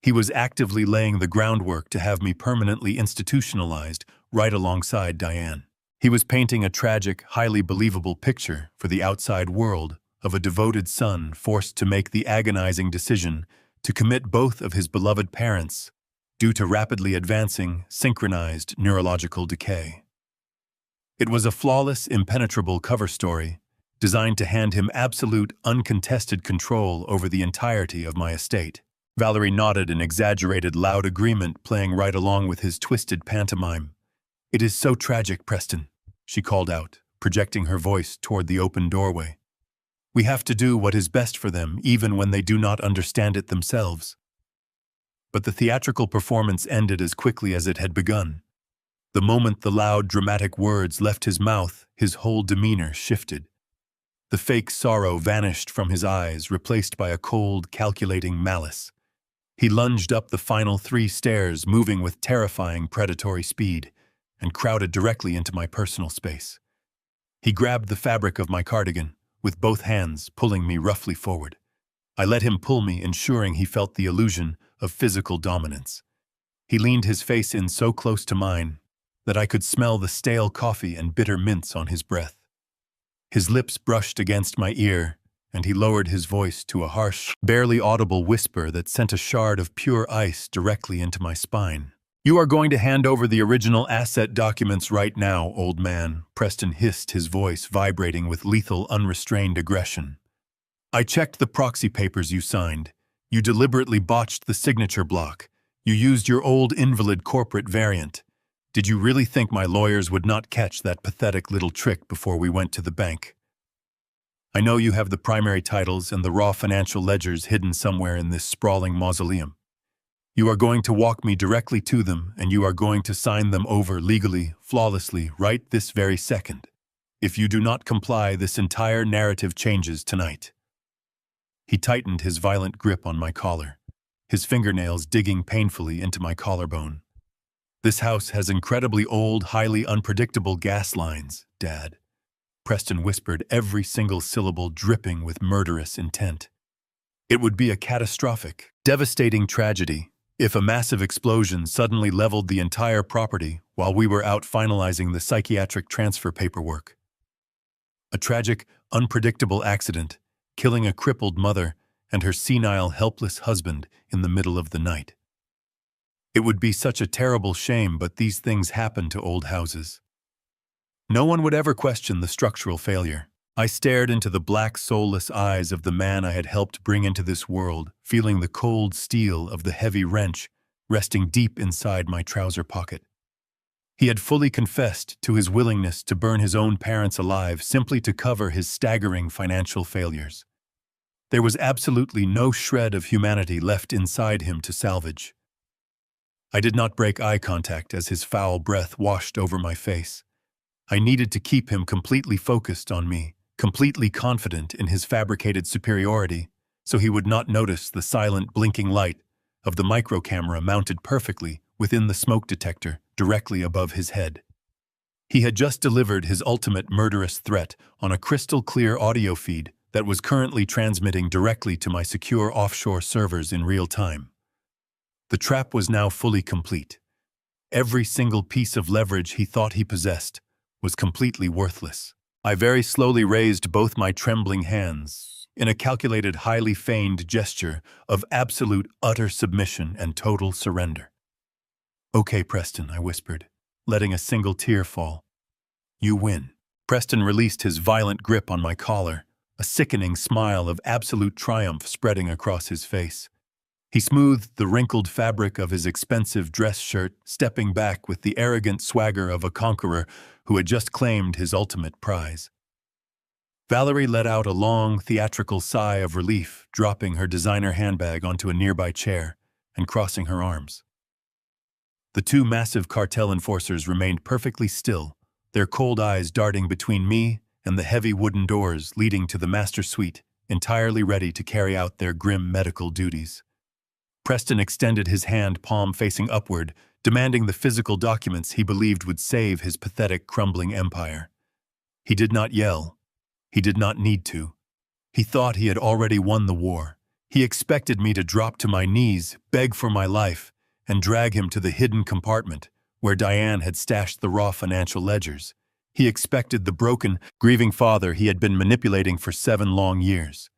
He was actively laying the groundwork to have me permanently institutionalized right alongside Diane. He was painting a tragic, highly believable picture for the outside world of a devoted son forced to make the agonizing decision to commit both of his beloved parents due to rapidly advancing, synchronized neurological decay. It was a flawless, impenetrable cover story designed to hand him absolute, uncontested control over the entirety of my estate. Valerie nodded in exaggerated, loud agreement, playing right along with his twisted pantomime. "It is so tragic, Preston," she called out, projecting her voice toward the open doorway. "We have to do what is best for them, even when they do not understand it themselves." But the theatrical performance ended as quickly as it had begun. The moment the loud, dramatic words left his mouth, his whole demeanor shifted. The fake sorrow vanished from his eyes, replaced by a cold, calculating malice. He lunged up the final 3 stairs, moving with terrifying, predatory speed, and crowded directly into my personal space. He grabbed the fabric of my cardigan, with both hands, pulling me roughly forward. I let him pull me, ensuring he felt the illusion of physical dominance. He leaned his face in so close to mine that I could smell the stale coffee and bitter mints on his breath. His lips brushed against my ear, and he lowered his voice to a harsh, barely audible whisper that sent a shard of pure ice directly into my spine. "You are going to hand over the original asset documents right now, old man," Preston hissed, his voice vibrating with lethal, unrestrained aggression. "I checked the proxy papers you signed. You deliberately botched the signature block. You used your old invalid corporate variant. Did you really think my lawyers would not catch that pathetic little trick before we went to the bank? I know you have the primary titles and the raw financial ledgers hidden somewhere in this sprawling mausoleum. You are going to walk me directly to them, and you are going to sign them over legally, flawlessly, right this very second. If you do not comply, this entire narrative changes tonight." He tightened his violent grip on my collar, his fingernails digging painfully into my collarbone. "This house has incredibly old, highly unpredictable gas lines, Dad," Preston whispered, every single syllable dripping with murderous intent. "It would be a catastrophic, devastating tragedy if a massive explosion suddenly leveled the entire property while we were out finalizing the psychiatric transfer paperwork. A tragic, unpredictable accident, killing a crippled mother and her senile, helpless husband in the middle of the night. It would be such a terrible shame, but these things happen to old houses. No one would ever question the structural failure." I stared into the black, soulless eyes of the man I had helped bring into this world, feeling the cold steel of the heavy wrench resting deep inside my trouser pocket. He had fully confessed to his willingness to burn his own parents alive simply to cover his staggering financial failures. There was absolutely no shred of humanity left inside him to salvage. I did not break eye contact as his foul breath washed over my face. I needed to keep him completely focused on me, completely confident in his fabricated superiority, so he would not notice the silent blinking light of the micro-camera mounted perfectly within the smoke detector directly above his head. He had just delivered his ultimate murderous threat on a crystal-clear audio feed that was currently transmitting directly to my secure offshore servers in real time. The trap was now fully complete. Every single piece of leverage he thought he possessed was completely worthless. I very slowly raised both my trembling hands in a calculated, highly feigned gesture of absolute, utter submission and total surrender. "Okay, Preston," I whispered, letting a single tear fall. "You win." Preston released his violent grip on my collar, a sickening smile of absolute triumph spreading across his face. He smoothed the wrinkled fabric of his expensive dress shirt, stepping back with the arrogant swagger of a conqueror who had just claimed his ultimate prize. Valerie let out a long, theatrical sigh of relief, dropping her designer handbag onto a nearby chair and crossing her arms. The two massive cartel enforcers remained perfectly still, their cold eyes darting between me and the heavy wooden doors leading to the master suite, entirely ready to carry out their grim medical duties. Preston extended his hand, palm facing upward, demanding the physical documents he believed would save his pathetic, crumbling empire. He did not yell. He did not need to. He thought he had already won the war. He expected me to drop to my knees, beg for my life, and drag him to the hidden compartment where Diane had stashed the raw financial ledgers. He expected the broken, grieving father he had been manipulating for 7 long years.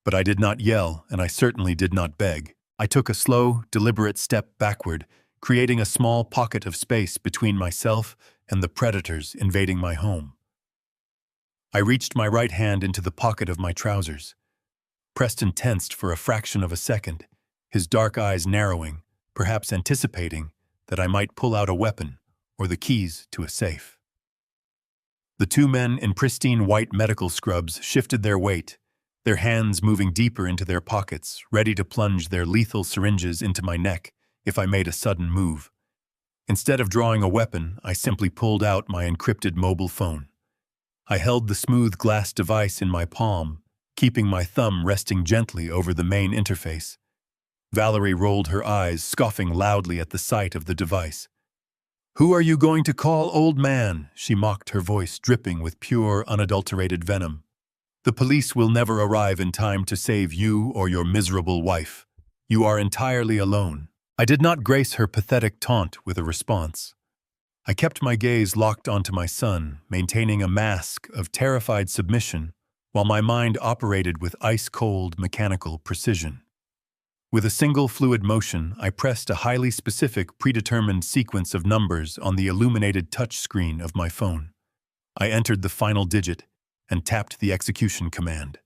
But I did not yell, and I certainly did not beg. I took a slow, deliberate step backward, creating a small pocket of space between myself and the predators invading my home. I reached my right hand into the pocket of my trousers. Preston tensed for a fraction of a second, his dark eyes narrowing, perhaps anticipating that I might pull out a weapon or the keys to a safe. The two men in pristine white medical scrubs shifted their weight, their hands moving deeper into their pockets, ready to plunge their lethal syringes into my neck if I made a sudden move. Instead of drawing a weapon, I simply pulled out my encrypted mobile phone. I held the smooth glass device in my palm, keeping my thumb resting gently over the main interface. Valerie rolled her eyes, scoffing loudly at the sight of the device. "Who are you going to call, old man?" she mocked, her voice dripping with pure, unadulterated venom. "The police will never arrive in time to save you or your miserable wife. You are entirely alone." I did not grace her pathetic taunt with a response. I kept my gaze locked onto my son, maintaining a mask of terrified submission, while my mind operated with ice-cold, mechanical precision. With a single fluid motion, I pressed a highly specific, predetermined sequence of numbers on the illuminated touchscreen of my phone. I entered the final digit and tapped the execution command.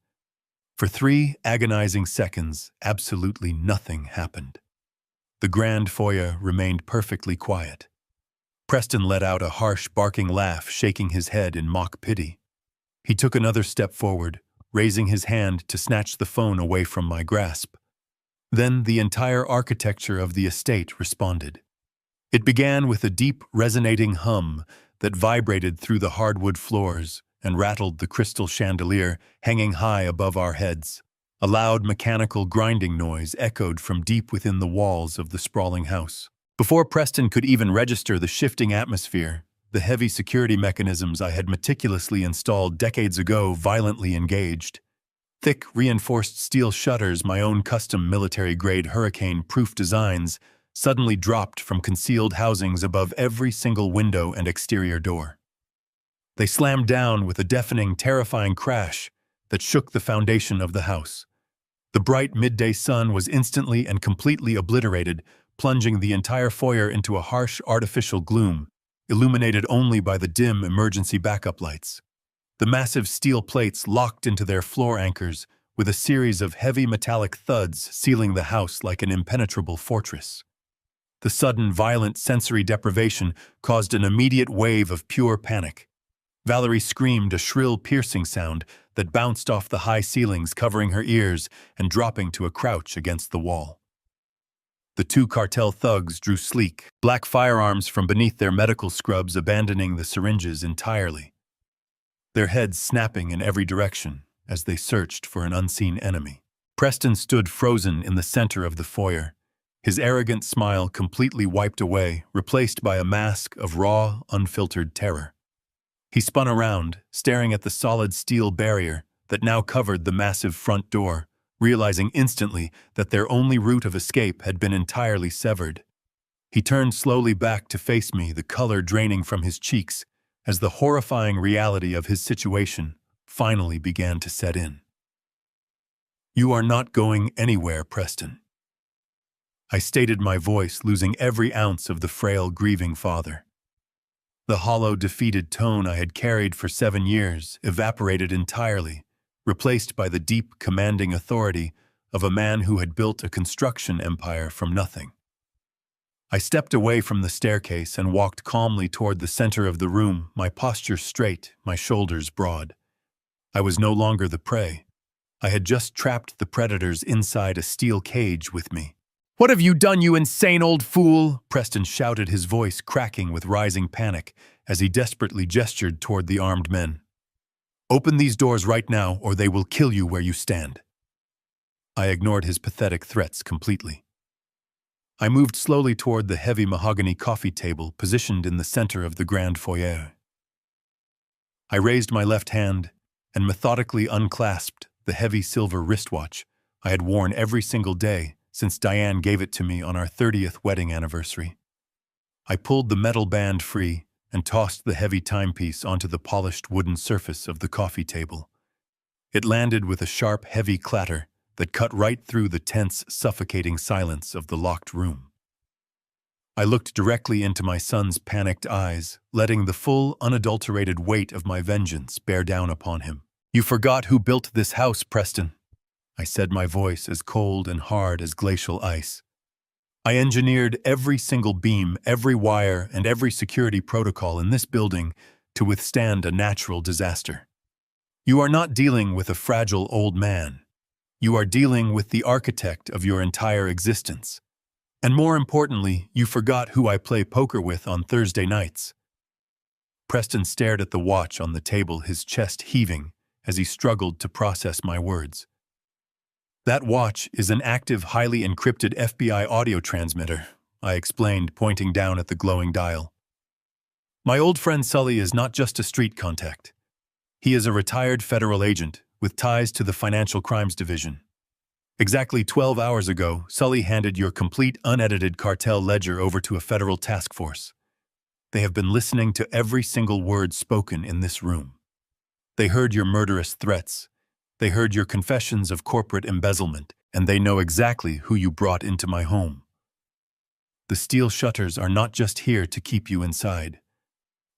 For 3 agonizing seconds, absolutely nothing happened. The grand foyer remained perfectly quiet. Preston let out a harsh, barking laugh, shaking his head in mock pity. He took another step forward, raising his hand to snatch the phone away from my grasp. Then the entire architecture of the estate responded. It began with a deep, resonating hum that vibrated through the hardwood floors and rattled the crystal chandelier hanging high above our heads. A loud mechanical grinding noise echoed from deep within the walls of the sprawling house. Before Preston could even register the shifting atmosphere, the heavy security mechanisms I had meticulously installed decades ago violently engaged. Thick, reinforced steel shutters, my own custom military-grade hurricane-proof designs, suddenly dropped from concealed housings above every single window and exterior door. They slammed down with a deafening, terrifying crash that shook the foundation of the house. The bright midday sun was instantly and completely obliterated, plunging the entire foyer into a harsh, artificial gloom, illuminated only by the dim emergency backup lights. The massive steel plates locked into their floor anchors, with a series of heavy metallic thuds sealing the house like an impenetrable fortress. The sudden, violent sensory deprivation caused an immediate wave of pure panic. Valerie screamed a shrill, piercing sound that bounced off the high ceilings, covering her ears and dropping to a crouch against the wall. The two cartel thugs drew sleek, black firearms from beneath their medical scrubs, abandoning the syringes entirely, their heads snapping in every direction as they searched for an unseen enemy. Preston stood frozen in the center of the foyer, his arrogant smile completely wiped away, replaced by a mask of raw, unfiltered terror. He spun around, staring at the solid steel barrier that now covered the massive front door, realizing instantly that their only route of escape had been entirely severed. He turned slowly back to face me, the color draining from his cheeks, as the horrifying reality of his situation finally began to set in. "You are not going anywhere, Preston." I stated, my voice losing every ounce of the frail, grieving father. The hollow, defeated tone I had carried for 7 years evaporated entirely, replaced by the deep, commanding authority of a man who had built a construction empire from nothing. I stepped away from the staircase and walked calmly toward the center of the room, my posture straight, my shoulders broad. I was no longer the prey. I had just trapped the predators inside a steel cage with me. "What have you done, you insane old fool?" Preston shouted, his voice cracking with rising panic as he desperately gestured toward the armed men. "Open these doors right now, or they will kill you where you stand." I ignored his pathetic threats completely. I moved slowly toward the heavy mahogany coffee table positioned in the center of the grand foyer. I raised my left hand and methodically unclasped the heavy silver wristwatch I had worn every single day since Diane gave it to me on our 30th wedding anniversary. I pulled the metal band free and tossed the heavy timepiece onto the polished wooden surface of the coffee table. It landed with a sharp, heavy clatter that cut right through the tense, suffocating silence of the locked room. I looked directly into my son's panicked eyes, letting the full, unadulterated weight of my vengeance bear down upon him. "You forgot who built this house, Preston," I said, my voice as cold and hard as glacial ice. "I engineered every single beam, every wire, and every security protocol in this building to withstand a natural disaster. You are not dealing with a fragile old man. You are dealing with the architect of your entire existence. And more importantly, you forgot who I play poker with on Thursday nights." Preston stared at the watch on the table, his chest heaving as he struggled to process my words. "That watch is an active, highly encrypted FBI audio transmitter," I explained, pointing down at the glowing dial. "My old friend Sully is not just a street contact. He is a retired federal agent with ties to the Financial Crimes Division. Exactly 12 hours ago, Sully handed your complete, unedited cartel ledger over to a federal task force. They have been listening to every single word spoken in this room. They heard your murderous threats. They heard your confessions of corporate embezzlement, and they know exactly who you brought into my home. The steel shutters are not just here to keep you inside.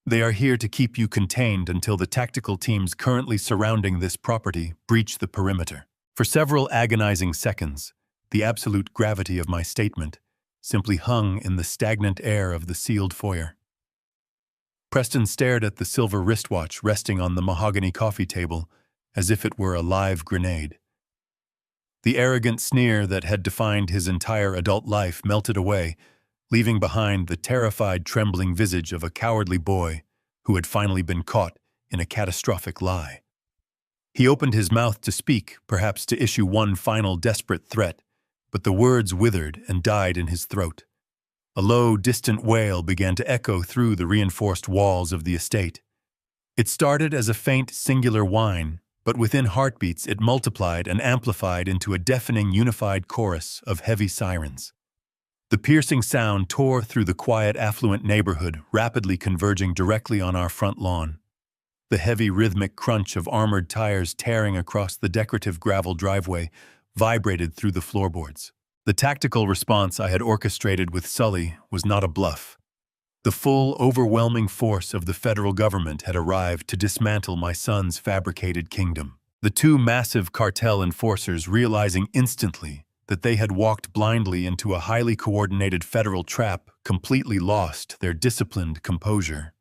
They are here to keep you contained until the tactical teams currently surrounding this property breach the perimeter." For several agonizing seconds, the absolute gravity of my statement simply hung in the stagnant air of the sealed foyer. Preston stared at the silver wristwatch resting on the mahogany coffee table as if it were a live grenade. The arrogant sneer that had defined his entire adult life melted away, leaving behind the terrified, trembling visage of a cowardly boy who had finally been caught in a catastrophic lie. He opened his mouth to speak, perhaps to issue one final desperate threat, but the words withered and died in his throat. A low, distant wail began to echo through the reinforced walls of the estate. It started as a faint, singular whine, but within heartbeats it multiplied and amplified into a deafening, unified chorus of heavy sirens. The piercing sound tore through the quiet, affluent neighborhood, rapidly converging directly on our front lawn. The heavy, rhythmic crunch of armored tires tearing across the decorative gravel driveway vibrated through the floorboards. The tactical response I had orchestrated with Sully was not a bluff. The full, overwhelming force of the federal government had arrived to dismantle my son's fabricated kingdom. The two massive cartel enforcers, realizing instantly that they had walked blindly into a highly coordinated federal trap, completely lost their disciplined composure.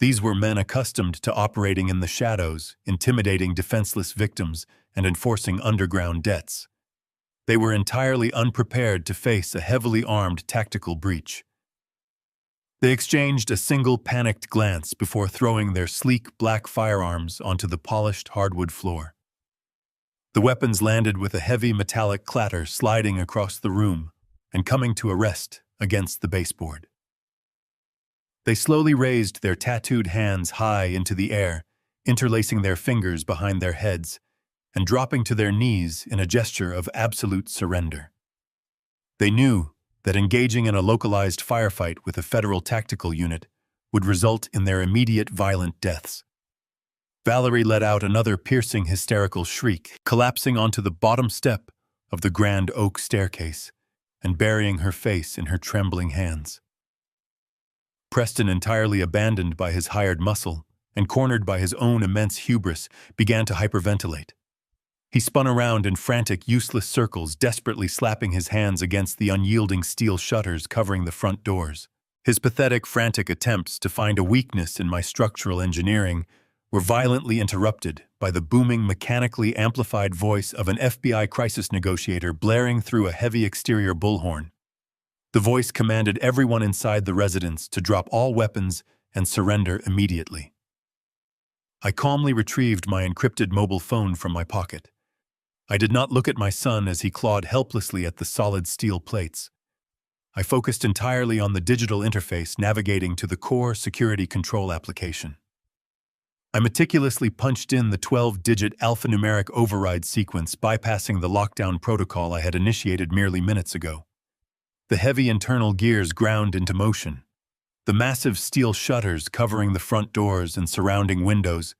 These were men accustomed to operating in the shadows, intimidating defenseless victims, and enforcing underground debts. They were entirely unprepared to face a heavily armed tactical breach. They exchanged a single panicked glance before throwing their sleek black firearms onto the polished hardwood floor. The weapons landed with a heavy metallic clatter, sliding across the room and coming to a rest against the baseboard. They slowly raised their tattooed hands high into the air, interlacing their fingers behind their heads, and dropping to their knees in a gesture of absolute surrender. They knew that engaging in a localized firefight with a federal tactical unit would result in their immediate violent deaths. Valerie let out another piercing, hysterical shriek, collapsing onto the bottom step of the grand oak staircase and burying her face in her trembling hands. Preston, entirely abandoned by his hired muscle and cornered by his own immense hubris, began to hyperventilate. He spun around in frantic, useless circles, desperately slapping his hands against the unyielding steel shutters covering the front doors. His pathetic, frantic attempts to find a weakness in my structural engineering were violently interrupted by the booming, mechanically amplified voice of an FBI crisis negotiator blaring through a heavy exterior bullhorn. The voice commanded everyone inside the residence to drop all weapons and surrender immediately. I calmly retrieved my encrypted mobile phone from my pocket. I did not look at my son as he clawed helplessly at the solid steel plates. I focused entirely on the digital interface navigating to the core security control application. I meticulously punched in the 12-digit alphanumeric override sequence, bypassing the lockdown protocol I had initiated merely minutes ago. The heavy internal gears ground into motion. The massive steel shutters covering the front doors and surrounding windows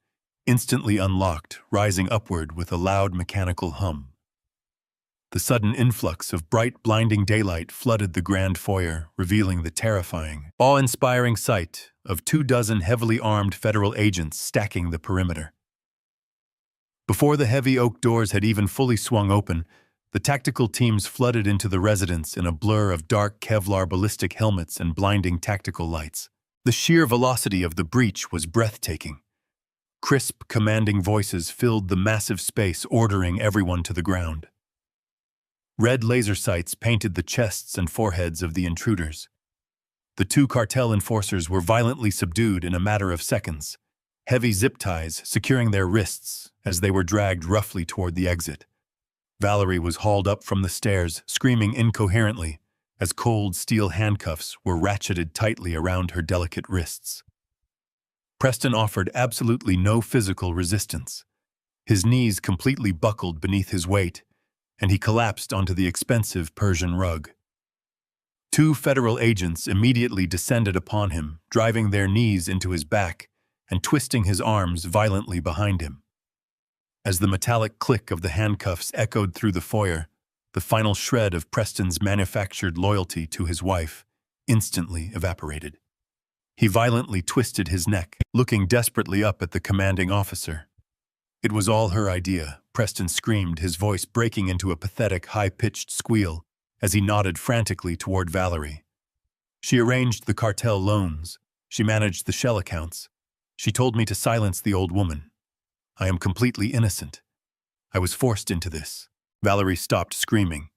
instantly unlocked, rising upward with a loud mechanical hum. The sudden influx of bright, blinding daylight flooded the grand foyer, revealing the terrifying, awe-inspiring sight of 24 heavily armed federal agents stacking the perimeter. Before the heavy oak doors had even fully swung open, the tactical teams flooded into the residence in a blur of dark Kevlar ballistic helmets and blinding tactical lights. The sheer velocity of the breach was breathtaking. Crisp, commanding voices filled the massive space, ordering everyone to the ground. Red laser sights painted the chests and foreheads of the intruders. The 2 cartel enforcers were violently subdued in a matter of seconds, heavy zip ties securing their wrists as they were dragged roughly toward the exit. Valerie was hauled up from the stairs, screaming incoherently, as cold steel handcuffs were ratcheted tightly around her delicate wrists. Preston offered absolutely no physical resistance. His knees completely buckled beneath his weight, and he collapsed onto the expensive Persian rug. 2 federal agents immediately descended upon him, driving their knees into his back and twisting his arms violently behind him. As the metallic click of the handcuffs echoed through the foyer, the final shred of Preston's manufactured loyalty to his wife instantly evaporated. He violently twisted his neck, looking desperately up at the commanding officer. "It was all her idea," Preston screamed, his voice breaking into a pathetic, high-pitched squeal as he nodded frantically toward Valerie. "She arranged the cartel loans. She managed the shell accounts. She told me to silence the old woman. I am completely innocent. I was forced into this." Valerie stopped screaming.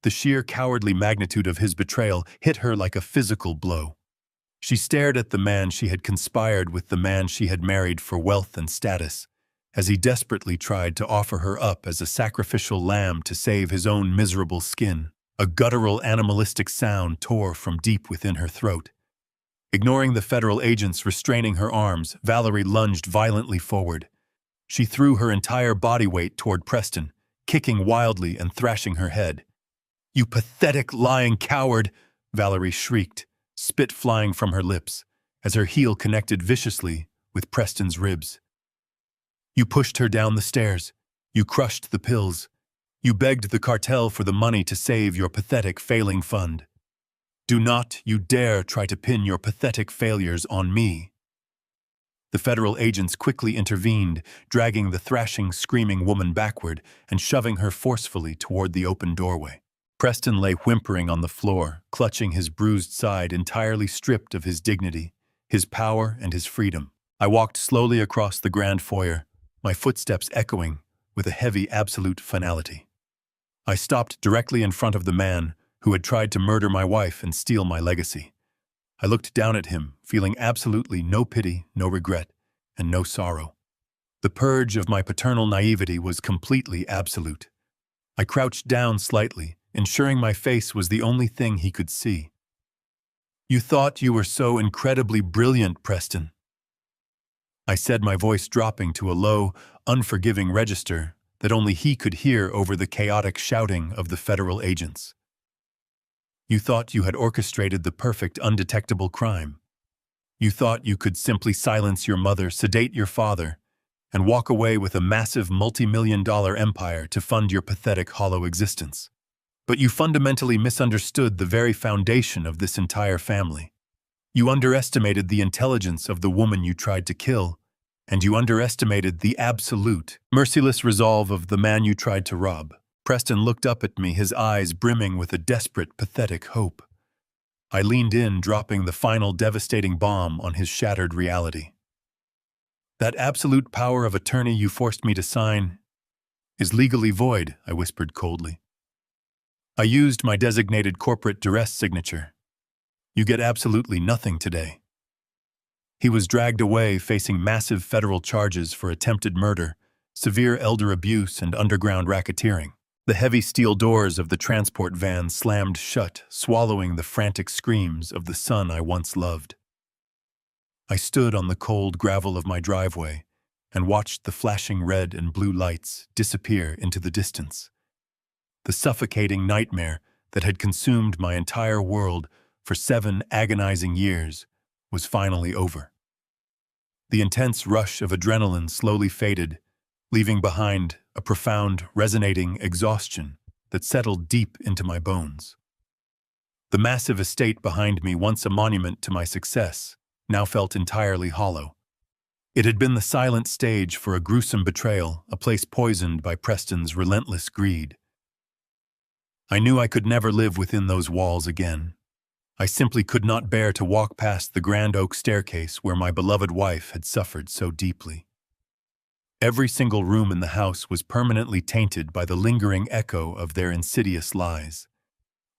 The sheer cowardly magnitude of his betrayal hit her like a physical blow. She stared at the man she had conspired with, the man she had married for wealth and status, as he desperately tried to offer her up as a sacrificial lamb to save his own miserable skin. A guttural, animalistic sound tore from deep within her throat. Ignoring the federal agents restraining her arms, Valerie lunged violently forward. She threw her entire body weight toward Preston, kicking wildly and thrashing her head. "You pathetic, lying coward!" Valerie shrieked, spit flying from her lips, as her heel connected viciously with Preston's ribs. "You pushed her down the stairs. You crushed the pills. You begged the cartel for the money to save your pathetic, failing fund. Do not you dare try to pin your pathetic failures on me." The federal agents quickly intervened, dragging the thrashing, screaming woman backward and shoving her forcefully toward the open doorway. Preston lay whimpering on the floor, clutching his bruised side, entirely stripped of his dignity, his power, and his freedom. I walked slowly across the grand foyer, my footsteps echoing with a heavy absolute finality. I stopped directly in front of the man who had tried to murder my wife and steal my legacy. I looked down at him, feeling absolutely no pity, no regret, and no sorrow. The purge of my paternal naivety was completely absolute. I crouched down slightly, ensuring my face was the only thing he could see. "You thought you were so incredibly brilliant, Preston," I said, my voice dropping to a low, unforgiving register that only he could hear over the chaotic shouting of the federal agents. "You thought you had orchestrated the perfect, undetectable crime. You thought you could simply silence your mother, sedate your father, and walk away with a massive multi-million-dollar empire to fund your pathetic, hollow existence. But you fundamentally misunderstood the very foundation of this entire family. You underestimated the intelligence of the woman you tried to kill, and you underestimated the absolute, merciless resolve of the man you tried to rob." Preston looked up at me, his eyes brimming with a desperate, pathetic hope. I leaned in, dropping the final devastating bomb on his shattered reality. That absolute power of attorney you forced me to sign is legally void, I whispered coldly. I used my designated corporate duress signature. You get absolutely nothing today. He was dragged away facing massive federal charges for attempted murder, severe elder abuse, and underground racketeering. The heavy steel doors of the transport van slammed shut, swallowing the frantic screams of the son I once loved. I stood on the cold gravel of my driveway and watched the flashing red and blue lights disappear into the distance. The suffocating nightmare that had consumed my entire world for 7 agonizing years was finally over. The intense rush of adrenaline slowly faded, leaving behind a profound, resonating exhaustion that settled deep into my bones. The massive estate behind me, once a monument to my success, now felt entirely hollow. It had been the silent stage for a gruesome betrayal, a place poisoned by Preston's relentless greed. I knew I could never live within those walls again. I simply could not bear to walk past the grand oak staircase where my beloved wife had suffered so deeply. Every single room in the house was permanently tainted by the lingering echo of their insidious lies.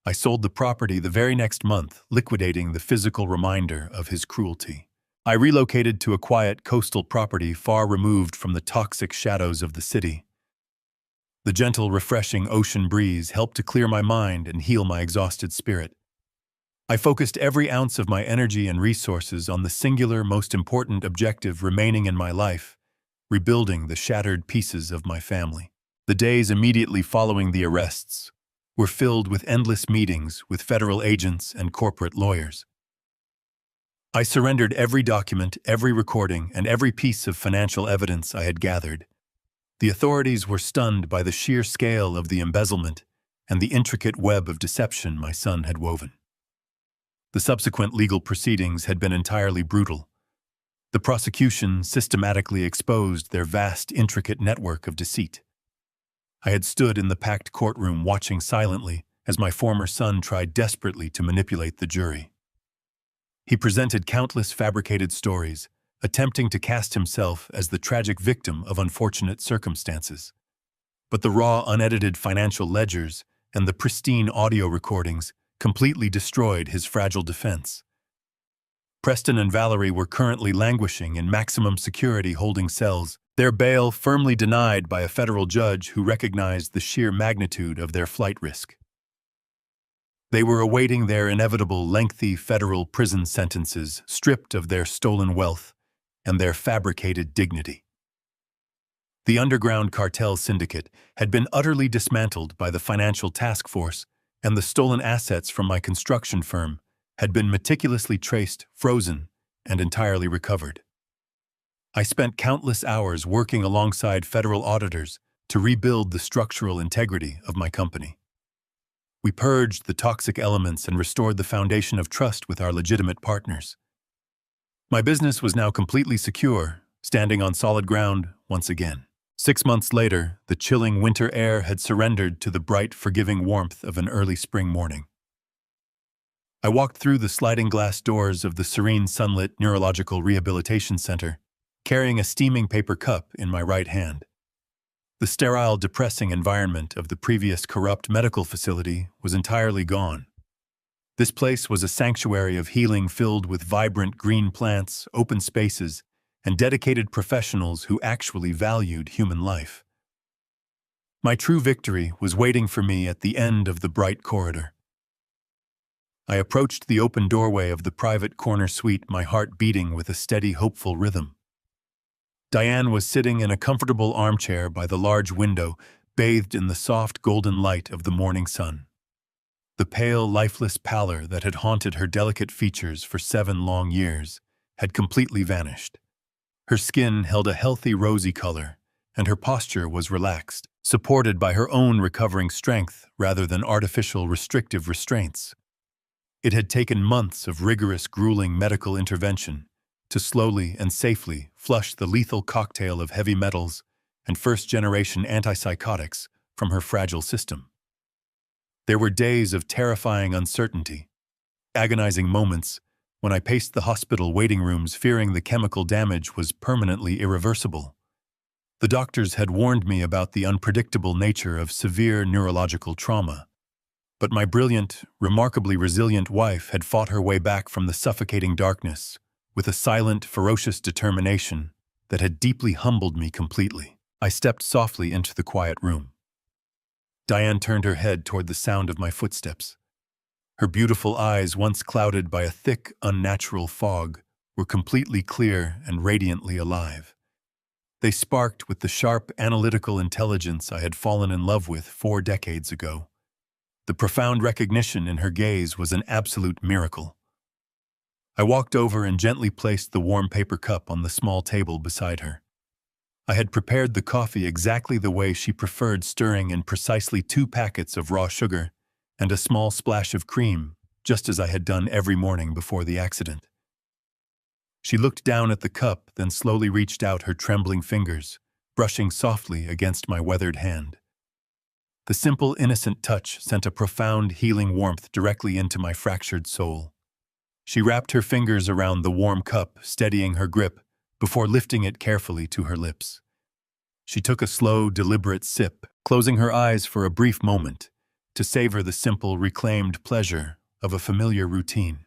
I sold the property the very next month, liquidating the physical reminder of his cruelty. I relocated to a quiet coastal property far removed from the toxic shadows of the city. The gentle, refreshing ocean breeze helped to clear my mind and heal my exhausted spirit. I focused every ounce of my energy and resources on the singular, most important objective remaining in my life: rebuilding the shattered pieces of my family. The days immediately following the arrests were filled with endless meetings with federal agents and corporate lawyers. I surrendered every document, every recording, and every piece of financial evidence I had gathered. The authorities were stunned by the sheer scale of the embezzlement and the intricate web of deception my son had woven. The subsequent legal proceedings had been entirely brutal. The prosecution systematically exposed their vast, intricate network of deceit. I had stood in the packed courtroom watching silently as my former son tried desperately to manipulate the jury. He presented countless fabricated stories, attempting to cast himself as the tragic victim of unfortunate circumstances. But the raw, unedited financial ledgers and the pristine audio recordings completely destroyed his fragile defense. Preston and Valerie were currently languishing in maximum security holding cells, their bail firmly denied by a federal judge who recognized the sheer magnitude of their flight risk. They were awaiting their inevitable lengthy federal prison sentences, stripped of their stolen wealth and their fabricated dignity. The underground cartel syndicate had been utterly dismantled by the financial task force, and the stolen assets from my construction firm had been meticulously traced, frozen, and entirely recovered. I spent countless hours working alongside federal auditors to rebuild the structural integrity of my company. We purged the toxic elements and restored the foundation of trust with our legitimate partners. My business was now completely secure, standing on solid ground once again. 6 months later, the chilling winter air had surrendered to the bright, forgiving warmth of an early spring morning. I walked through the sliding glass doors of the serene, sunlit Neurological Rehabilitation Center, carrying a steaming paper cup in my right hand. The sterile, depressing environment of the previous corrupt medical facility was entirely gone. This place was a sanctuary of healing filled with vibrant green plants, open spaces, and dedicated professionals who actually valued human life. My true victory was waiting for me at the end of the bright corridor. I approached the open doorway of the private corner suite, my heart beating with a steady, hopeful rhythm. Diane was sitting in a comfortable armchair by the large window, bathed in the soft golden light of the morning sun. The pale, lifeless pallor that had haunted her delicate features for 7 long years had completely vanished. Her skin held a healthy rosy color, and her posture was relaxed, supported by her own recovering strength rather than artificial restrictive restraints. It had taken months of rigorous, grueling medical intervention to slowly and safely flush the lethal cocktail of heavy metals and first-generation antipsychotics from her fragile system. There were days of terrifying uncertainty, agonizing moments when I paced the hospital waiting rooms fearing the chemical damage was permanently irreversible. The doctors had warned me about the unpredictable nature of severe neurological trauma. But my brilliant, remarkably resilient wife had fought her way back from the suffocating darkness with a silent, ferocious determination that had deeply humbled me completely. I stepped softly into the quiet room. Diane turned her head toward the sound of my footsteps. Her beautiful eyes, once clouded by a thick, unnatural fog, were completely clear and radiantly alive. They sparked with the sharp, analytical intelligence I had fallen in love with 4 decades ago. The profound recognition in her gaze was an absolute miracle. I walked over and gently placed the warm paper cup on the small table beside her. I had prepared the coffee exactly the way she preferred, stirring in precisely 2 packets of raw sugar and a small splash of cream, just as I had done every morning before the accident. She looked down at the cup, then slowly reached out her trembling fingers, brushing softly against my weathered hand. The simple, innocent touch sent a profound, healing warmth directly into my fractured soul. She wrapped her fingers around the warm cup, steadying her grip, before lifting it carefully to her lips. She took a slow, deliberate sip, closing her eyes for a brief moment, to savor the simple, reclaimed pleasure of a familiar routine.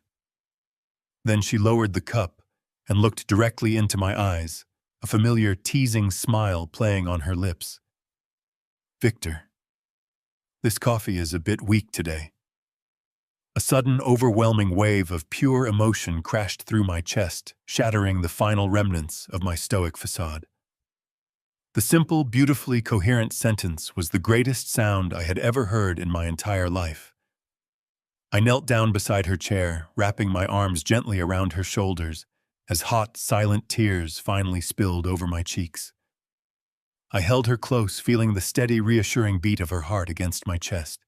Then she lowered the cup and looked directly into my eyes, a familiar, teasing smile playing on her lips. "Victor, this coffee is a bit weak today." A sudden, overwhelming wave of pure emotion crashed through my chest, shattering the final remnants of my stoic facade. The simple, beautifully coherent sentence was the greatest sound I had ever heard in my entire life. I knelt down beside her chair, wrapping my arms gently around her shoulders, as hot, silent tears finally spilled over my cheeks. I held her close, feeling the steady, reassuring beat of her heart against my chest.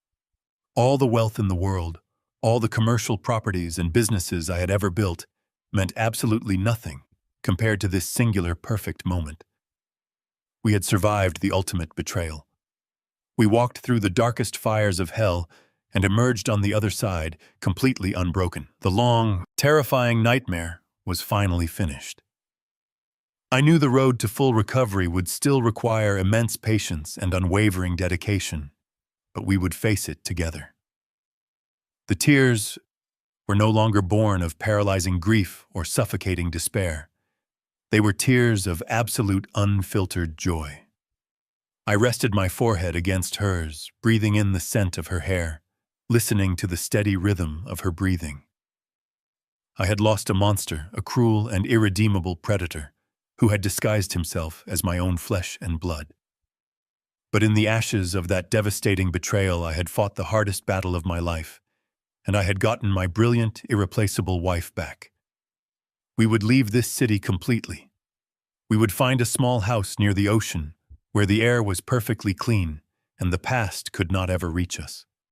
All the wealth in the world, all the commercial properties and businesses I had ever built, meant absolutely nothing compared to this singular, perfect moment. We had survived the ultimate betrayal. We walked through the darkest fires of hell and emerged on the other side, completely unbroken. The long, terrifying nightmare was finally finished. I knew the road to full recovery would still require immense patience and unwavering dedication, but we would face it together. The tears were no longer born of paralyzing grief or suffocating despair. They were tears of absolute, unfiltered joy. I rested my forehead against hers, breathing in the scent of her hair, listening to the steady rhythm of her breathing. I had lost a monster, a cruel and irredeemable predator, who had disguised himself as my own flesh and blood. But in the ashes of that devastating betrayal, I had fought the hardest battle of my life, and I had gotten my brilliant, irreplaceable wife back. We would leave this city completely. We would find a small house near the ocean, where the air was perfectly clean, and the past could not ever reach us.